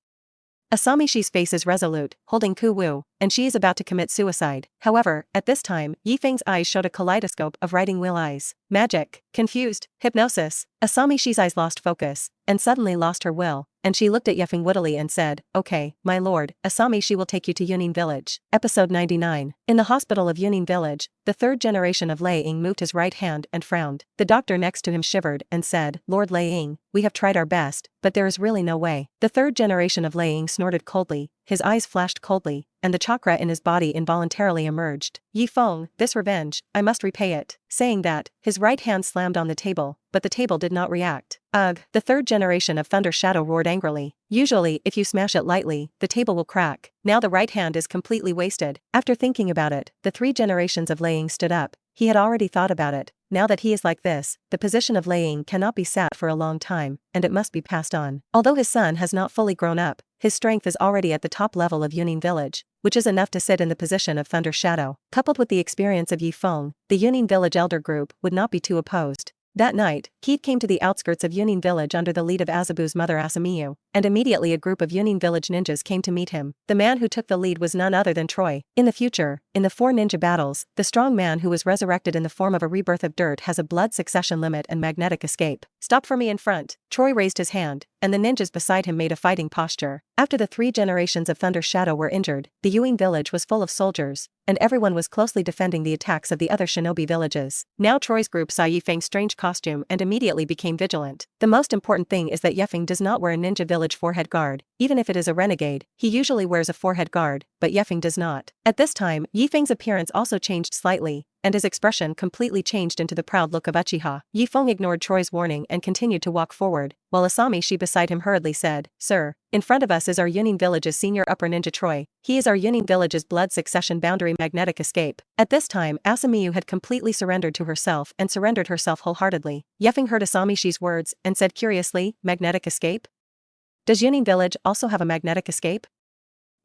Asamishi's face is resolute, holding Ku-Wu, and she is about to commit suicide. However, at this time, Ye Feng's eyes showed a kaleidoscope of riding wheel eyes. Magic, confused, hypnosis. Asamishi's eyes lost focus, and suddenly lost her will, and she looked at Ye Feng wittily and said, Okay, my lord, Asamishi will take you to Yunin village. Episode 99. In the hospital of Yunin village, the 3rd generation of Lei Ying moved his right hand and frowned. The doctor next to him shivered and said, Lord Lei Ying, we have tried our best, but there is really no way. The 3rd generation of Lei Ying snorted coldly, his eyes flashed coldly, and the chakra in his body involuntarily emerged. Ye Feng, this revenge, I must repay it. Saying that, his right hand slammed on the table, but the table did not react. Ugh, the 3rd generation of Thunder Shadow roared angrily. Usually, if you smash it lightly, the table will crack. Now the right hand is completely wasted. After thinking about it, the 3 generations of Lei Ying stood up. He had already thought about it. Now that he is like this, the position of Lei Ying cannot be sat for a long time, and it must be passed on. Although his son has not fully grown up, his strength is already at the top level of Yunin village, which is enough to sit in the position of Thunder Shadow. Coupled with the experience of Ye Feng, the Yunin village elder group would not be too opposed. That night, Keith came to the outskirts of Yunin village under the lead of Azabu's mother Asamiyu, and immediately a group of Yunin village ninjas came to meet him. The man who took the lead was none other than Troy. In the future, in the 4 ninja battles, the strong man who was resurrected in the form of a rebirth of dirt has a blood succession limit and magnetic escape. Stop for me in front. Troy raised his hand, and the ninjas beside him made a fighting posture. After the 3 generations of Thunder Shadow were injured, the Yuin village was full of soldiers, and everyone was closely defending the attacks of the other shinobi villages. Now Troy's group saw Ye Feng's strange costume and immediately became vigilant. The most important thing is that Ye Feng does not wear a ninja village forehead guard. Even if it is a renegade, he usually wears a forehead guard, but Ye Feng does not. At this time, Ye Feng's appearance also changed slightly, and his expression completely changed into the proud look of Uchiha. Ye Feng ignored Troy's warning and continued to walk forward, while Asami Shi beside him hurriedly said, "Sir, in front of us is our Yunin village's senior upper ninja Troy. He is our Yunin village's blood succession boundary magnetic escape." At this time, Asamiyu had completely surrendered to herself and surrendered herself wholeheartedly. Ye Feng heard Asami Shi's words and said curiously, "Magnetic escape? Does Yunin village also have a magnetic escape?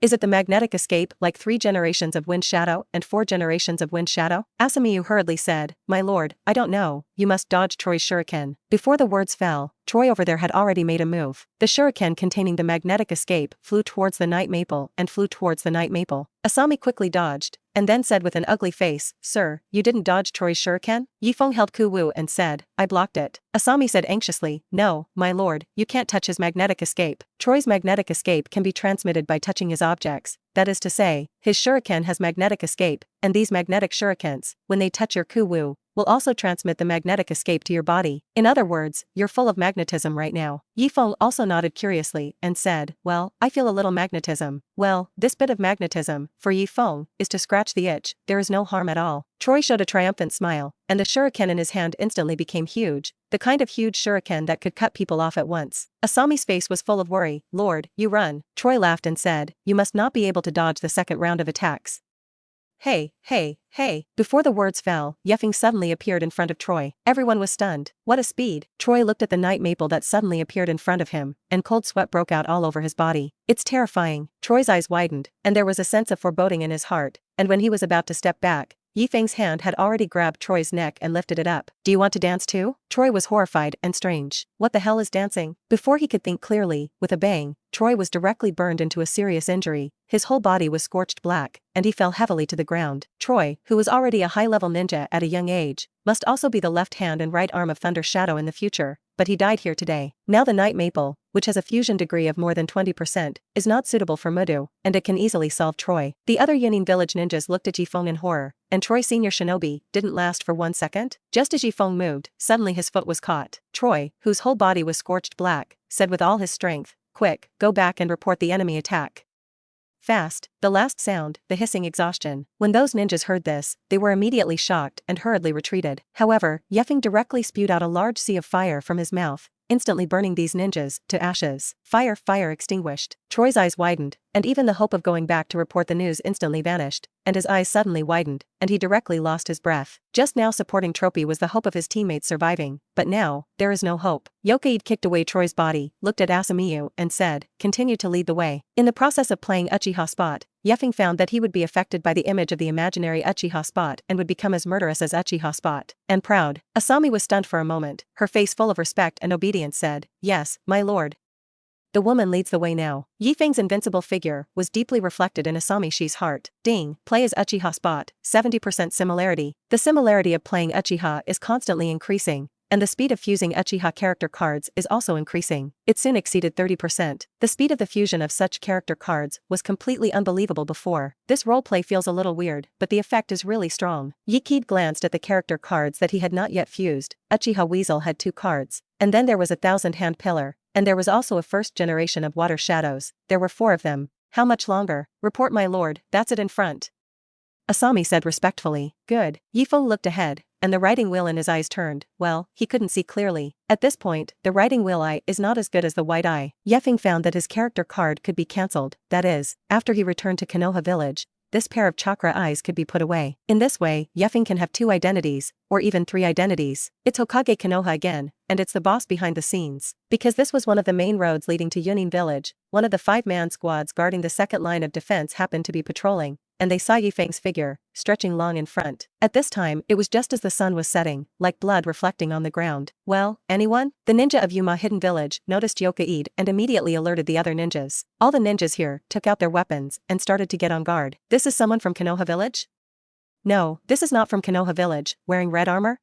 Is it the magnetic escape like 3 generations of Wind Shadow and 4 generations of Wind Shadow?" Asamiyu hurriedly said, "My lord, I don't know, you must dodge Troy's shuriken." Before the words fell, Troy over there had already made a move. The shuriken containing the magnetic escape flew towards the night maple and flew towards the night maple. Asami quickly dodged, and then said with an ugly face, "Sir, you didn't dodge Troy's shuriken?" Ye Feng held Kuwu and said, "I blocked it." Asami said anxiously, "No, my lord, you can't touch his magnetic escape. Troy's magnetic escape can be transmitted by touching his objects. That is to say, his shuriken has magnetic escape, and these magnetic shurikens, when they touch your Kuwu, will also transmit the magnetic escape to your body. In other words, you're full of magnetism right now." Ye Feng also nodded curiously and said, "Well, I feel a little magnetism." Well, this bit of magnetism, for Ye Feng, is to scratch the itch, there is no harm at all. Troy showed a triumphant smile, and the shuriken in his hand instantly became huge, the kind of huge shuriken that could cut people off at once. Asami's face was full of worry. "Lord, you run." Troy laughed and said, "You must not be able to dodge the second round of attacks." "Hey, hey, hey." Before the words fell, Ye Feng suddenly appeared in front of Troy. Everyone was stunned. What a speed! Troy looked at the night maple that suddenly appeared in front of him, and cold sweat broke out all over his body. "It's terrifying." Troy's eyes widened, and there was a sense of foreboding in his heart, and when he was about to step back, Ye Feng's hand had already grabbed Troy's neck and lifted it up. "Do you want to dance too?" Troy was horrified and strange. What the hell is dancing? Before he could think clearly, with a bang, Troy was directly burned into a serious injury. His whole body was scorched black, and he fell heavily to the ground. Troy, who was already a high-level ninja at a young age, must also be the left hand and right arm of Thunder Shadow in the future, but he died here today. Now the night maple, which has a fusion degree of more than 20%, is not suitable for Mudu, and it can easily solve Troy. The other Yunin village ninjas looked at Ye Feng in horror, and Troy senior shinobi didn't last for 1 second. Just as Ye Feng moved, suddenly his foot was caught. Troy, whose whole body was scorched black, said with all his strength, "Quick, go back and report the enemy attack." Fast, the last sound, the hissing exhaustion. When those ninjas heard this, they were immediately shocked and hurriedly retreated. However, Ye Feng directly spewed out a large sea of fire from his mouth, instantly burning these ninjas to ashes. Fire extinguished. Troy's eyes widened, and even the hope of going back to report the news instantly vanished, and his eyes suddenly widened, and he directly lost his breath. Just now supporting Tropy was the hope of his teammates surviving, but now, there is no hope. Yokaid kicked away Troy's body, looked at Asamiyu, and said, "Continue to lead the way." In the process of playing Uchiha Spot, Ye Feng found that he would be affected by the image of the imaginary Uchiha Spot and would become as murderous as Uchiha Spot. And proud. Asami was stunned for a moment, her face full of respect and obedience said, "Yes, my lord." The woman leads the way now. Ye Feng's invincible figure was deeply reflected in Asami Shi's heart. Ding, play as Uchiha Spot, 70% similarity. The similarity of playing Uchiha is constantly increasing, and the speed of fusing Uchiha character cards is also increasing. It soon exceeded 30%. The speed of the fusion of such character cards was completely unbelievable before. This roleplay feels a little weird, but the effect is really strong. Ye Kid glanced at the character cards that he had not yet fused. Uchiha Weasel had 2 cards, and then there was a 1,000-hand pillar, and there was also a first generation of water shadows. There were 4 of them. How much longer? Report, my lord, that's it in front. Asami said respectfully. Good. Ye Feng looked ahead, and the writing wheel in his eyes turned. Well, he couldn't see clearly. At this point, the writing wheel eye is not as good as the white eye. Ye Feng found that his character card could be cancelled, that is, after he returned to Konoha village, this pair of chakra eyes could be put away. In this way, Ye Feng can have 2 identities, or even 3 identities. It's Hokage Konoha again, and it's the boss behind the scenes. Because this was one of the main roads leading to Yunin village, one of the 5-man squads guarding the second line of defense happened to be patrolling, and they saw Ye Feng's figure, stretching long in front. At this time, it was just as the sun was setting, like blood reflecting on the ground. Well, anyone? The ninja of Yuma Hidden Village noticed Yokaid and immediately alerted the other ninjas. All the ninjas here took out their weapons and started to get on guard. This is someone from Konoha village? No, this is not from Konoha village, wearing red armor?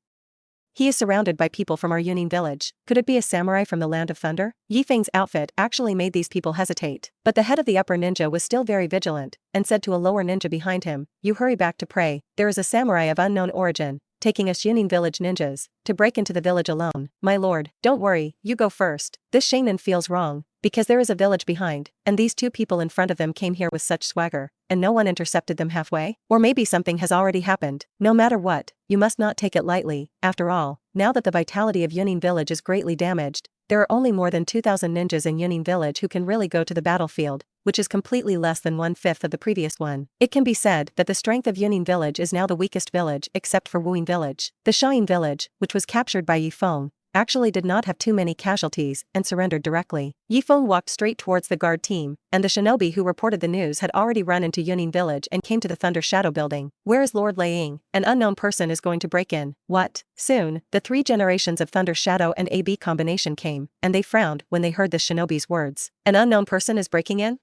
He is surrounded by people from our Yunin village. Could it be a samurai from the Land of Thunder? Ye Feng's outfit actually made these people hesitate. But the head of the upper ninja was still very vigilant, and said to a lower ninja behind him, "You hurry back to pray, there is a samurai of unknown origin, taking us Yunin village ninjas, to break into the village alone. My lord, don't worry, you go first. This Shainin feels wrong, because there is a village behind, and these two people in front of them came here with such swagger, and no one intercepted them halfway? Or maybe something has already happened. No matter what, you must not take it lightly. After all, now that the vitality of Yunin village is greatly damaged, there are only more than 2,000 ninjas in Yunin village who can really go to the battlefield, which is completely less than 1/5 of the previous one. It can be said that the strength of Yunin village is now the weakest village except for Wuyin village. The Shayin village, which was captured by Ye Feng, actually did not have too many casualties and surrendered directly. Ye Feng walked straight towards the guard team, and the shinobi who reported the news had already run into Yunin village and came to the Thunder Shadow building. Where is Lord Lei Ying? An unknown person is going to break in. What? Soon, the 3 generations of Thunder Shadow and AB combination came, and they frowned when they heard the shinobi's words. An unknown person is breaking in?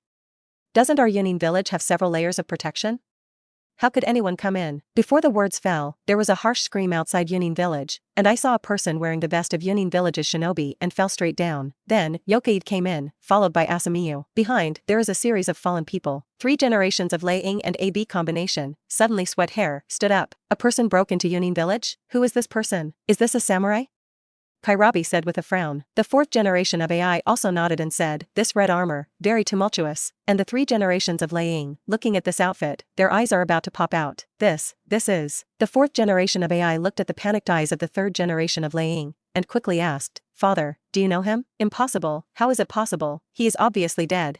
Doesn't our Yunin village have several layers of protection? How could anyone come in? Before the words fell, there was a harsh scream outside Yunin village, and I saw a person wearing the vest of Yunin village's shinobi and fell straight down. Then, Yokaid came in, followed by Asamiyu. Behind, there is a series of fallen people. 3 generations of Lei Ying and AB combination. Suddenly Sweat Hair stood up. A person broke into Yunin village? Who is this person? Is this a samurai? Kairabi said with a frown. The 4th generation of AI also nodded and said, this red armor, very tumultuous. And the 3 generations of Lei Ying, looking at this outfit, their eyes are about to pop out. This is. The 4th generation of AI looked at the panicked eyes of the 3rd generation of Lei Ying, and quickly asked, Father, do you know him? Impossible. How is it possible? He is obviously dead.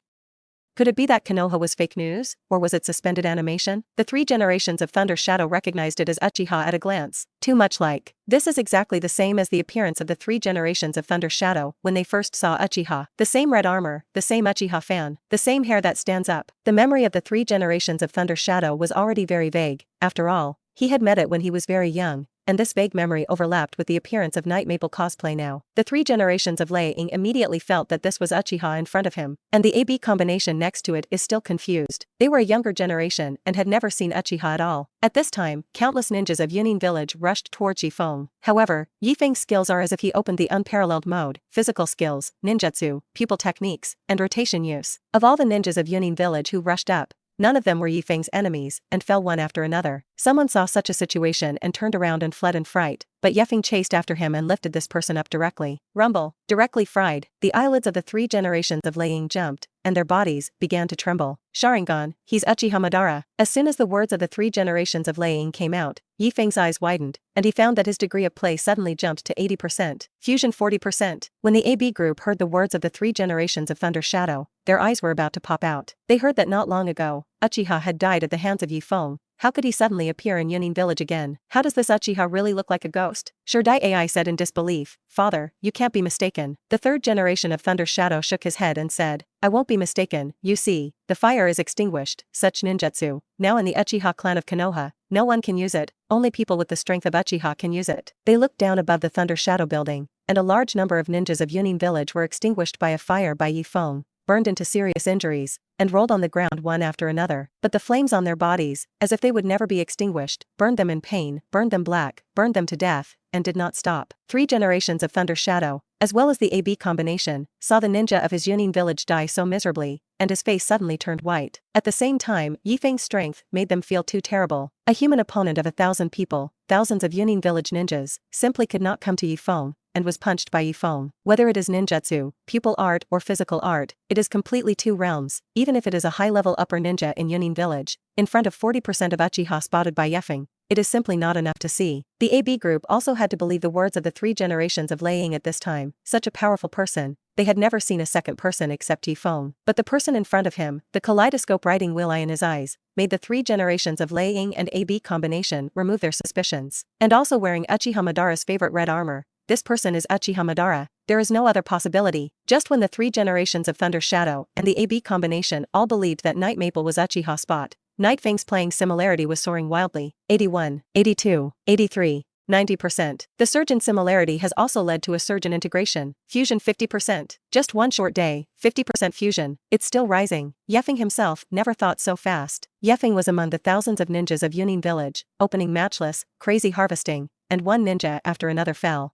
Could it be that Konoha was fake news, or was it suspended animation? The 3 generations of Thunder Shadow recognized it as Uchiha at a glance. Too much like. This is exactly the same as the appearance of the 3 generations of Thunder Shadow when they first saw Uchiha. The same red armor, the same Uchiha fan, the same hair that stands up. The memory of the 3 generations of Thunder Shadow was already very vague. After all, he had met it when he was very young, and this vague memory overlapped with the appearance of Night Maple cosplay now. The 3 generations of Lei Ying immediately felt that this was Uchiha in front of him, and the AB combination next to it is still confused. They were a younger generation and had never seen Uchiha at all. At this time, countless ninjas of Yunin village rushed towards Ye Feng. However, Ye Feng's skills are as if he opened the unparalleled mode: physical skills, ninjutsu, pupil techniques, and rotation use. Of all the ninjas of Yunin village who rushed up, none of them were Ye Feng's enemies and fell one after another. Someone saw such a situation and turned around and fled in fright, but Ye Feng chased after him and lifted this person up directly. Rumble. Directly fried, the eyelids of the 3 generations of Lei Ying jumped, and their bodies began to tremble. Sharingan, he's Uchiha Madara. As soon as the words of the 3 generations of Lei Ying came out, Ye Feng's eyes widened, and he found that his degree of play suddenly jumped to 80%. Fusion 40%. When the AB group heard the words of the 3 generations of Thunder Shadow, their eyes were about to pop out. They heard that not long ago, Uchiha had died at the hands of Ye Feng. How could he suddenly appear in Yunin village again? How does this Uchiha really look like a ghost? Sure, Dai AI said in disbelief. Father, you can't be mistaken. The 3rd generation of Thunder Shadow shook his head and said, I won't be mistaken. You see, the fire is extinguished. Such ninjutsu, now in the Uchiha clan of Konoha, no one can use it. Only people with the strength of Uchiha can use it. They looked down above the Thunder Shadow building, and a large number of ninjas of Yunin village were extinguished by a fire by Ye Feng, burned into serious injuries, and rolled on the ground one after another. But the flames on their bodies, as if they would never be extinguished, burned them in pain, burned them black, burned them to death, and did not stop. 3 generations of Thunder Shadow, as well as the AB combination, saw the ninja of his Yunin village die so miserably, and his face suddenly turned white. At the same time, Ye Feng's strength made them feel too terrible. A human opponent of 1,000 people, thousands of Yunin village ninjas, simply could not come to Ye Feng, and was punched by Ye Feng. Whether it is ninjutsu, pupil art or physical art, it is completely 2 realms. Even if it is a high-level upper ninja in Yunin village, in front of 40% of Uchiha spotted by Ye Feng, it is simply not enough to see. The AB group also had to believe the words of the 3 generations of Lei Ying at this time. Such a powerful person, they had never seen a second person except Ye Feng. But the person in front of him, the kaleidoscope riding wheel eye in his eyes, made the 3 generations of Lei Ying and AB combination remove their suspicions. And also wearing Uchiha Madara's favorite red armor, this person is Uchiha Madara. There is no other possibility. Just when the 3 generations of Thunder Shadow and the AB combination all believed that Night Maple was Uchiha spot, Night Fang's playing similarity was soaring wildly. 81, 82, 83, 90%. The surge in similarity has also led to a surge in integration. Fusion 50%. Just one short day, 50% fusion. It's still rising. Ye Feng himself never thought so fast. Ye Feng was among the thousands of ninjas of Yunin village, opening matchless, crazy harvesting, and one ninja after another fell.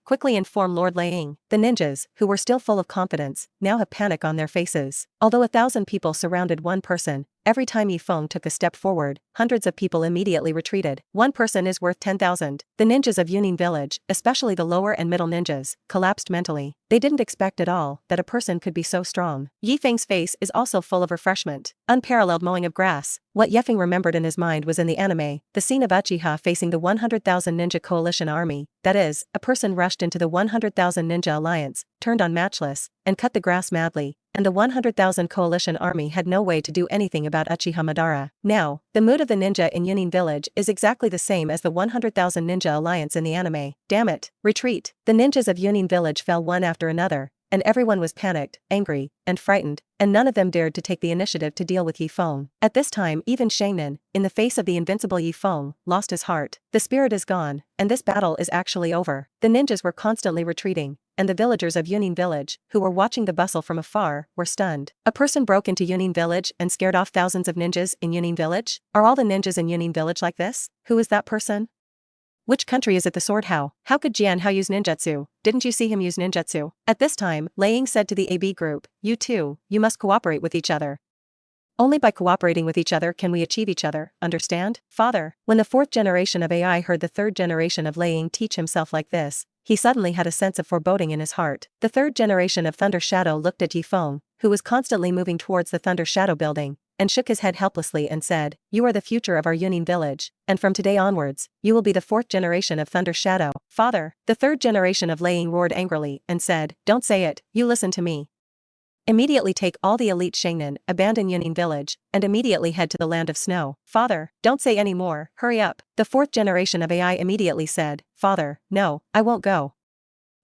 Quickly inform Lord Liang. The ninjas, who were still full of confidence, now have panic on their faces. Although 1,000 people surrounded one person, every time Ye Feng took a step forward, hundreds of people immediately retreated. One person is worth 10,000. The ninjas of Yunin village, especially the lower and middle ninjas, collapsed mentally. They didn't expect at all that a person could be so strong. Ye Feng's face is also full of refreshment. Unparalleled mowing of grass. What Ye Feng remembered in his mind was in the anime, the scene of Uchiha facing the 100,000 ninja coalition army. That is, a person rushed into the 100,000 ninja alliance, turned on Matchless, and cut the grass madly, and the 100,000 coalition army had no way to do anything about Uchiha Madara. Now, the mood of the ninja in Yunin village is exactly the same as the 100,000 ninja alliance in the anime. Damn it! Retreat! The ninjas of Yunin village fell one after another, and everyone was panicked, angry, and frightened, and none of them dared to take the initiative to deal with Ye Feng. At this time even Shangnan, in the face of the invincible Ye Feng, lost his heart. The spirit is gone, and this battle is actually over. The ninjas were constantly retreating, and the villagers of Yunin village, who were watching the bustle from afar, were stunned. A person broke into Yunin village and scared off thousands of ninjas in Yunin village? Are all the ninjas in Yunin village like this? Who is that person? Which country is it the sword How? How could Jian Hao use ninjutsu? Didn't you see him use ninjutsu? At this time, Liang said to the AB group, you two, you must cooperate with each other. Only by cooperating with each other can we achieve each other, understand? Father. When the fourth generation of AI heard the third generation of Liang teach himself like this, he suddenly had a sense of foreboding in his heart. The third generation of Thunder Shadow looked at Ye Feng, who was constantly moving towards the Thunder Shadow building, and shook his head helplessly and said, you are the future of our Yunin village, and from today onwards, you will be the fourth generation of Thunder Shadow. Father. The third generation of Liang roared angrily and said, don't say it, you listen to me. Immediately take all the elite Shangnan, abandon Yunin village, and immediately head to the land of snow. Father. Don't say any more, hurry up. The fourth generation of AI immediately said, Father, no, I won't go.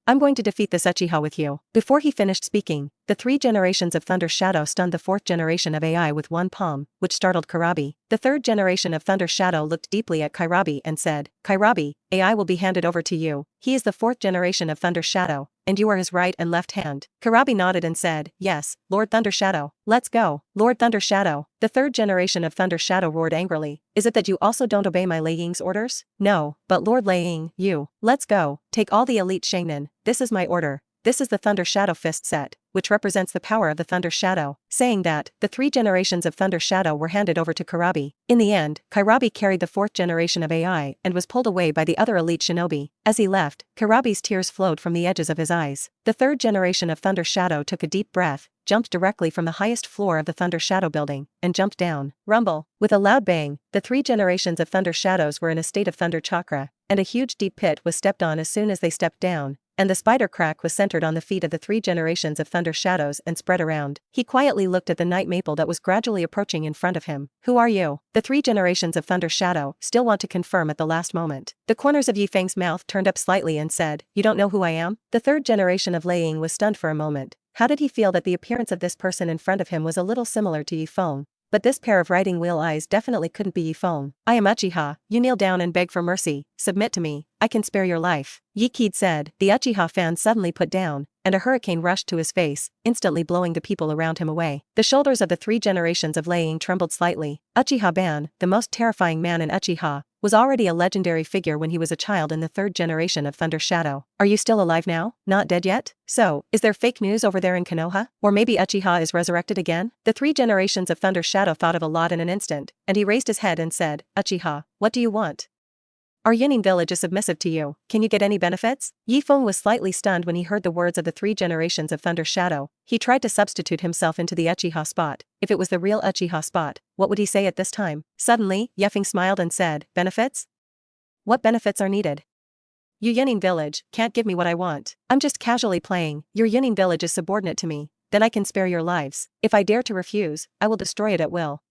I'm going to defeat this Uchiha with you. Before he finished speaking, the three generations of Thunder Shadow stunned the fourth generation of AI with one palm, which startled Karabi. The third generation of Thunder Shadow looked deeply at Kairabi and said, Kairabi, AI will be handed over to you. He is the fourth generation of Thunder Shadow, and you are his right and left hand. Karabi nodded and said, yes, Lord Thunder Shadow. Let's go. Lord Thunder Shadow. The third generation of Thunder Shadow roared angrily. Is it that you also don't obey my Liang's orders? No, but Lord Liang, you. Let's go. Take all the elite Shangnan. This is my order. This is the Thunder Shadow fist set, which represents the power of the Thunder Shadow. Saying that, the three generations of Thunder Shadow were handed over to Karabi. In the end, Kairabi carried the fourth generation of AI and was pulled away by the other elite shinobi. As he left, Karabi's tears flowed from the edges of his eyes. The third generation of Thunder Shadow took a deep breath, jumped directly from the highest floor of the Thunder Shadow building, and jumped down. Rumble. With a loud bang, the three generations of Thunder Shadows were in a state of Thunder Chakra, and a huge deep pit was stepped on as soon as they stepped down, and the spider crack was centered on the feet of the three generations of Thunder Shadows and spread around. He quietly looked at the night maple that was gradually approaching in front of him. Who are you? The three generations of Thunder Shadow still want to confirm at the last moment. The corners of Ye Feng's mouth turned up slightly and said, you don't know who I am? The third generation of Liang was stunned for a moment. How did he feel that the appearance of this person in front of him was a little similar to Ye Feng? But this pair of riding wheel eyes definitely couldn't be Ye Feng. I am Uchiha, you kneel down and beg for mercy, submit to me, I can spare your life. Ye Kid said. The Uchiha fan suddenly put down, and a hurricane rushed to his face, instantly blowing the people around him away. The shoulders of the three generations of Liang trembled slightly. Uchiha Ban, the most terrifying man in Uchiha, was already a legendary figure when he was a child in the third generation of Thunder Shadow. Are you still alive now? Not dead yet? So, is there fake news over there in Konoha? Or maybe Uchiha is resurrected again? The three generations of Thunder Shadow thought of a lot in an instant, and he raised his head and said, Uchiha, what do you want? Our Yunin village is submissive to you, can you get any benefits? Ye Feng was slightly stunned when he heard the words of the three generations of Thunder Shadow. He tried to substitute himself into the Uchiha spot. If it was the real Uchiha spot, what would he say at this time? Suddenly, Ye Feng smiled and said, benefits? What benefits are needed? You Yunin village can't give me what I want. I'm just casually playing. Your Yunin village is subordinate to me. Then I can spare your lives. If I dare to refuse, I will destroy it at will.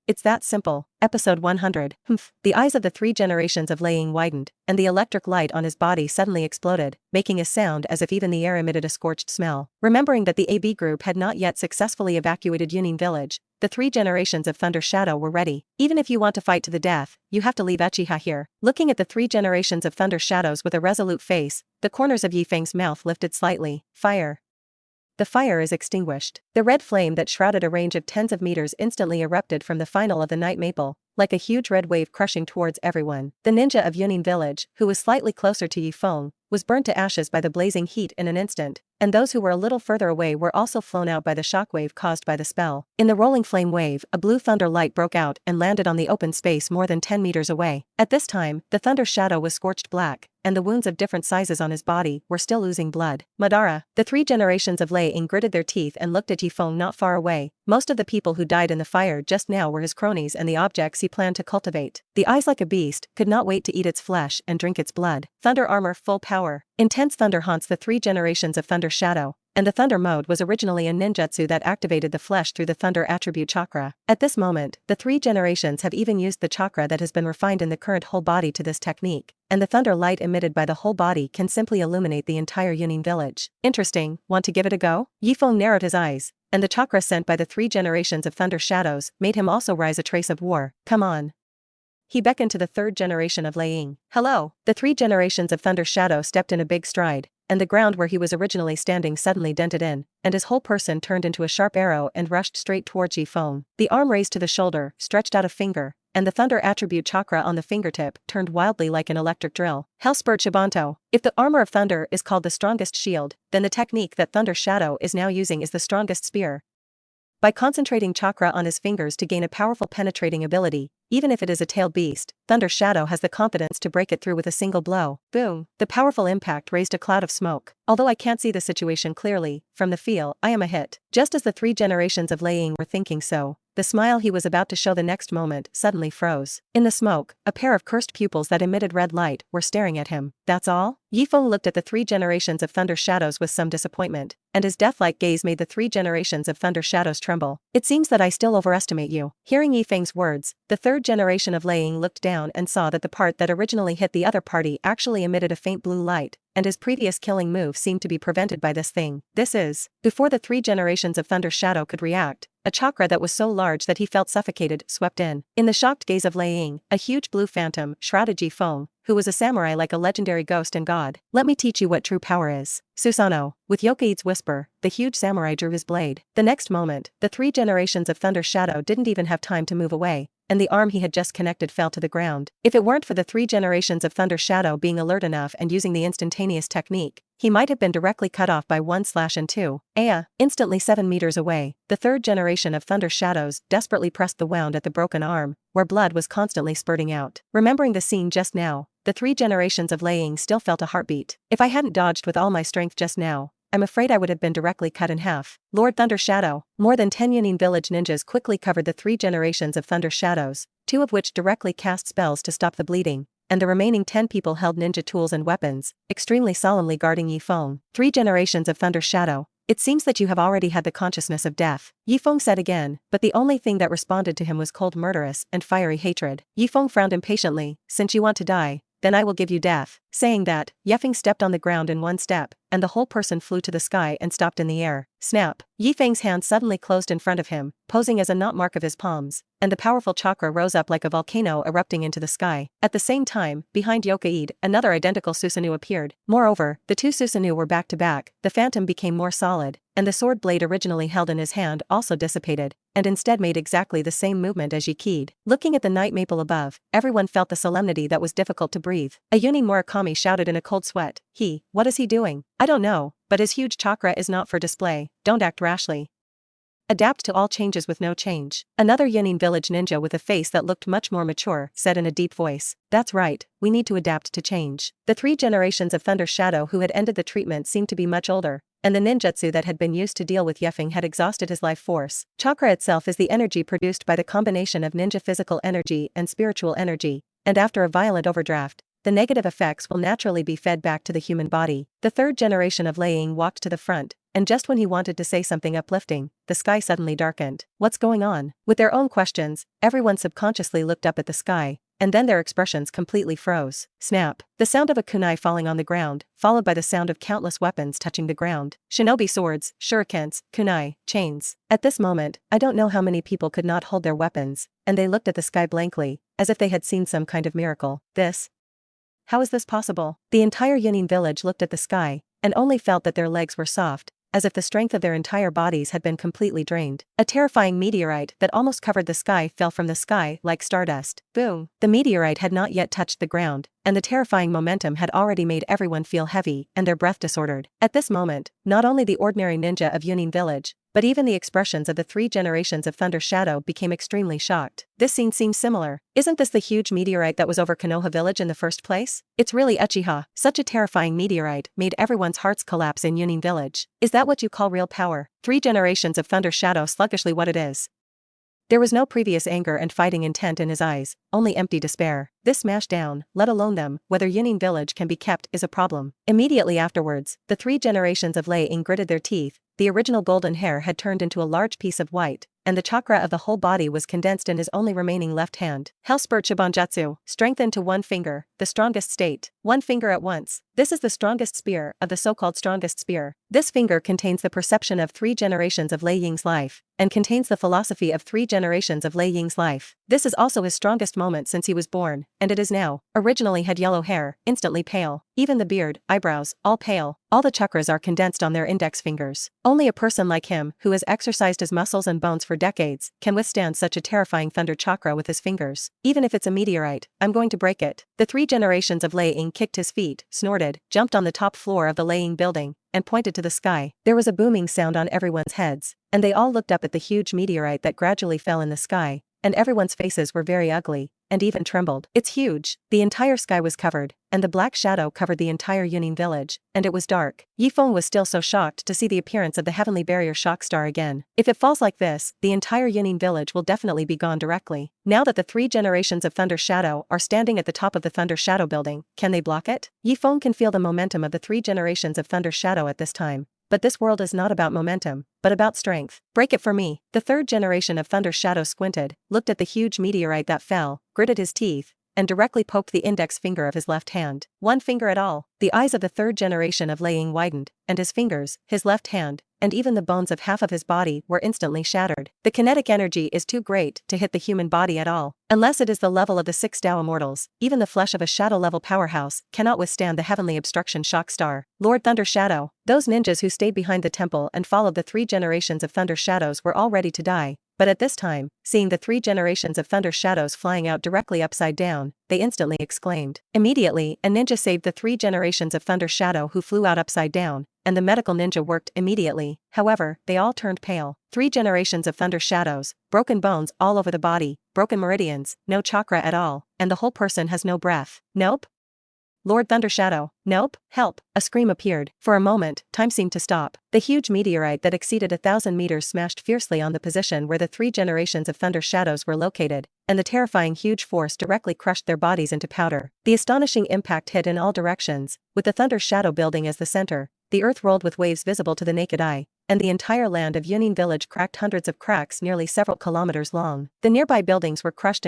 It's that simple. Episode 100. Humph. The eyes of the three generations of Liang widened, and the electric light on his body suddenly exploded, making a sound as if even the air emitted a scorched smell. Remembering that the AB group had not yet successfully evacuated Yunin village, the three generations of Thunder Shadow were ready. Even if you want to fight to the death, you have to leave Uchiha here. Looking at the three generations of Thunder Shadows with a resolute face, the corners of Ye Feng's mouth lifted slightly. Fire. The fire is extinguished. The red flame that shrouded a range of tens of meters instantly erupted from the final of the night maple, like a huge red wave crushing towards everyone. The ninja of Yunin village, who was slightly closer to Ye Feng, was burnt to ashes by the blazing heat in an instant, and those who were a little further away were also flown out by the shockwave caused by the spell. In the rolling flame wave, a blue thunder light broke out and landed on the open space more than 10 meters away. At this time, the thunder shadow was scorched black, and the wounds of different sizes on his body were still oozing blood. Madara. The 3 generations of Lei Ying gritted their teeth and looked at Ye Feng not far away. Most of the people who died in the fire just now were his cronies and the objects he planned to cultivate. The eyes like a beast could not wait to eat its flesh and drink its blood. Thunder armor full power. Intense thunder haunts the 3 generations of Thunder Shadow, and the thunder mode was originally a ninjutsu that activated the flesh through the thunder attribute chakra. At this moment, the 3 generations have even used the chakra that has been refined in the current whole body to this technique, and the thunder light emitted by the whole body can simply illuminate the entire Yunin village. Interesting, want to give it a go? Ye Feng narrowed his eyes, and the chakra sent by the 3 generations of Thunder Shadows made him also rise a trace of war. Come on. He beckoned to the 3rd generation of Lei Ying. Hello. The 3 generations of Thunder Shadow stepped in a big stride, and the ground where he was originally standing suddenly dented in, and his whole person turned into a sharp arrow and rushed straight towards Ye Feng. The arm raised to the shoulder, stretched out a finger, and the thunder attribute chakra on the fingertip turned wildly like an electric drill. Hellspurt Shibanto. If the armor of thunder is called the strongest shield, then the technique that Thunder Shadow is now using is the strongest spear. By concentrating chakra on his fingers to gain a powerful penetrating ability, even if it is a tailed beast, Thunder Shadow has the confidence to break it through with a single blow. Boom! The powerful impact raised a cloud of smoke. Although I can't see the situation clearly, from the feel, I am a hit. Just as the 3 generations of Lei Ying were thinking so, the smile he was about to show the next moment suddenly froze. In the smoke, a pair of cursed pupils that emitted red light were staring at him. That's all? Ye Feng looked at the 3 generations of Thunder Shadows with some disappointment, and his death-like gaze made the 3 generations of Thunder Shadows tremble. It seems that I still overestimate you. Hearing Ye Feng's words, the 3rd generation of Lei Ying looked down and saw that the part that originally hit the other party actually emitted a faint blue light, and his previous killing move seemed to be prevented by this thing. This is, before the 3 generations of Thunder Shadow could react, a chakra that was so large that he felt suffocated swept in. In the shocked gaze of Lei Ying, a huge blue phantom shrouded Ye Feng, who was a samurai like a legendary ghost and god. Let me teach you what true power is. Susanoo. With Yokai's whisper, the huge samurai drew his blade. The next moment, the 3 generations of Thunder Shadow didn't even have time to move away, and the arm he had just connected fell to the ground. If it weren't for the 3 generations of Thunder Shadow being alert enough and using the instantaneous technique, he might have been directly cut off by 1 slash and 2. Instantly 7 meters away, the 3rd generation of Thunder Shadows desperately pressed the wound at the broken arm, where blood was constantly spurting out. Remembering the scene just now, the 3 generations of Lei Ying still felt a heartbeat. If I hadn't dodged with all my strength just now, I'm afraid I would have been directly cut in half. Lord Thunder Shadow. More than 10 Yunin village ninjas quickly covered the 3 generations of Thunder Shadows, 2 of which directly cast spells to stop the bleeding, and the remaining 10 people held ninja tools and weapons, extremely solemnly guarding Ye Feng. 3 generations of Thunder Shadow. It seems that you have already had the consciousness of death, Ye Feng said again, but the only thing that responded to him was cold murderous and fiery hatred. Ye Feng frowned impatiently. Since you want to die, then I will give you death. Saying that, Ye Feng stepped on the ground in 1 step, and the whole person flew to the sky and stopped in the air. Snap! Ye Feng's hand suddenly closed in front of him, posing as a knot mark of his palms, and the powerful chakra rose up like a volcano erupting into the sky. At the same time, behind Yokaid, another identical Susanoo appeared. Moreover, the 2 Susanoo were back to back, the phantom became more solid, and the sword blade originally held in his hand also dissipated, and instead made exactly the same movement as Yikid. Looking at the night maple above, everyone felt the solemnity that was difficult to breathe. A Yunin Murakami shouted in a cold sweat. What is he doing? I don't know, but his huge chakra is not for display. Don't act rashly. Adapt to all changes with no change. Another Yunin village ninja with a face that looked much more mature said in a deep voice. That's right, we need to adapt to change. The 3 generations of Thunder Shadow who had ended the treatment seemed to be much older, and the ninjutsu that had been used to deal with Ye Feng had exhausted his life force. Chakra itself is the energy produced by the combination of ninja physical energy and spiritual energy, and after a violent overdraft, the negative effects will naturally be fed back to the human body. The 3rd generation of Lei Ying walked to the front, and just when he wanted to say something uplifting, the sky suddenly darkened. What's going on? With their own questions, everyone subconsciously looked up at the sky, and then their expressions completely froze. Snap! The sound of a kunai falling on the ground, followed by the sound of countless weapons touching the ground. Shinobi swords, shurikens, kunai, chains. At this moment, I don't know how many people could not hold their weapons, and they looked at the sky blankly, as if they had seen some kind of miracle. How is this possible? The entire Yunin village looked at the sky, and only felt that their legs were soft, as if the strength of their entire bodies had been completely drained. A terrifying meteorite that almost covered the sky fell from the sky like stardust. Boom! The meteorite had not yet touched the ground, and the terrifying momentum had already made everyone feel heavy and their breath disordered. At this moment, not only the ordinary ninja of Yunin village, but even the expressions of the 3 generations of Thunder Shadow became extremely shocked. This scene seems similar. Isn't this the huge meteorite that was over Konoha village in the first place? It's really Uchiha. Such a terrifying meteorite made everyone's hearts collapse in Yunin village. Is that what you call real power? 3 generations of Thunder Shadow sluggishly what it is. There was no previous anger and fighting intent in his eyes, only empty despair. This smash down, let alone them, whether Yunin village can be kept is a problem. Immediately afterwards, the 3 generations of Lei Ying gritted their teeth. The original golden hair had turned into a large piece of white, and the chakra of the whole body was condensed in his only remaining left hand. Hellspurt Shibanjutsu, strengthened to 1 finger, the strongest state. 1 finger at once. This is the strongest spear of the so-called strongest spear. This finger contains the perception of 3 generations of Lei Ying's life, and contains the philosophy of 3 generations of Lei Ying's life. This is also his strongest moment since he was born, and it is now. Originally had yellow hair, instantly pale. Even the beard, eyebrows, all pale. All the chakras are condensed on their index fingers. Only a person like him, who has exercised his muscles and bones for decades, can withstand such a terrifying thunder chakra with his fingers. Even if it's a meteorite, I'm going to break it. The 3 generations of Lei Ying kicked his feet, snorted, jumped on the top floor of the Lei Ying building, and pointed to the sky. There was a booming sound on everyone's heads, and they all looked up at the huge meteorite that gradually fell in the sky, and everyone's faces were very ugly, and even trembled. It's huge. The entire sky was covered, and the black shadow covered the entire Yunin village, and it was dark. Ye Feng was still so shocked to see the appearance of the heavenly barrier shock star again. If it falls like this, the entire Yunin village will definitely be gone directly. Now that the 3 generations of Thunder Shadow are standing at the top of the Thunder Shadow building, can they block it? Ye Feng can feel the momentum of the 3 generations of Thunder Shadow at this time. But this world is not about momentum, but about strength. Break it for me. The 3rd generation of Thunder Shadow squinted, looked at the huge meteorite that fell, gritted his teeth, and directly poked the index finger of his left hand. 1 finger at all. The eyes of the 3rd generation of Lei Ying widened, and his fingers, his left hand, and even the bones of half of his body were instantly shattered. The kinetic energy is too great to hit the human body at all. Unless it is the level of the 6 Tao Immortals, even the flesh of a shadow-level powerhouse cannot withstand the heavenly obstruction shock star. Lord Thunder Shadow. Those ninjas who stayed behind the temple and followed the 3 generations of Thunder Shadows were all ready to die. But at this time, seeing the 3 generations of Thunder Shadows flying out directly upside down, they instantly exclaimed. Immediately, a ninja saved the 3 generations of Thunder Shadow who flew out upside down, and the medical ninja worked immediately. However, they all turned pale. 3 generations of Thunder Shadows, broken bones all over the body, broken meridians, no chakra at all, and the whole person has no breath. Nope. Lord Thunder Shadow. Nope. Help. A scream appeared. For a moment, time seemed to stop. The huge meteorite that exceeded 1,000 meters smashed fiercely on the position where the 3 generations of Thunder Shadows were located, and the terrifying huge force directly crushed their bodies into powder. The astonishing impact hit in all directions, with the Thunder Shadow building as the center. The earth rolled with waves visible to the naked eye, and the entire land of Yunin village cracked hundreds of cracks nearly several kilometers long. The nearby buildings were crushed,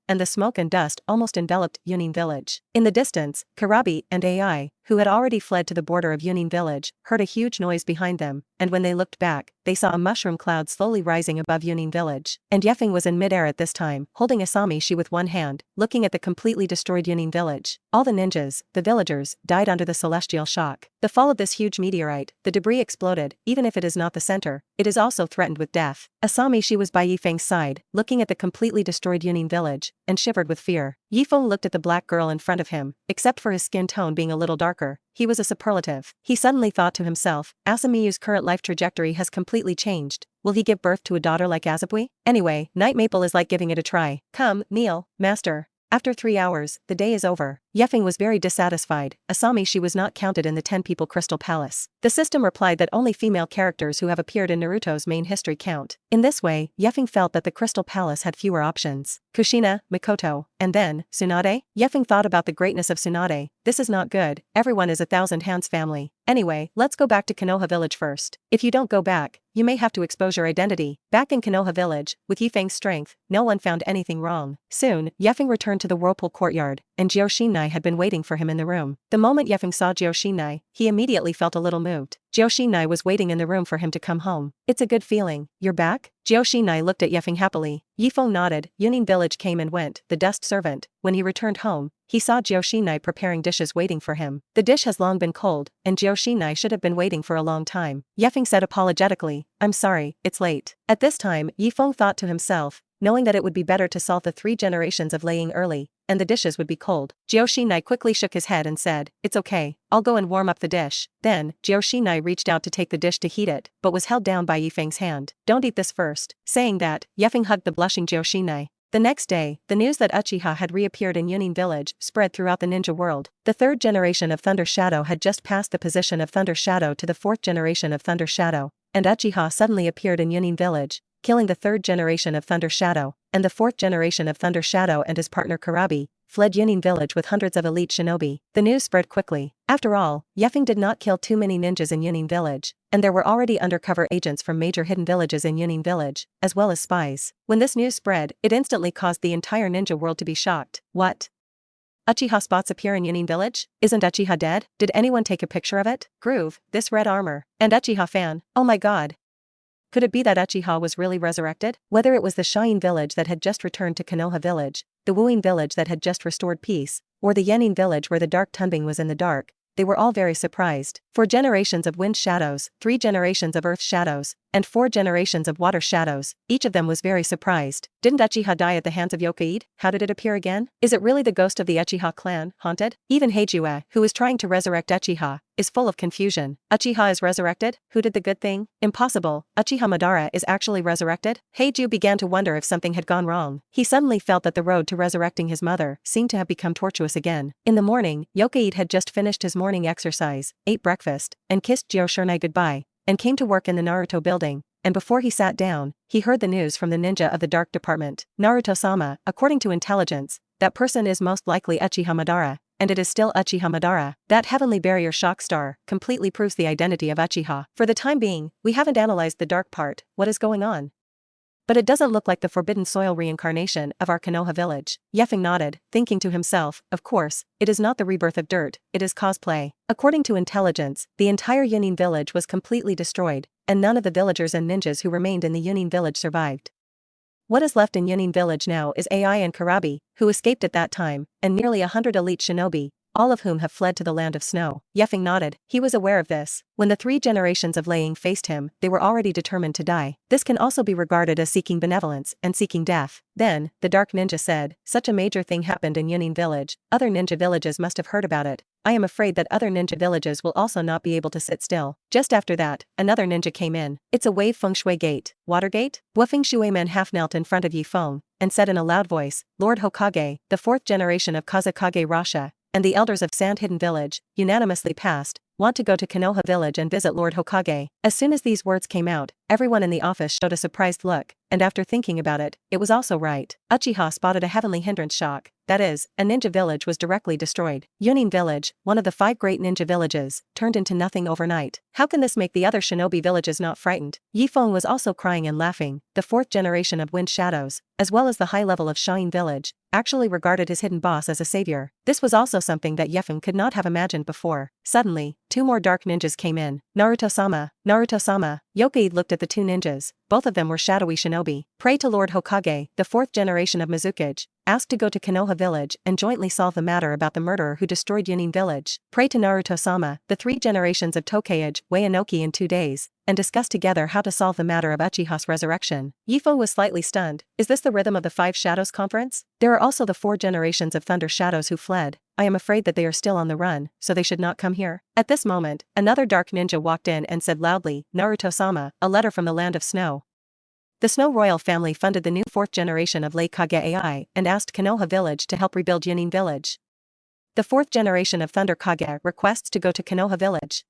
and the smoke and dust almost enveloped Yunin village. In the distance, Karabi and AI, who had already fled to the border of Yunin village, heard a huge noise behind them, and when they looked back, they saw a mushroom cloud slowly rising above Yunin village. And Ye Feng was in midair at this time, holding Asami Shi with one hand, looking at the completely destroyed Yunin village. All the ninjas, the villagers, died under the celestial shock. The fall of this huge meteorite, the debris exploded. Even if it is not the center, it is also threatened with death. Asami Shi was by Ye Feng's side, looking at the completely destroyed Yunin village, and shivered with fear. Ye Feng looked at the black girl in front of him, except for his skin tone being a little darker. He was a superlative. He suddenly thought to himself, Asami's current life trajectory has completely changed. Will he give birth to a daughter like Azabui? Anyway, Night Maple is like giving it a try. Come, kneel, master. After 3 hours, the day is over. Ye Feng was very dissatisfied. Asami Shi was not counted in the 10-people Crystal Palace. The system replied that only female characters who have appeared in Naruto's main history count. In this way, Ye Feng felt that the Crystal Palace had fewer options. Kushina, Mikoto, and then, Tsunade? Ye Feng thought about the greatness of Tsunade. This is not good. Everyone is a Thousand Hands family. Anyway, let's go back to Konoha village first. If you don't go back, you may have to expose your identity. Back in Konoha village, with Ye Feng's strength, no one found anything wrong. Soon, Ye Feng returned to the whirlpool courtyard, and Jioshin Shinai had been waiting for him in the room. The moment Ye Feng saw Shinai, he immediately felt a little moved. Shinai was waiting in the room for him to come home. It's a good feeling. You're back? Shinai looked at Ye Feng happily. Ye Feng nodded. Yunin village came and went. The dust servant. When he returned home, he saw Shinai preparing dishes waiting for him. The dish has long been cold, and Shinai should have been waiting for a long time. Ye Feng said apologetically, I'm sorry, it's late. At this time, Ye Feng thought to himself, knowing that it would be better to solve the 3 generations of laying early, and the dishes would be cold. Shinai quickly shook his head and said, it's okay, I'll go and warm up the dish. Then, Shinai reached out to take the dish to heat it, but was held down by Ye Feng's hand. Don't eat this first. Saying that, Ye Feng hugged the blushing Shinai. The next day, the news that Uchiha had reappeared in Yunin village spread throughout the ninja world. The 3rd generation of Thunder Shadow had just passed the position of Thunder Shadow to the 4th generation of Thunder Shadow, and Uchiha suddenly appeared in Yunin village, killing the 3rd generation of Thunder Shadow, and the 4th generation of Thunder Shadow and his partner Karabi fled Yunin village with hundreds of elite shinobi. The news spread quickly. After all, Ye Feng did not kill too many ninjas in Yunin village, and there were already undercover agents from major hidden villages in Yunin village, as well as spies. When this news spread, it instantly caused the entire ninja world to be shocked. What? Uchiha spots appear in Yunin village? Isn't Uchiha dead? Did anyone take a picture of it? Groove, this red armor. And Uchiha fan. Oh my god. Could it be that Uchiha was really resurrected? Whether it was the Shine village that had just returned to Konoha village, the Wuin village that had just restored peace, or the Yenin village where the dark Tunbing was in the dark, they were all very surprised. 4 generations of wind shadows, 3 generations of earth shadows, and 4 generations of water shadows, each of them was very surprised. Didn't Uchiha die at the hands of Yokaide? How did it appear again? Is it really the ghost of the Uchiha clan, haunted? Even Heijue, who is trying to resurrect Uchiha, is full of confusion. Uchiha is resurrected? Who did the good thing? Impossible. Uchiha Madara is actually resurrected? Heiju began to wonder if something had gone wrong. He suddenly felt that the road to resurrecting his mother seemed to have become tortuous again. In the morning, Yokaide had just finished his morning exercise, ate breakfast, and kissed Shurnai goodbye, and came to work in the Naruto building. And before he sat down, he heard the news from the ninja of the dark department. Naruto-sama, according to intelligence, that person is most likely Uchiha Madara, and it is still Uchiha Madara. That heavenly barrier shock star completely proves the identity of Uchiha. For the time being, we haven't analyzed the dark part. What is going on? But it doesn't look like the forbidden soil reincarnation of our Konoha village. Ye Feng nodded, thinking to himself, of course, it is not the rebirth of dirt, it is cosplay. According to intelligence, the entire Yunin village was completely destroyed, and none of the villagers and ninjas who remained in the Yunin village survived. What is left in Yunin village now is Ai and Karabi, who escaped at that time, and nearly 100 elite shinobi, all of whom have fled to the land of snow. Ye Feng nodded. He was aware of this. When the 3 generations of Laying faced him, they were already determined to die. This can also be regarded as seeking benevolence and seeking death. Then, the Dark Ninja said, such a major thing happened in Yunin village. Other ninja villages must have heard about it. I am afraid that other ninja villages will also not be able to sit still. Just after that, another ninja came in. It's a wave feng shui gate. Water gate? Wu Feng Shui man half knelt in front of Ye Feng, and said in a loud voice, Lord Hokage, the 4th generation of Kazakage Rasha, and the elders of Sand Hidden Village, unanimously passed, want to go to Konoha village and visit Lord Hokage. As soon as these words came out, everyone in the office showed a surprised look, and after thinking about it, it was also right. Uchiha spotted a heavenly hindrance shock. That is, a ninja village was directly destroyed. Yunin village, one of the 5 great ninja villages, turned into nothing overnight. How can this make the other shinobi villages not frightened? Ye Feng was also crying and laughing. The 4th generation of Wind Shadows, as well as the high level of Shine village, actually regarded his hidden boss as a savior. This was also something that Ye Feng could not have imagined before. Suddenly, 2 more dark ninjas came in. Naruto-sama, Naruto-sama. Yokaide looked at the 2 ninjas. Both of them were shadowy shinobi. Pray to Lord Hokage, the 4th generation of Mizukage, asked to go to Konoha village and jointly solve the matter about the murderer who destroyed Yunin village. Pray to Naruto-sama, the 3 generations of Tokage, Wayanoki in 2 days, and discuss together how to solve the matter of Uchiha's resurrection. Ye Feng was slightly stunned. Is this the rhythm of the 5 Shadows conference? There are also the 4 generations of Thunder Shadows who fled. I am afraid that they are still on the run, so they should not come here. At this moment, another dark ninja walked in and said loudly, Naruto-sama, a letter from the land of snow. The Snow Royal family funded the new 4th generation of Lei Kage AI and asked Konoha village to help rebuild Yunin village. The 4th generation of Thunder Kage requests to go to Konoha village.